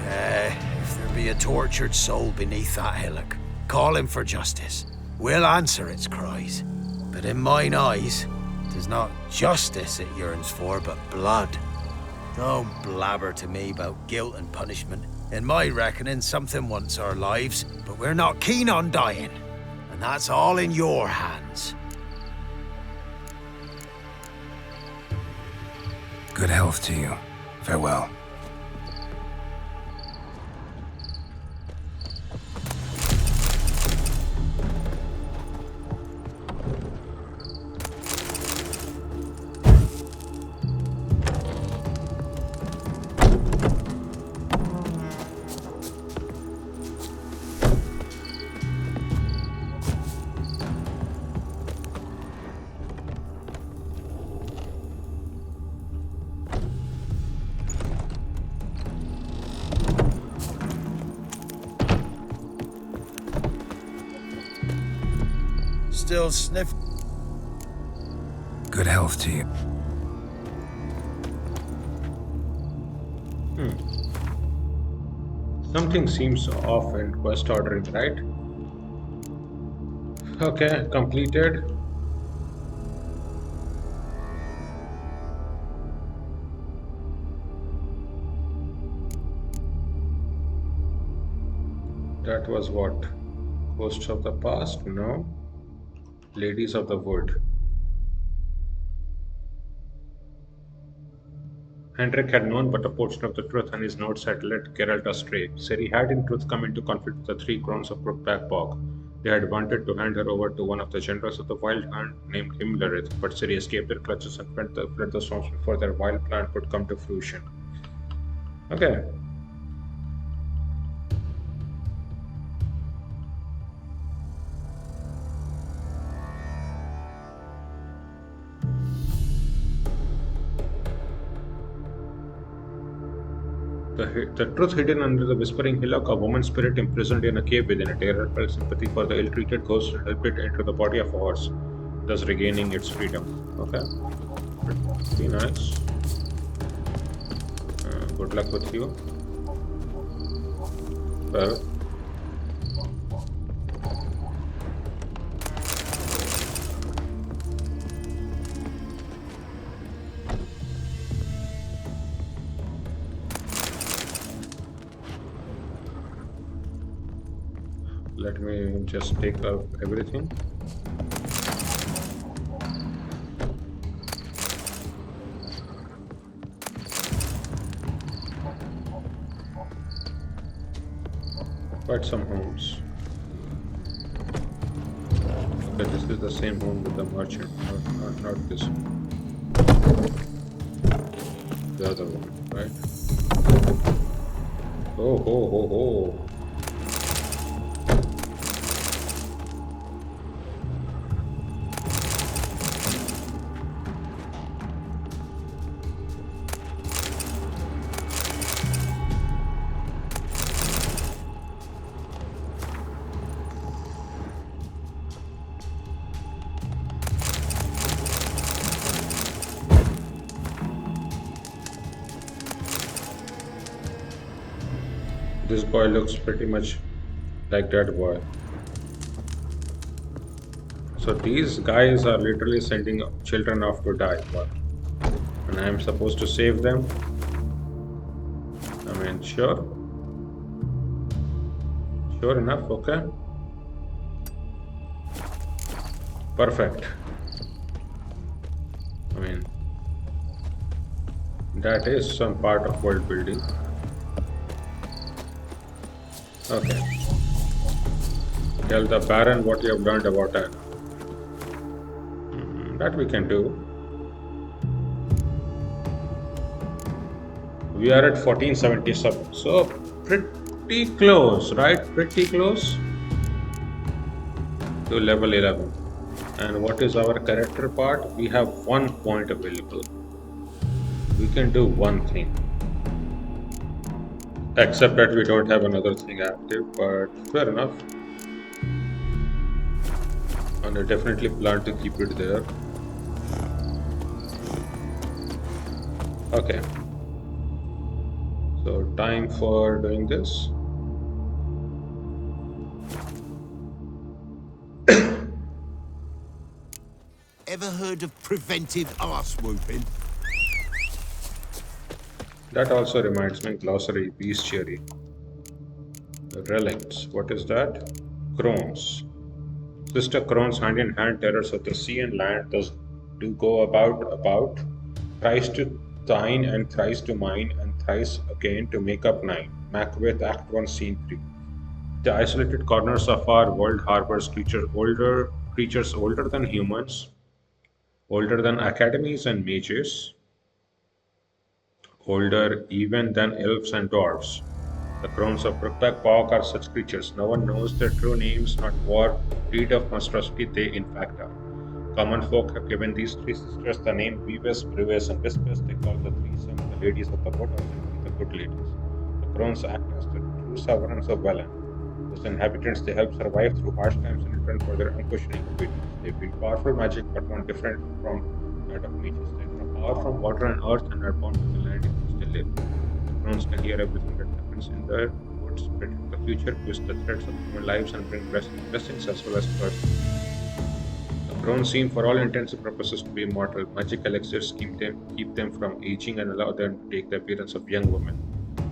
Speaker 11: If there be a tortured soul beneath that hillock, call him for justice. We'll answer its cries. But in mine eyes, 'tis not justice it yearns for, but blood. Don't blabber to me about guilt and punishment. In my reckoning, something wants our lives, but we're not keen on dying. And that's all in your hands.
Speaker 2: Good health to you. Farewell.
Speaker 11: Still sniff.
Speaker 2: Good health to you.
Speaker 1: Something seems off in quest ordering, right? Okay, completed. That was what? Ghosts of the past? No. Ladies of the wood. Hendrik had known but a portion of the truth, and his notes had led Geralt astray. Ciri had in truth come into conflict with the 3 Crones of Brookback Bog. They had wanted to hand her over to one of the generals of the Wild Hunt named Himmlerith, but Ciri escaped their clutches and fled the swamps before their wild plan could come to fruition. Okay. The truth hidden under the Whispering Hillock, a woman spirit imprisoned in a cave within it. Geralt felt sympathy for the ill-treated ghost and helped it enter the body of a horse, thus regaining its freedom. Okay. Pretty nice. Good luck with you. Well. Let me just take out everything. Quite some homes. Okay, this is the same home with the merchant, not this one. The other one, right? Oh, ho, ho, ho. This boy looks pretty much like that boy. So these guys are literally sending children off to die. What? And I am supposed to save them? I mean, sure. Sure enough, okay. Perfect. I mean, that is some part of world building. Okay. Tell the Baron what you have learned about Anna. That we can do. We are at 1477, so pretty close, right? Pretty close to level 11. And what is our character part? We have 1 point available. We can do one thing. Except that we don't have another thing active, but fair enough. And I definitely plan to keep it there. Okay. So time for doing this.
Speaker 16: Ever heard of preventive arse whooping?
Speaker 1: That also reminds me, glossary, bestiary. Relicts, what is that? Crones. Sister Crones, hand in hand, terrors of the sea and land, thus do go about, thrice to thine and thrice to mine, and thrice again to make up 9. Macbeth, Act 1, Scene 3. The isolated corners of our world harbors creatures older than humans, older than academies and mages, older even than elves and dwarves. The Crones of Brookback Bog are such creatures. No one knows their true names, not what breed of monstrosity they in fact are. Common folk have given these 3 sisters the name Weavers, Brewers, and Whispers. They call the threesome the ladies of the wood, or simply the good ladies. The Crones act as the true sovereigns of Velen. As inhabitants, they help survive through harsh times in return for their unquestioning obedience. They wield powerful magic, but one different from that of mages. They draw power from water and earth and are born with the land in which they live. The Crones can hear everything that happens in the woods, predict the future, twist the threads of human lives, and bring blessings as well as curses. The Crones seem, for all intents and purposes, to be immortal. Magic elixirs keep them from aging and allow them to take the appearance of young women.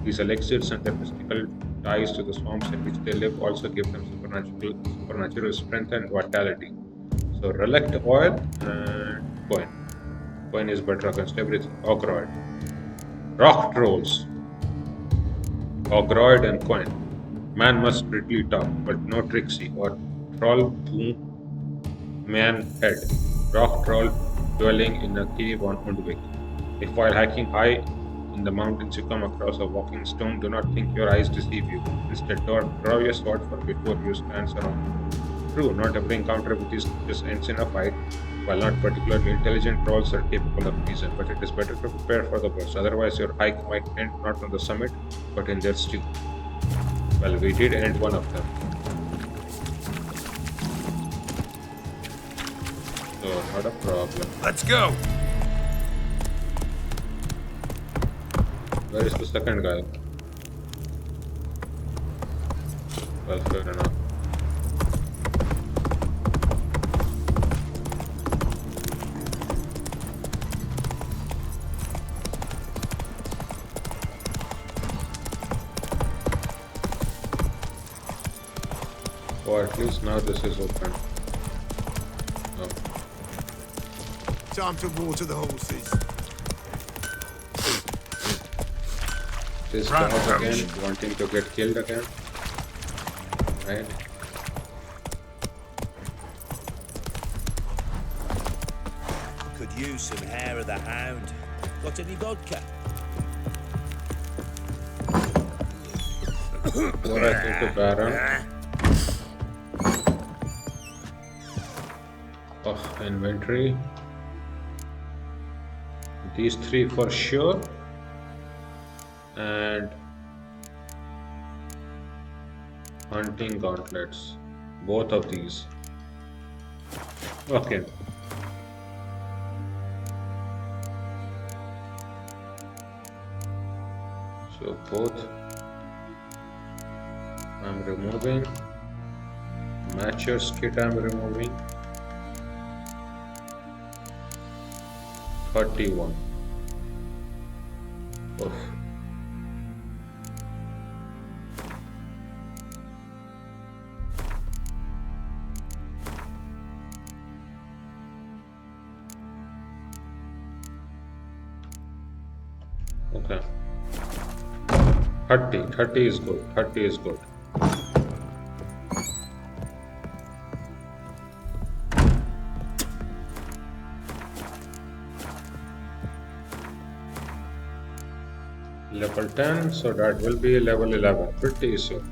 Speaker 1: These elixirs and their mystical ties to the swamps in which they live also give them supernatural strength and vitality. So, relict oil and coin. Coin is better against everything. Ogroid. Rock trolls. Ogroid and coin. Man must prettily talk, but no tricksy, or troll boom man head. Rock troll dwelling in a cave on Undvik. If while hiking high in the mountains you come across a walking stone, do not think your eyes deceive you. Instead, draw your sword, for before you stands around. True, not every encounter with these creatures ends in a fight. While not particularly intelligent, trolls are capable of reason, but it is better to prepare for the worst. Otherwise, your hike might end not on the summit, but in their stew. Well, we did end one of them. So, not a problem.
Speaker 10: Let's go!
Speaker 1: Where is the second guy? Well, fair enough. Or at least now this is open. Oh.
Speaker 16: Time to water the horses.
Speaker 1: This
Speaker 10: Run,
Speaker 1: dog
Speaker 10: Crones.
Speaker 1: again, wanting to get killed again. Right.
Speaker 10: Could use some hair of the hound. Got any vodka?
Speaker 1: What I think the Baron. Oh, inventory. These three for sure. And hunting gauntlets. Both of these. Okay. So both I'm removing. Matcher's kit I'm removing. 31. Oof. Okay. 30 is good. 30 is good. Level 10, so that will be level 11. Pretty soon.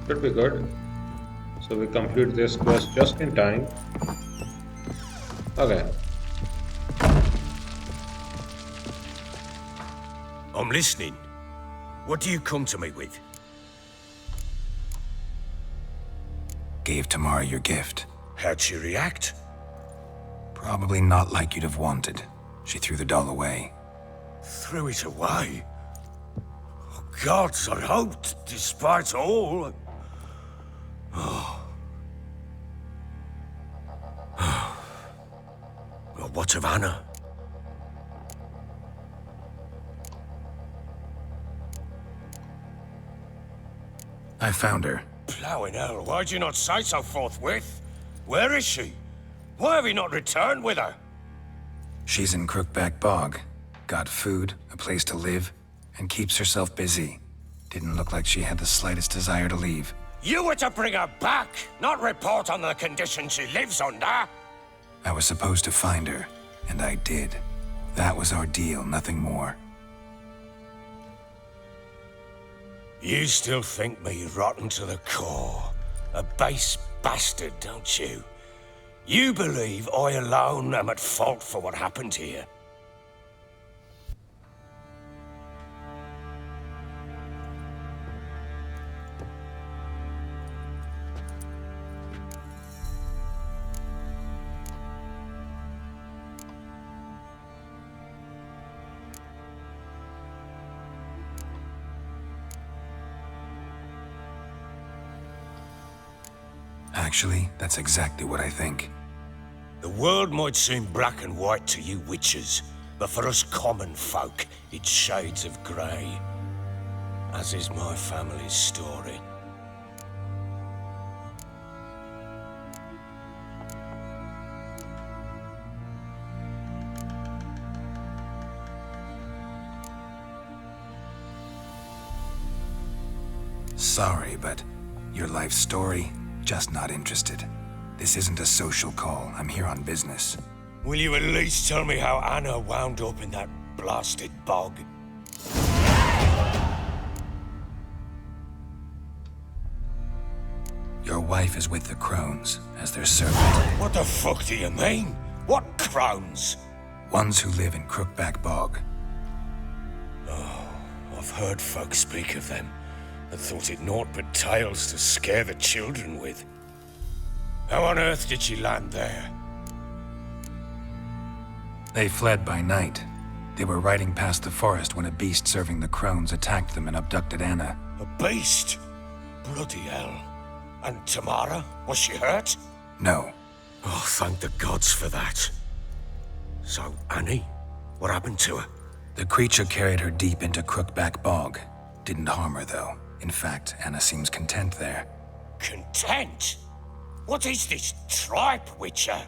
Speaker 1: Should be good. So we complete this quest just in time. Okay.
Speaker 10: I'm listening. What do you come to me with?
Speaker 2: Gave Tamara your gift.
Speaker 10: How'd she react?
Speaker 2: Probably not like you'd have wanted. She threw the doll away.
Speaker 10: Threw it away? Oh, gods, I hoped, despite all. Oh. Well, what of Anna?
Speaker 2: I found her.
Speaker 10: Plowing hell, why'd you not say so forthwith? Where is she? Why have you not returned with her?
Speaker 2: She's in Crookback Bog. Got food, a place to live, and keeps herself busy. Didn't look like she had the slightest desire to leave.
Speaker 10: You were to bring her back, not report on the conditions she lives under.
Speaker 2: I was supposed to find her, and I did. That was our deal, nothing more.
Speaker 10: You still think me rotten to the core. A base bastard, don't you? You believe I alone am at fault for what happened here.
Speaker 2: Actually, that's exactly what I think.
Speaker 10: The world might seem black and white to you witches, but for us common folk, it's shades of grey. As is my family's story.
Speaker 2: Sorry, but your life story, just not interested. This isn't a social call. I'm here on business.
Speaker 10: Will you at least tell me how Anna wound up in that blasted bog?
Speaker 2: Your wife is with the Crones, as their servant.
Speaker 10: What the fuck do you mean? What Crones?
Speaker 2: Ones who live in Crookback Bog.
Speaker 10: Oh, I I've heard folk speak of them, and thought it naught but tales to scare the children with. How on earth did she land there?
Speaker 2: They fled by night. They were riding past the forest when a beast serving the Crones attacked them and abducted Anna.
Speaker 10: A beast? Bloody hell. And Tamara? Was she hurt?
Speaker 2: No.
Speaker 10: Oh, thank the gods for that. So, Annie? What happened to her?
Speaker 2: The creature carried her deep into Crookback Bog. Didn't harm her, though. In fact, Anna seems content there.
Speaker 10: Content? What is this tripe, Witcher?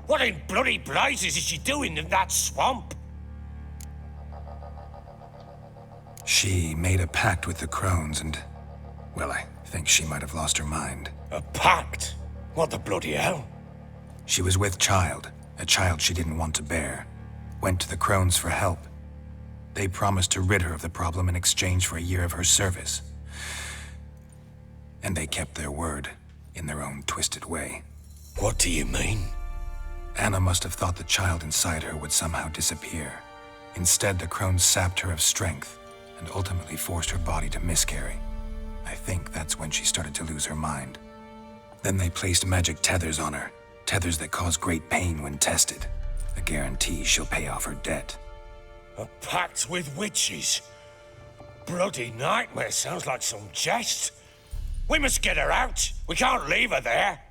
Speaker 10: What in bloody blazes is she doing in that swamp?
Speaker 2: She made a pact with the Crones and... well, I think she might have lost her mind.
Speaker 10: A pact? What the bloody hell?
Speaker 2: She was with child, a child she didn't want to bear. Went to the Crones for help. They promised to rid her of the problem in exchange for a year of her service. And they kept their word, in their own twisted way.
Speaker 10: What do you mean?
Speaker 2: Anna must have thought the child inside her would somehow disappear. Instead, the Crones sapped her of strength, and ultimately forced her body to miscarry. I think that's when she started to lose her mind. Then they placed magic tethers on her, tethers that cause great pain when tested. A guarantee she'll pay off her debt.
Speaker 10: A pact with witches? Bloody nightmare, sounds like some jest. We must get her out. We can't leave her there.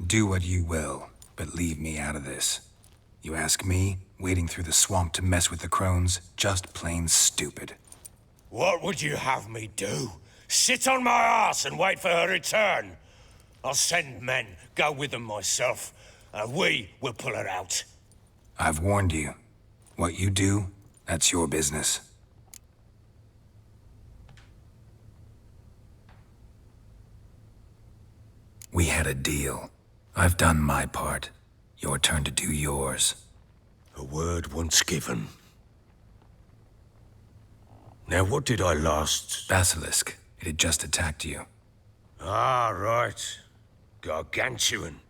Speaker 2: Do what you will, but leave me out of this. You ask me, wading through the swamp to mess with the Crones, just plain stupid.
Speaker 10: What would you have me do? Sit on my arse and wait for her return? I'll send men, go with them myself, and we will pull her out.
Speaker 2: I've warned you. What you do, that's your business. We had a deal. I've done my part. Your turn to do yours.
Speaker 10: A word once given. Now what did I last...
Speaker 2: Basilisk. It had just attacked you.
Speaker 10: Ah, right. Gargantuan.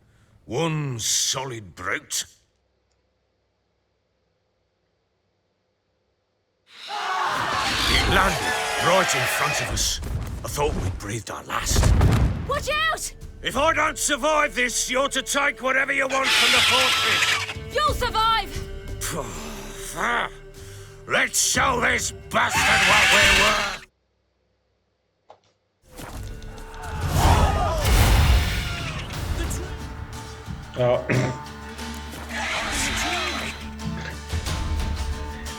Speaker 10: One solid brute. It landed right in front of us. I thought we'd breathed our last.
Speaker 3: Watch out!
Speaker 10: If I don't survive this, you're to take whatever you want from the fortress.
Speaker 3: You'll survive!
Speaker 10: Let's show this bastard what we were.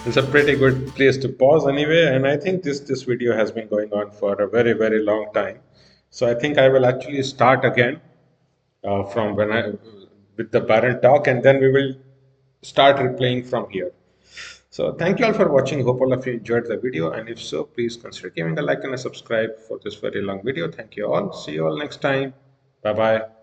Speaker 1: It's a pretty good place to pause anyway, and I think this video has been going on for a very, very long time. So I think I will actually start again from with the Baron talk, and then we will start replaying from here. So thank you all for watching. Hope all of you enjoyed the video, and if so, please consider giving a like and a subscribe for this very long video. Thank you all. See you all next time. Bye bye.